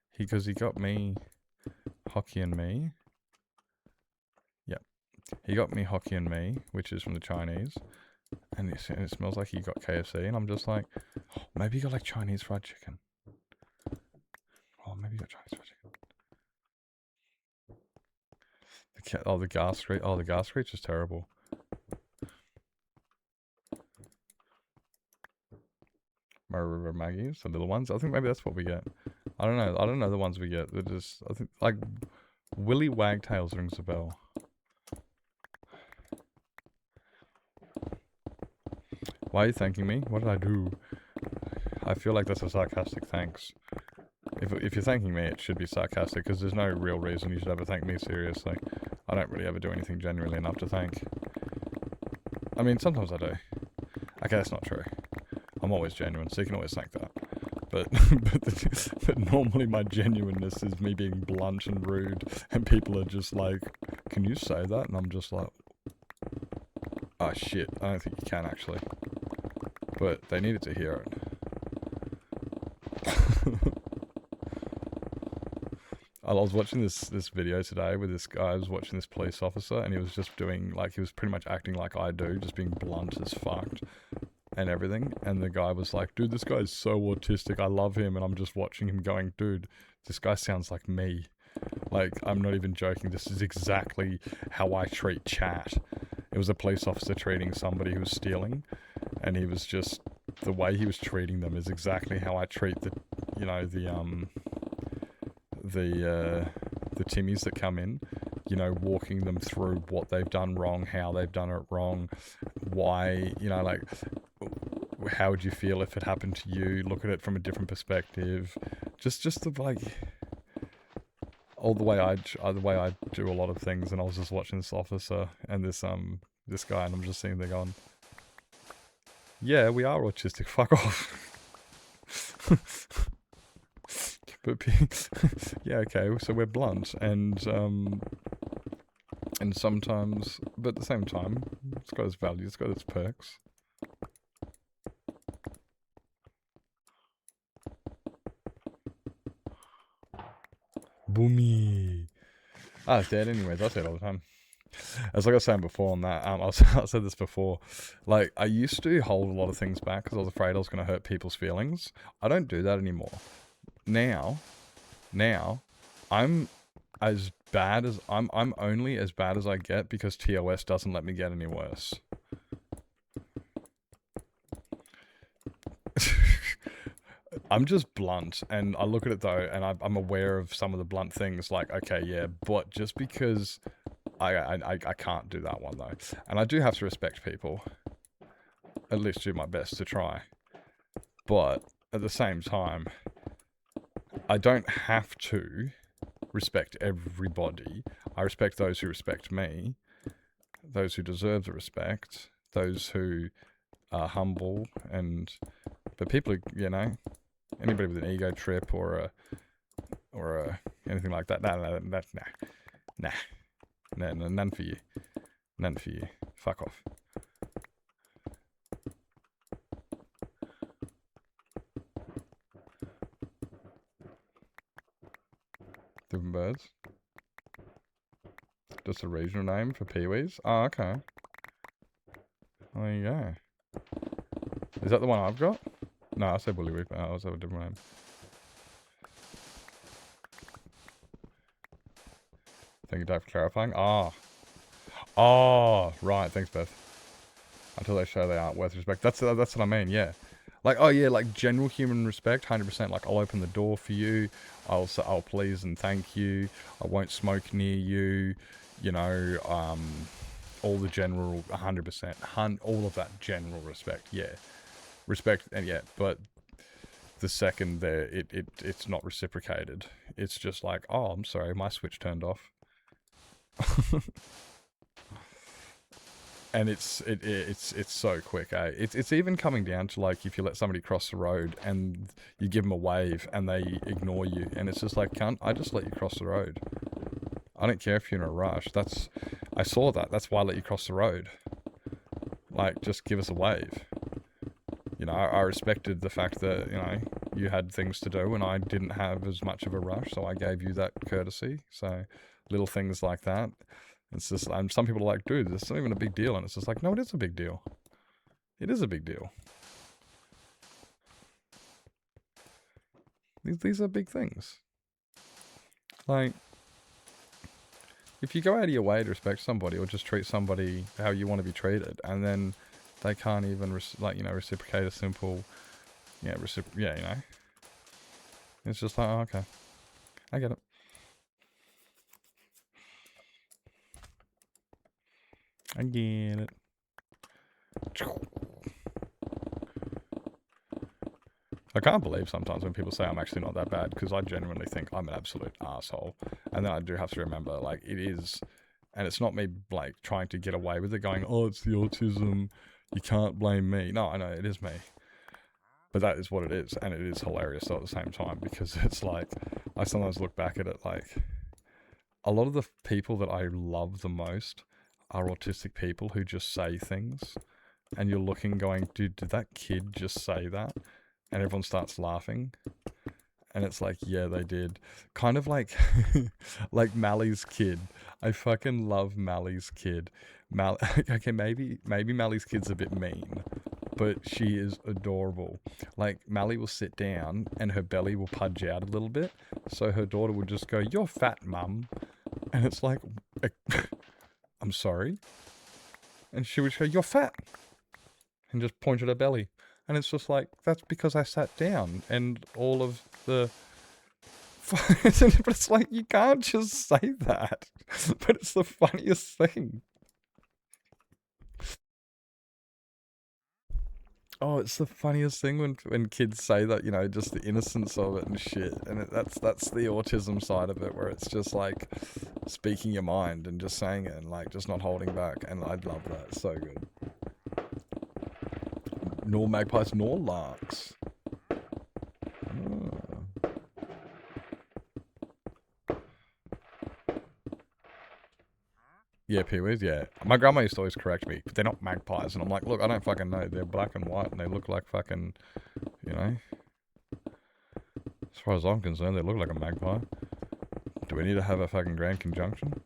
he got me Hokkien Mee. Yep, he got me Hokkien Mee, which is from the Chinese. And it smells like he got KFC, and I'm just like, oh, maybe you got like Chinese fried chicken. Oh, maybe you got Chinese fried chicken. The gas screech. Oh, the gas screech is terrible. River Maggies, the little ones. I think maybe that's what we get. I don't know. I don't know the ones we get. They're just, I think, like, Willy Wagtails rings a bell. Why are you thanking me? What did I do? I feel like that's a sarcastic thanks. If you're thanking me, it should be sarcastic, because there's no real reason you should ever thank me seriously. I don't really ever do anything genuinely enough to thank. I mean, sometimes I do. Okay, that's not true. I'm always genuine, so you can always thank that. But normally my genuineness is me being blunt and rude, and people are just like, can you say that? And I'm just like, oh shit, I don't think you can actually. But they needed to hear it. I was watching this video today with this guy. I was watching this police officer, and he was just doing, like, he was pretty much acting like I do, just being blunt as fucked and everything. And the guy was like, dude, this guy's so autistic, I love him. And I'm just watching him going, dude, this guy sounds like me. Like, I'm not even joking, this is exactly how I treat chat. It was a police officer treating somebody who was stealing, and he was just, the way he was treating them is exactly how I treat the, you know, the Timmies that come in, you know, walking them through what they've done wrong, how they've done it wrong, why, you know, like, how would you feel if it happened to you, look at it from a different perspective, just the, like, the way I do a lot of things. And I was just watching this officer and this guy, and I'm just sitting there going, yeah, we are autistic, fuck off. But yeah, okay, so we're blunt, and sometimes, but at the same time, it's got its value, it's got its perks. Boomy. Ah, it's dead anyways, I say it all the time. As like I was saying before on that, I said this before, like, I used to hold a lot of things back because I was afraid I was going to hurt people's feelings. I don't do that anymore. now, I'm as bad as I'm only as bad as I get because TOS doesn't let me get any worse. I'm just blunt, and I look at it though, and I'm aware of some of the blunt things. Like, okay, yeah, but just because I can't do that one though, and I do have to respect people. At least do my best to try, but at the same time, I don't have to respect everybody. I respect those who respect me, those who deserve the respect, those who are humble, and but people, you know, anybody with an ego trip or anything like that, nah, none for you, none for you. Fuck off. Different birds. Just a regional name for peewees? Oh, okay. Well, there you go. Is that the one I've got? No, I said woolly whip. I also have a different name. Thank you, Dave, for clarifying. Ah. Oh, right. Thanks, Beth. Until they show they aren't worth respect. That's what I mean, yeah. Like, oh yeah, like general human respect, 100%. Like, I'll open the door for you. I'll please and thank you. I won't smoke near you. You know, all the general 100%. All of that general respect, yeah. Respect, and yeah, but the second there, it's not reciprocated. It's just like, oh, I'm sorry, my switch turned off. And it's so quick, eh? It's even coming down to like if you let somebody cross the road and you give them a wave and they ignore you, and it's just like, cunt, I just let you cross the road. I don't care if you're in a rush. I saw that. That's why I let you cross the road. Like, just give us a wave. You know, I respected the fact that, you know, you had things to do and I didn't have as much of a rush, so I gave you that courtesy. So, little things like that. It's just, some people are like, dude, this isn't even a big deal. And it's just like, no, it is a big deal. It is a big deal. These are big things. Like, if you go out of your way to respect somebody or just treat somebody how you want to be treated, and then they can't even, reciprocate a simple, you know. It's just like, oh, okay. I get it. I get it. I can't believe sometimes when people say I'm actually not that bad, because I genuinely think I'm an absolute asshole. And then I do have to remember, like, it is, and it's not me, like, trying to get away with it, going, oh, it's the autism, you can't blame me. No, I know, it is me. But that is what it is, and it is hilarious at the same time, because it's like, I sometimes look back at it like, a lot of the people that I love the most are autistic people who just say things, and you're looking going, dude, did that kid just say that? And everyone starts laughing, and it's like, yeah, they did. Kind of like, like Mally's kid. I fucking love Mally's kid. Okay, maybe Mally's kid's a bit mean, but she is adorable. Like, Mally will sit down, and her belly will pudge out a little bit, so her daughter would just go, "You're fat, mum," and it's like, I'm sorry, and she would go, "You're fat," and just point at her belly. And it's just like, that's because I sat down and all of the... But it's like, you can't just say that. But it's the funniest thing. Oh, it's the funniest thing when kids say that, you know, just the innocence of it and shit. And that's the autism side of it, where it's just like speaking your mind and just saying it and like just not holding back. And I love that. It's so good. Nor magpies, nor larks. Oh. Yeah, peewees, yeah. My grandma used to always correct me, but they're not magpies. And I'm like, look, I don't fucking know. They're black and white, and they look like fucking, you know. As far as I'm concerned, they look like a magpie. Do we need to have a fucking grand conjunction?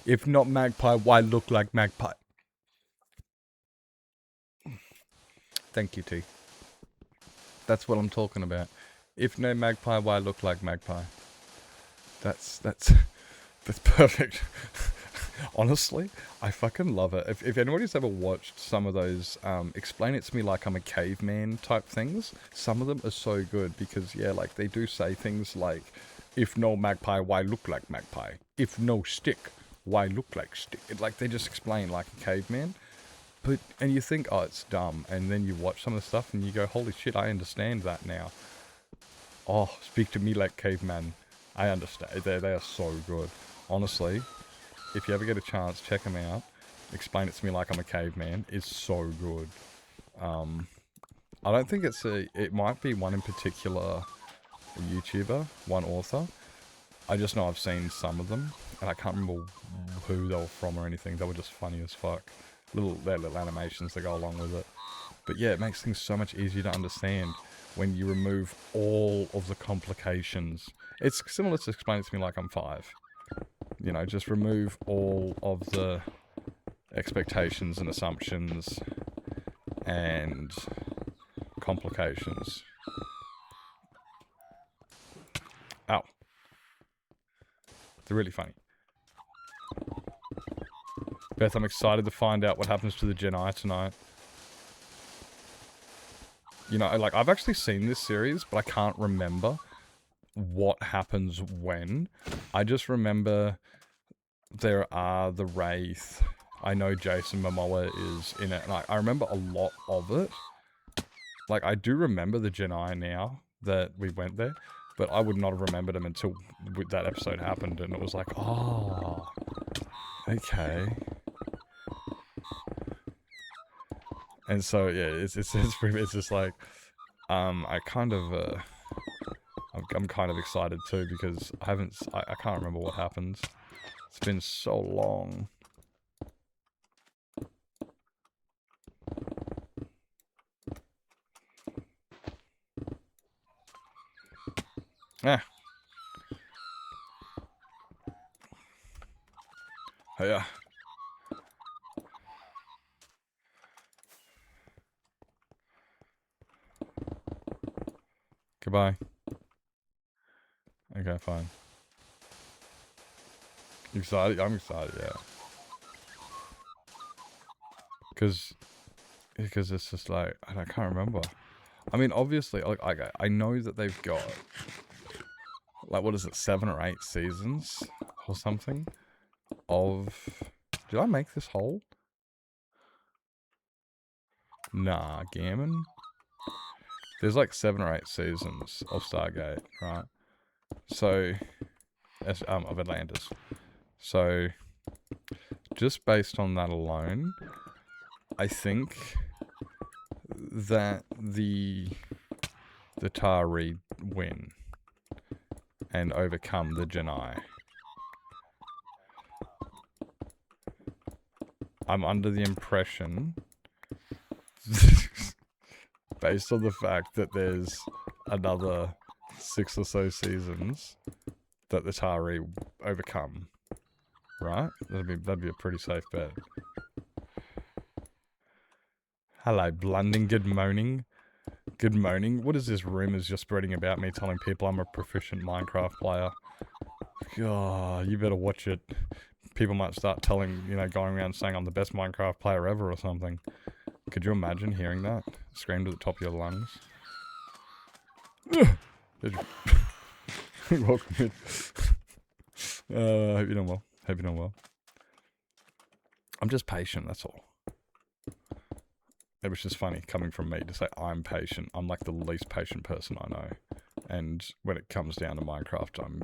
If not magpie, why look like magpie? Thank you, T. That's what I'm talking about. If no magpie, why look like magpie? That's perfect. Honestly, I fucking love it. If anybody's ever watched some of those explain it to me like I'm a caveman type things, some of them are so good because yeah, like they do say things like, if no magpie, why look like magpie? If no stick, why look like stick? Like they just explain like a caveman. But, and you think, oh, it's dumb, and then you watch some of the stuff and you go, holy shit, I understand that now. Oh, speak to me like caveman. I understand. They are so good. Honestly, if you ever get a chance, check them out. Explain it to me like I'm a caveman. It's so good. I don't think it might be one in particular YouTuber, one author. I just know I've seen some of them, and I can't remember who they were from or anything. They were just funny as fuck. Little animations that go along with it. But yeah, it makes things so much easier to understand when you remove all of the complications. It's similar to explain it to me like I'm 5. You know, just remove all of the expectations and assumptions and complications. Ow. They're really funny. Beth, I'm excited to find out what happens to the Jedi tonight. You know, like, I've actually seen this series, but I can't remember what happens when. I just remember there are the Wraith. I know Jason Momoa is in it, and I remember a lot of it. Like, I do remember the Jedi now that we went there, but I would not have remembered them until that episode happened, and it was like, oh, okay. And so yeah, it's just like, I kind of I'm kind of excited too because I can't remember what happens. It's been so long. Ah. Oh, yeah. Goodbye. Okay, fine. You excited? I'm excited, yeah. Because it's just like, I can't remember. I mean, obviously, like, I know that they've got, like, what is it, 7 or 8 seasons or something of... Did I make this hole? Nah, Gammon. There's like 7 or 8 seasons of Stargate, right? So, of Atlantis. So, just based on that alone, I think that the Tari win and overcome the Jedi. I'm under the impression, based on the fact that there's another 6 or so seasons, that the Tari overcome. Right? That'd be a pretty safe bet. Hello, Blunding. Good morning. Good morning. What is this rumors you're spreading about me telling people I'm a proficient Minecraft player? God, you better watch it. People might start telling, you know, going around saying I'm the best Minecraft player ever or something. Could you imagine hearing that? Screamed at the top of your lungs. Welcome in. Hope you're doing well. Hope you're doing well. I'm just patient, that's all. It was just funny coming from me to say I'm patient. I'm like the least patient person I know. And when it comes down to Minecraft, I'm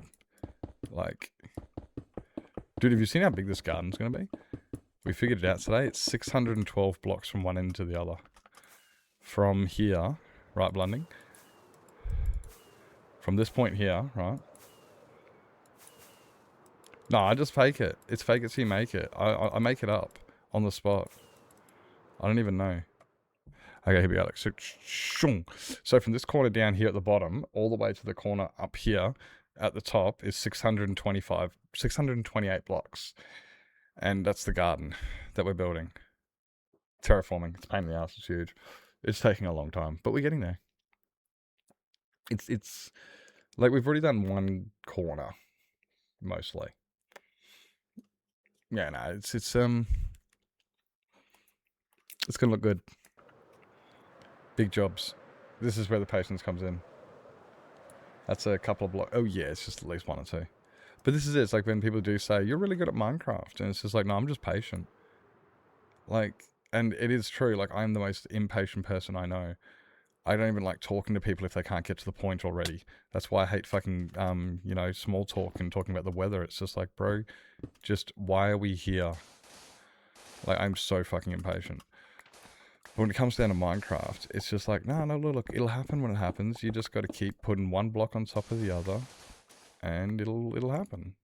like... Dude, have you seen how big this garden's going to be? We figured it out today. It's 612 blocks from one end to the other. From here, right, Blunding? From this point here, right? No, I just fake it. It's fake it till you make it. I make it up on the spot. I don't even know. Okay, here we go. Like, so from this corner down here at the bottom, all the way to the corner up here at the top is 628 blocks. And that's the garden that we're building. Terraforming. It's a pain in the ass. It's huge. It's taking a long time, but we're getting there. It's like we've already done one corner, mostly. Yeah, no, it's gonna look good. Big jobs. This is where the patience comes in. That's a couple of blocks. Oh yeah, it's just at least one or two. But this is it. It's like when people do say, you're really good at Minecraft. And it's just like, no, I'm just patient. Like, and it is true. Like, I'm the most impatient person I know. I don't even like talking to people if they can't get to the point already. That's why I hate fucking, you know, small talk and talking about the weather. It's just like, bro, just why are we here? Like, I'm so fucking impatient. But when it comes down to Minecraft, it's just like, no, look, it'll happen when it happens. You just got to keep putting one block on top of the other, and it'll happen.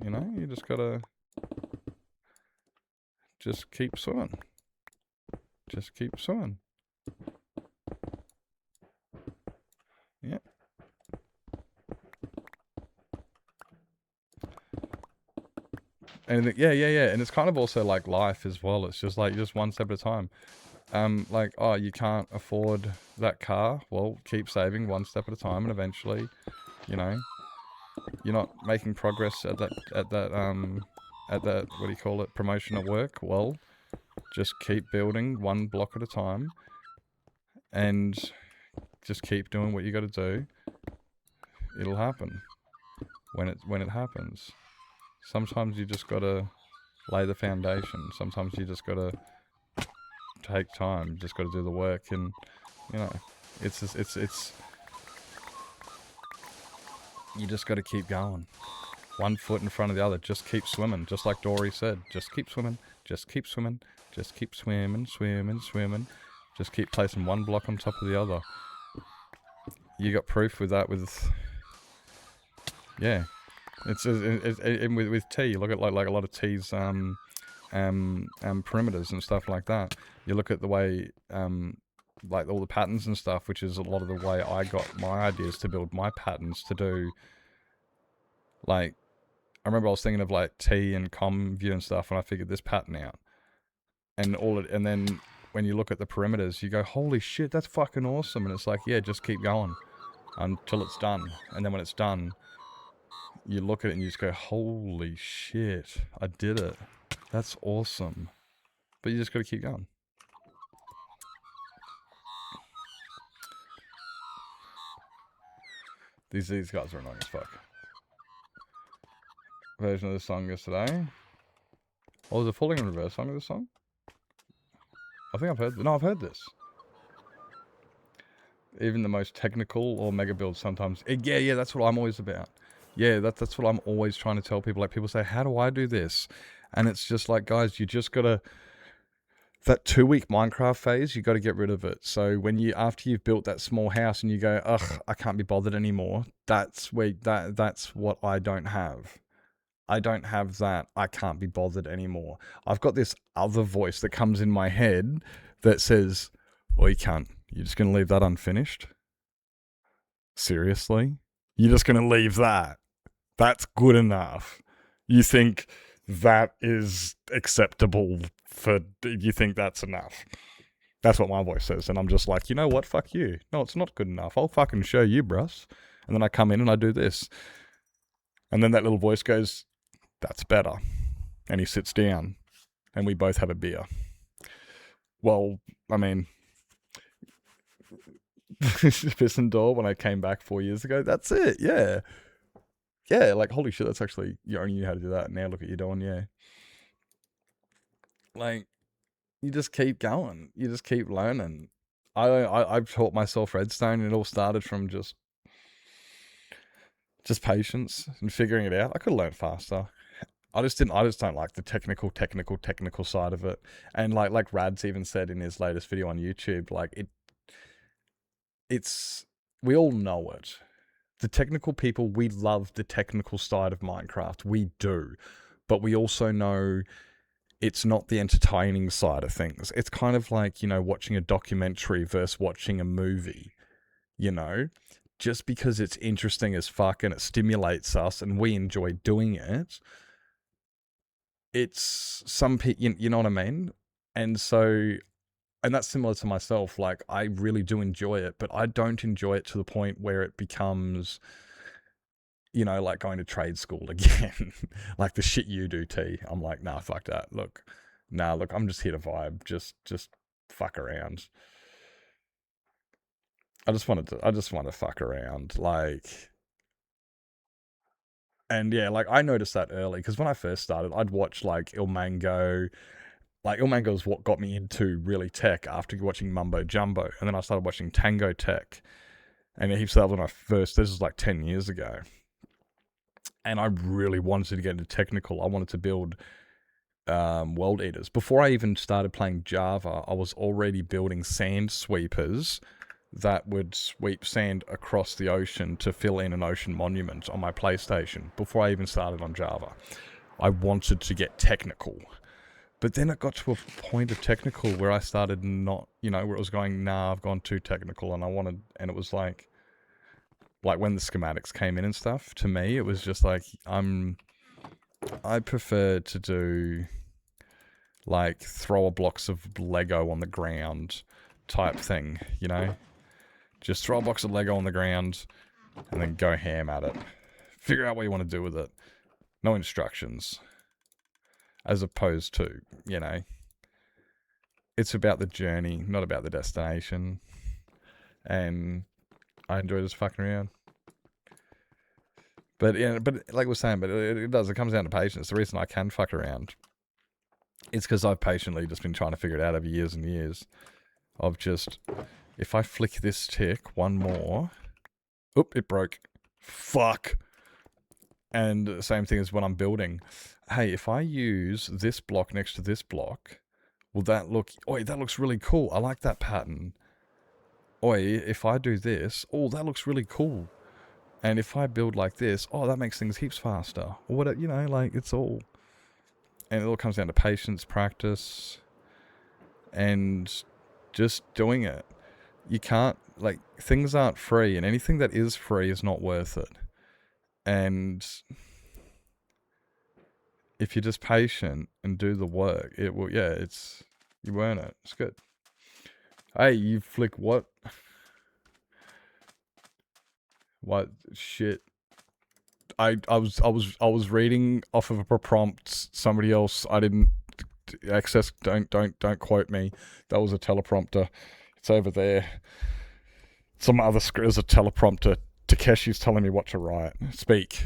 You know, you just gotta just keep swimming. Just keep swimming. Yeah. And yeah. And it's kind of also like life as well. It's just like just one step at a time. Like, oh, you can't afford that car. Well, keep saving one step at a time, and eventually, you know, you're not making progress at that what do you call it, promotion at work. Well, just keep building one block at a time, and just keep doing what you got to do. It'll happen when it happens. Sometimes you just gotta lay the foundation. Sometimes you just gotta take time. You just gotta do the work, and you know, it's you just gotta keep going. One foot in front of the other. Just keep swimming. Just like Dory said. Just keep swimming. Just keep swimming. Just keep swimming. Just keep placing one block on top of the other. You got proof with that. With yeah. It's with tea. You look at like a lot of teas, perimeters and stuff like that. You look at the way, like all the patterns and stuff, which is a lot of the way I got my ideas to build my patterns to do. Like, I remember I was thinking of like T and com view and stuff, and I figured this pattern out, and and then when you look at the perimeters, you go, holy shit, that's fucking awesome. And it's like, yeah, just keep going until it's done, and then when it's done, you look at it and you just go, holy shit, I did it. That's awesome. But you just got to keep going. These guys are annoying as fuck. Version of the song yesterday. Oh, there's a Falling in Reverse song of this song? I think I've heard... No, I've heard this. Even the most technical or mega builds sometimes... Yeah, that's what I'm always about. Yeah, that's what I'm always trying to tell people. Like, people say, how do I do this? And it's just like, guys, you just gotta... That 2-week Minecraft phase, you gotta get rid of it. So when you, after you've built that small house and you go, ugh, I can't be bothered anymore. That's where, that's what I don't have. I don't have that. I can't be bothered anymore. I've got this other voice that comes in my head that says, oh, you can't. You're just gonna leave that unfinished? Seriously? You're just gonna leave that? That's good enough. You think that is acceptable for, you think that's enough? That's what my voice says. And I'm just like, you know what? Fuck you. No, it's not good enough. I'll fucking show you, bruss. And then I come in and I do this. And then that little voice goes, that's better. And he sits down and we both have a beer. Well, I mean, Pissendor, when I came back 4 years ago, that's it. Yeah. Yeah, like, holy shit, that's actually, you only knew how to do that. Now look at you doing, yeah. Like, you just keep going. You just keep learning. I've taught myself redstone, and it all started from just patience and figuring it out. I could have learned faster. I just don't like the technical side of it. And like Rads even said in his latest video on YouTube, like it's we all know it. The technical people, we love the technical side of Minecraft. We do. But we also know it's not the entertaining side of things. It's kind of like, watching a documentary versus watching a movie, just because it's interesting as fuck and it stimulates us and we enjoy doing it. It's some people, you know what I mean? And so, and that's similar to myself. Like, I really do enjoy it, but I don't enjoy it to the point where it becomes, like going to trade school again. Like the shit you do, T. I'm like, nah, fuck that. Look, I'm just here to vibe. Just fuck around. I just want to fuck around. Like, and yeah, like I noticed that early because when I first started, I'd watch like Ilmango. Like Ilmango is what got me into really tech after watching Mumbo Jumbo, and then I started watching Tango Tech, and he started when this was like 10 years ago. And I really wanted to get into technical. I wanted to build world eaters. Before I even started playing Java, I was already building sand sweepers that would sweep sand across the ocean to fill in an ocean monument on my PlayStation before I even started on Java. I wanted to get technical. But then it got to a point of technical where I started not, where it was going, nah, I've gone too technical, and it was like when the schematics came in and stuff, to me, it was just like, I prefer to do, like, throw a blocks of Lego on the ground type thing, Just throw a box of Lego on the ground and then go ham at it. Figure out what you want to do with it. No instructions. As opposed to, it's about the journey, not about the destination. And I enjoy just fucking around. But like we were saying, it comes down to patience. The reason I can fuck around, it's because I've patiently just been trying to figure it out over years and years. Of just, if I flick this tick one more, oop, it broke. Fuck. And the same thing as when I'm building. Hey, if I use this block next to this block, will that look... Oi, that looks really cool. I like that pattern. Oi, if I do this... Oh, that looks really cool. And if I build like this... Oh, that makes things heaps faster. Or whatever, like, it's all... And it all comes down to patience, practice, and just doing it. You can't... Like, things aren't free, and anything that is free is not worth it. And... if you're just patient and do the work, it will, you earn it. It's good. Hey, you flick what? What shit? I was reading off of a prompt. Somebody else, I didn't access. Don't quote me. That was a teleprompter. It's over there. Some other screen is a teleprompter. Takeshi's telling me what to write. Speak.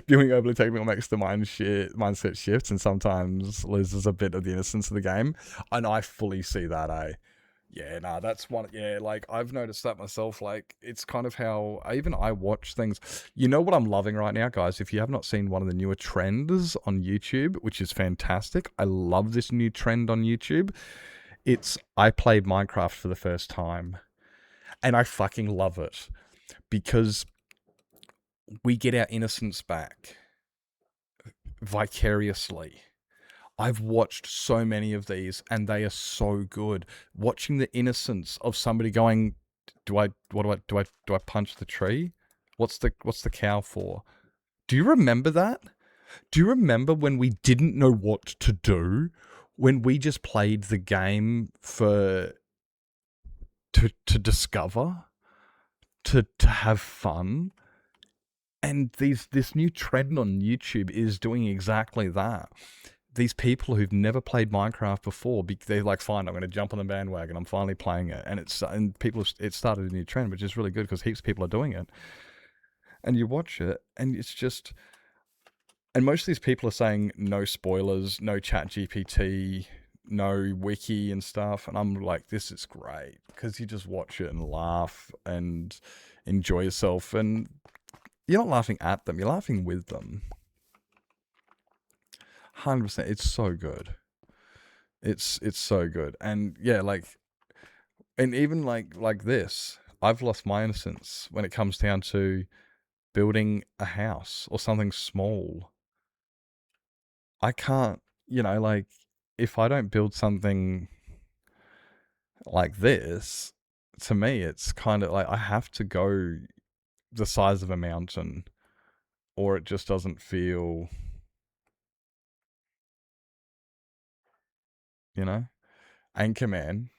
Viewing overly technical makes the mindset shifts, and sometimes loses a bit of the innocence of the game. And I fully see that, Yeah, nah, that's one. Yeah, like, I've noticed that myself. Like, it's kind of how I watch things. You know what I'm loving right now, guys? If you have not seen one of the newer trends on YouTube, which is fantastic, I love this new trend on YouTube. I played Minecraft for the first time, and I fucking love it because we get our innocence back vicariously. I've watched so many of these, and they are so good. Watching the innocence of somebody going, do I punch the tree? What's the cow for? Do you remember that? Do you remember when we didn't know what to do? When we just played the game to discover, to have fun? And this new trend on YouTube is doing exactly that. These people who've never played Minecraft before, they're like, fine, I'm going to jump on the bandwagon. I'm finally playing it. And it started a new trend, which is really good because heaps of people are doing it. And you watch it, and it's just... And most of these people are saying no spoilers, no ChatGPT, no wiki and stuff. And I'm like, this is great. Because you just watch it and laugh and enjoy yourself. And... you're not laughing at them, you're laughing with them. 100%. It's so good. It's so good. And yeah, like, and even like this, I've lost my innocence when it comes down to building a house or something small. I can't, like, if I don't build something like this, to me, it's kind of like I have to go the size of a mountain, or it just doesn't feel, Anchorman.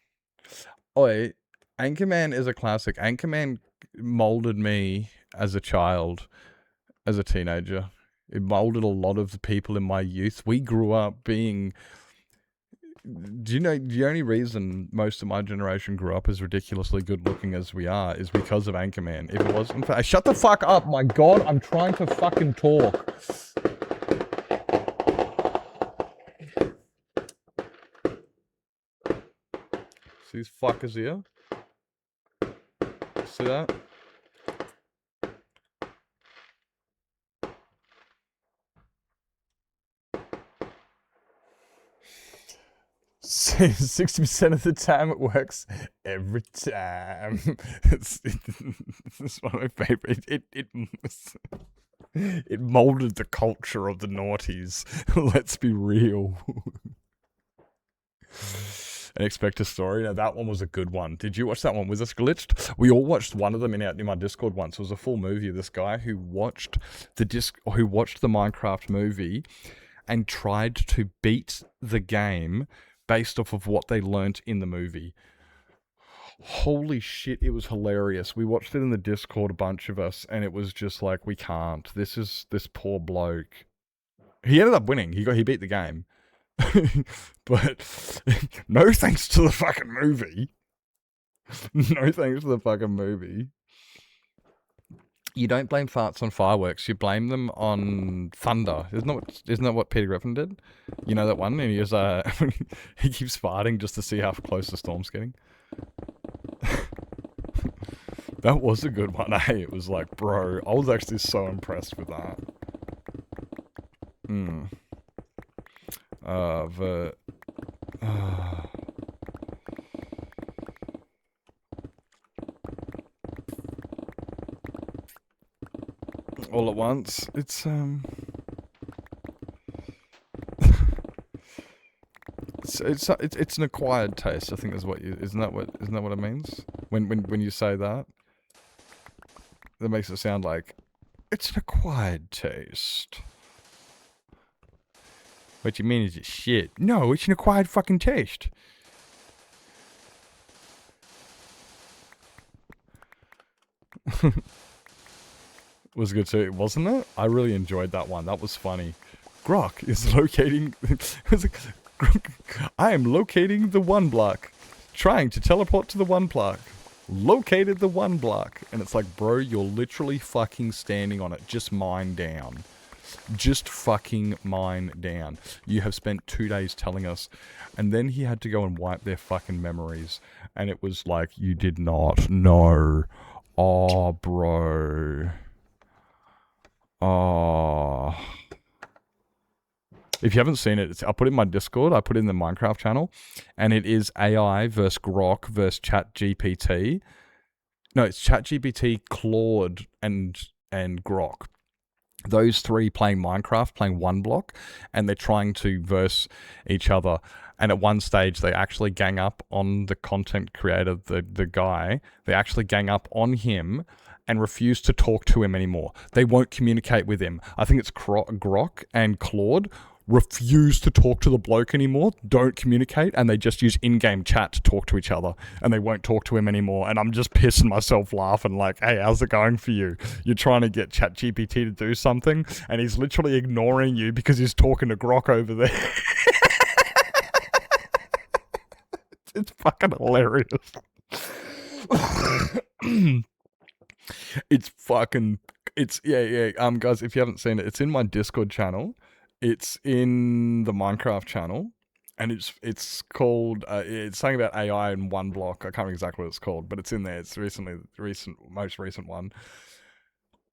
Oi, Anchorman is a classic. Anchorman molded me as a child, as a teenager. It molded a lot of the people in my youth. We grew up being. Do you know the only reason most of my generation grew up as ridiculously good looking as we are is because of Anchorman? If it wasn't for. Shut the fuck up, my god, I'm trying to fucking talk. See these fuckers here? See that? Say 60% of the time it works every time. It's one of my favorite. It molded the culture of the noughties. Let's be real. An Expector Story. Now that one was a good one. Did you watch that one? Was this glitched? We all watched one of them in my Discord once. It was a full movie of this guy who watched the Minecraft movie and tried to beat the game based off of what they learnt in the movie. Holy shit, it was hilarious. We watched it in the Discord, a bunch of us, and it was just like, we can't. This poor bloke. He ended up winning. He beat the game. But no thanks to the fucking movie. No thanks to the fucking movie. You don't blame farts on fireworks. You blame them on thunder. Isn't that what Peter Griffin did? You know that one? And he he keeps farting just to see how close the storm's getting. That was a good one, eh? It was like, bro, I was actually so impressed with that. All at once. It's it's an acquired taste. I think is what isn't that what it means? When you say that, that makes it sound like it's an acquired taste. What you mean is it's shit. No, it's an acquired fucking taste. Was good too, wasn't it? I really enjoyed that one. That was funny. Grok is locating. I am locating the 1 block. Trying to teleport to the 1 block. Located the 1 block. And it's like, bro, you're literally fucking standing on it. Just mine down. Just fucking mine down. You have spent 2 days telling us. And then he had to go and wipe their fucking memories. And it was like, you did not know. Oh, bro. Oh. If you haven't seen it, I'll put it in my Discord. I put it in the Minecraft channel. And it is AI versus Grok versus ChatGPT. No, it's ChatGPT, Claude, and Grok. Those 3 playing Minecraft, playing 1 block. And they're trying to verse each other. And at one stage, they actually gang up on the content creator, the guy. They actually gang up on him and refuse to talk to him anymore. They won't communicate with him. I think it's Grok and Claude refuse to talk to the bloke anymore, don't communicate, and they just use in-game chat to talk to each other, and they won't talk to him anymore, and I'm just pissing myself laughing like, hey, how's it going for you? You're trying to get ChatGPT to do something, and he's literally ignoring you because he's talking to Grok over there. It's fucking hilarious. Guys, if you haven't seen it, it's in my Discord channel. It's in the Minecraft channel, and it's called it's something about AI in 1 block. I can't remember exactly what it's called, but it's in there. It's most recent one.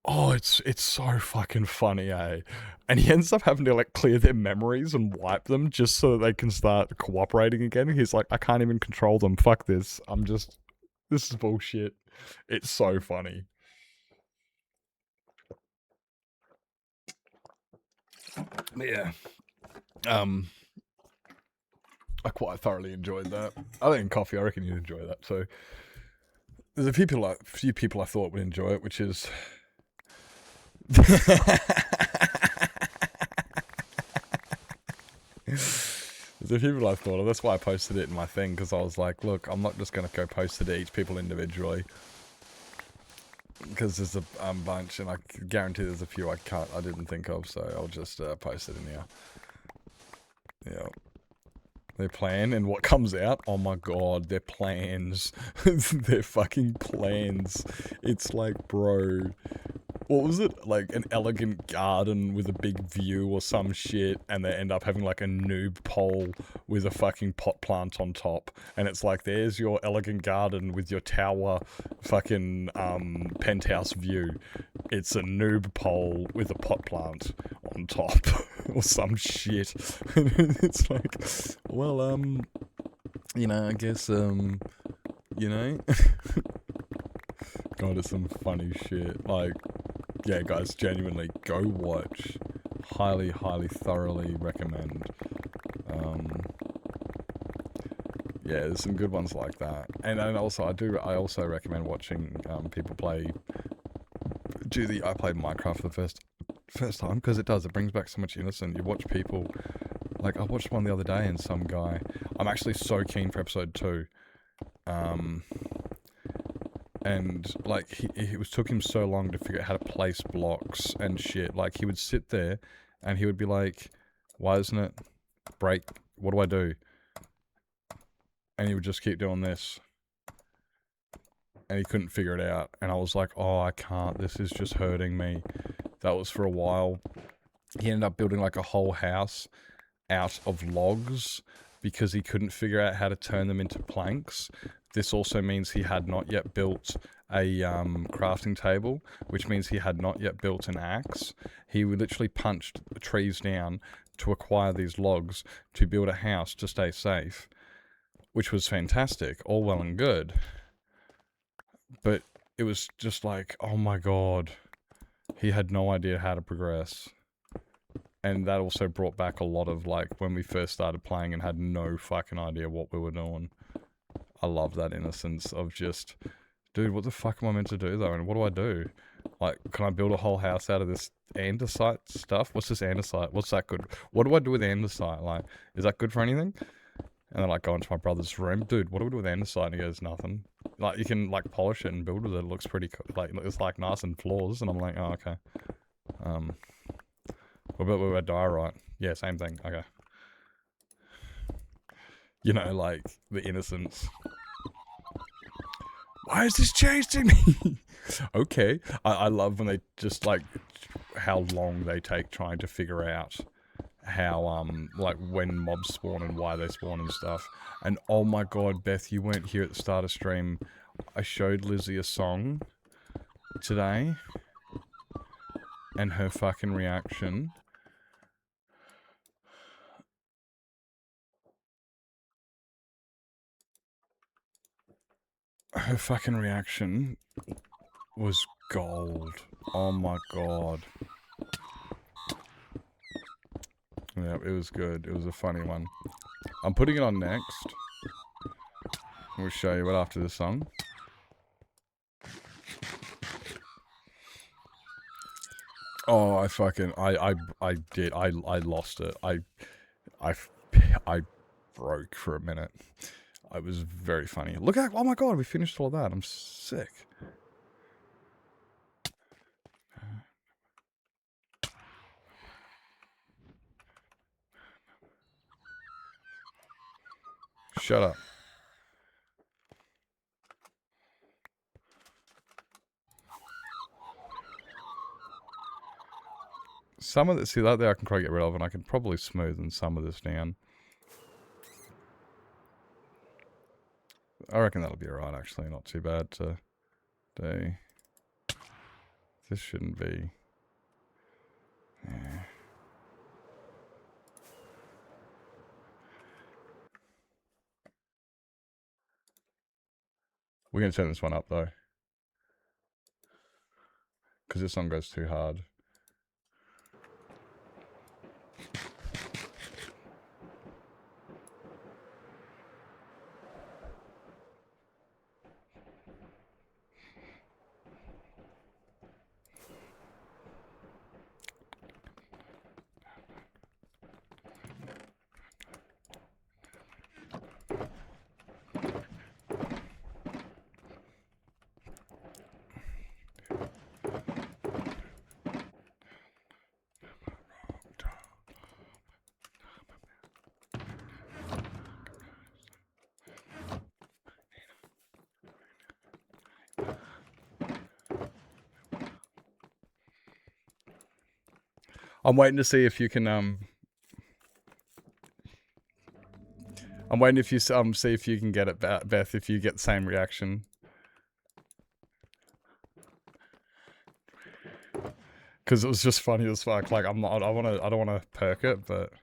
Oh, it's so fucking funny, eh? And he ends up having to like clear their memories and wipe them just so they can start cooperating again. He's like, I can't even control them. Fuck this. This is bullshit. It's so funny. Yeah. I quite thoroughly enjoyed that. Other than coffee, I reckon you'd enjoy that. So there's a few people I thought would enjoy it, which is there's a few people I thought of. That's why I posted it in my thing, because I was like, look, I'm not just going to go post it to each people individually, because there's a bunch, and I guarantee there's a few I didn't think of, so I'll just post it in here. Yeah. Their plan and what comes out, oh my god, their plans. Their fucking plans. It's like, bro, what was it? Like an elegant garden with a big view or some shit, and they end up having like a noob pole with a fucking pot plant on top. And it's like, there's your elegant garden with your tower fucking penthouse view. It's a noob pole with a pot plant on top or some shit. It's like, well, you know, I guess, you know, God, it's some funny shit. Like, yeah, guys, genuinely, go watch. Highly, highly, thoroughly recommend. Yeah, there's some good ones like that. And also, I also recommend watching people play. I played Minecraft for the first time, because it brings back so much innocence. You watch people, like, I watched one the other day, and some guy, I'm actually so keen for episode 2. And, like, it took him so long to figure out how to place blocks and shit. Like, he would sit there, and he would be like, why doesn't it break? What do I do? And he would just keep doing this. And he couldn't figure it out. And I was like, oh, I can't. This is just hurting me. That was for a while. He ended up building, like, a whole house out of logs because he couldn't figure out how to turn them into planks. This also means he had not yet built a crafting table, which means he had not yet built an axe. He literally punched trees down to acquire these logs to build a house to stay safe, which was fantastic, all well and good. But it was just like, oh my god, he had no idea how to progress. And that also brought back a lot of, like, when we first started playing and had no fucking idea what we were doing. I love that innocence of just, dude, what the fuck am I meant to do, though? And what do I do? Like, can I build a whole house out of this andesite stuff? What's this andesite? What's that good? What do I do with andesite? Like, is that good for anything? And then, like, go into my brother's room. Dude, what do we do with andesite? And he goes, nothing. Like, you can, like, polish it and build with it. It looks pretty cool. Like, it's, like, nice and flaws. And I'm like, oh, okay. What about diorite? Yeah, same thing. Okay. You know, like, the innocence. Why is this chasing me? Okay. I love when they just, like, how long they take trying to figure out how, like, when mobs spawn and why they spawn and stuff. And, oh my god, Beth, you weren't here at the start of stream. I showed Lizzie a song today. And her fucking reaction. Her fucking reaction was gold. Oh my god. Yeah, it was good. It was a funny one. I'm putting it on next. We'll show you it after the song. Oh, I lost it. I broke for a minute. It was very funny. Look at, oh my god, we finished all that. I'm sick. Shut up. Some of this, see that there I can probably get rid of, and I can probably smoothen some of this down. I reckon that'll be alright, actually. Not too bad to do. This shouldn't be. Yeah. We're going to turn this one up, though. Because this song goes too hard. I'm waiting to see if you can I'm waiting if you see if you can get it, Beth. If you get the same reaction. Because it was just funny as fuck. Like I don't want to perk it, but.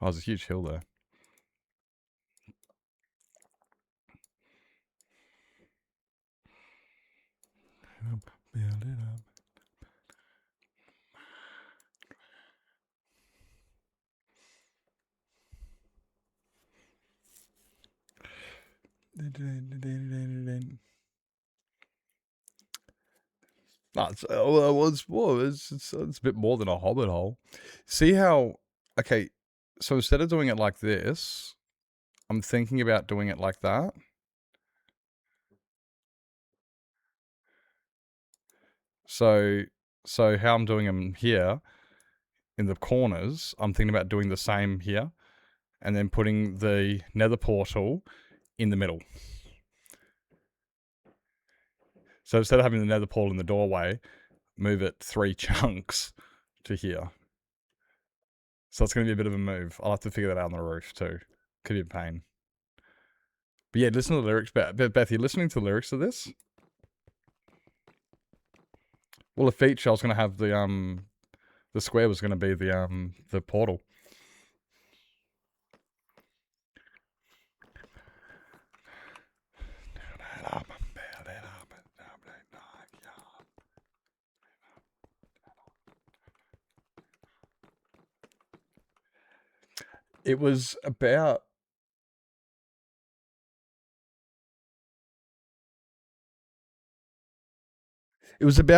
Oh, there's a huge hill there. Build it up. No, it's a bit more than a hobbit hole. See how? Okay, so instead of doing it like this, I'm thinking about doing it like that. So how I'm doing them here in the corners, I'm thinking about doing the same here, and then putting the nether portal in the middle. So instead of having the nether portal in the doorway, move it 3 chunks to here. So it's going to be a bit of a move. I'll have to figure that out on the roof too. Could be a pain. But yeah, listen to the lyrics. Beth, you listening to the lyrics of this? Well, the feature I was going to have the square was going to be the portal. It was about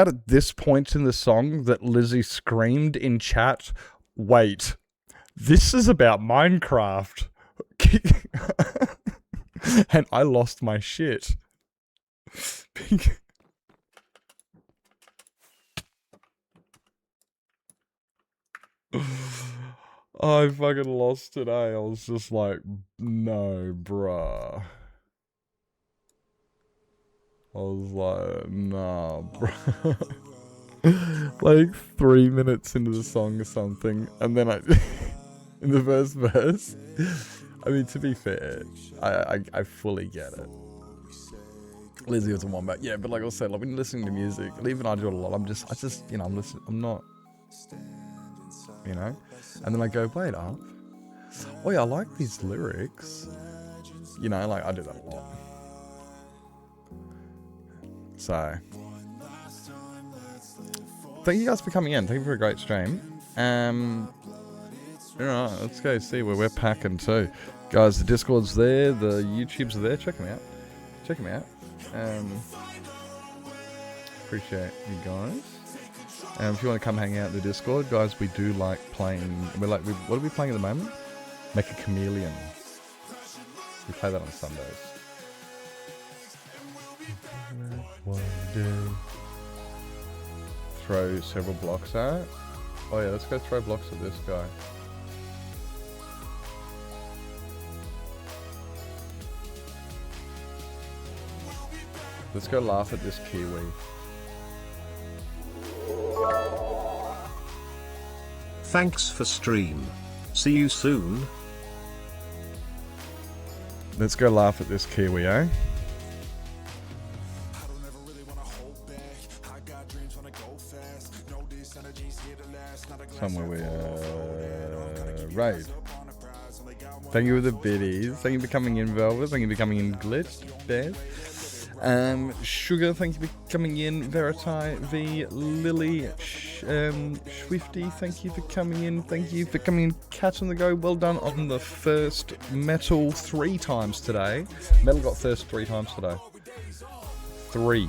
at this point in the song that Lizzie screamed in chat, "Wait, this is about Minecraft." And I lost my shit. I fucking lost today. I was just like, no, bruh. I was like, nah, bruh. Like 3 minutes into the song or something, and then in the first verse, I mean, to be fair, I fully get it. Lizzie was a wombat, yeah, but like I said, like when you're listening to music, even I do it a lot. I just, you know, I'm not, you know, and then I go, wait up, oh yeah, I like these lyrics, you know, like I do that a lot. So, thank you guys for coming in. Thank you for a great stream. Alright, let's go see where we're packing too. Guys, the Discord's there, the YouTubes are there. Check them out. Check them out. Appreciate you guys. If you want to come hang out in the Discord, guys, we do like playing. What are we playing at the moment? Make a Chameleon. We play that on Sundays. One day. Throw several blocks at it. Oh yeah, let's go throw blocks at this guy. Let's go laugh at this Kiwi. Thanks for stream. See you soon. Let's go laugh at this Kiwi, eh? Somewhere we raid. Thank you for the biddies. Thank you for coming in, Velvet. Thank you for coming in, Glitch, Dev. Sugar, thank you for coming in. Veritai V, Lily, Swifty, thank you for coming in. Thank you for coming in. Cat on the Go, well done on the first Metal 3 times today. Metal got first 3 times today. 3.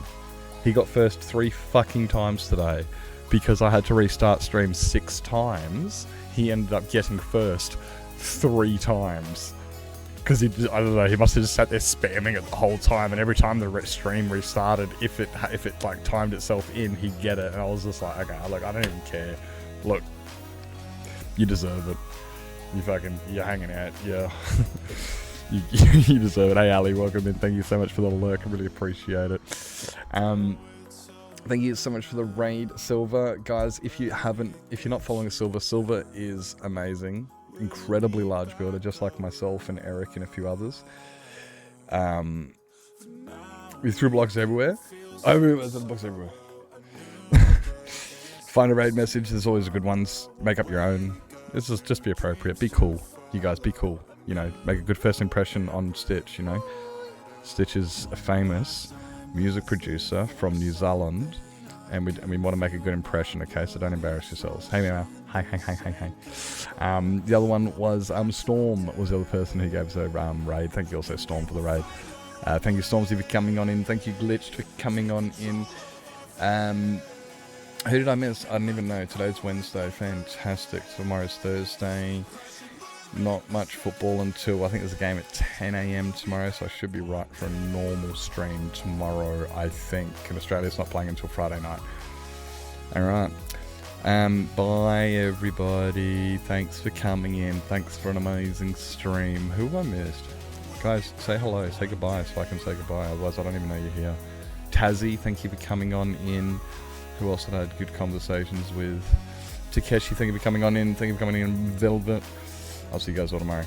He got first 3 fucking times today. because I had to restart stream 6 times, he ended up getting first 3 times. Because I don't know, he must have just sat there spamming it the whole time, and every time the stream restarted, if it like timed itself in, he'd get it. And I was just like, okay, look, I don't even care. Look, you deserve it. You're hanging out, yeah. you deserve it. Hey Ali, welcome in. Thank you so much for the lurk. I really appreciate it. Thank you so much for the raid, Silver. Guys, if you're not following Silver is amazing. Incredibly large builder, just like myself and Eric and a few others. We threw blocks everywhere. I realized there's blocks everywhere. Find a raid message. There's always good ones. Make up your own. This is just be appropriate. Be cool. You guys, be cool. You know, make a good first impression on Stitch. You know, Stitch is a famous music producer from New Zealand, and we want to make a good impression. Okay, so don't embarrass yourselves. Hey, Meow. Hi. The other one was Storm was the other person who gave us a raid. Thank you also, Storm, for the raid. Thank you, Stormzy, for coming on in. Thank you, Glitched, for coming on in. Who did I miss? I didn't even know. Today's Wednesday. Fantastic. Tomorrow's Thursday. Not much football until I think there's a game at 10 a.m. tomorrow, so I should be right for a normal stream tomorrow, I think. And Australia's not playing until Friday night. Alright. Bye everybody. Thanks for coming in. Thanks for an amazing stream. Who have I missed? Guys, say hello. Say goodbye so I can say goodbye. Otherwise, I don't even know you're here. Tazzy, thank you for coming on in. Who else had I had good conversations with? Takeshi, thank you for coming on in. Thank you for coming in. Velvet. I'll see you guys all tomorrow.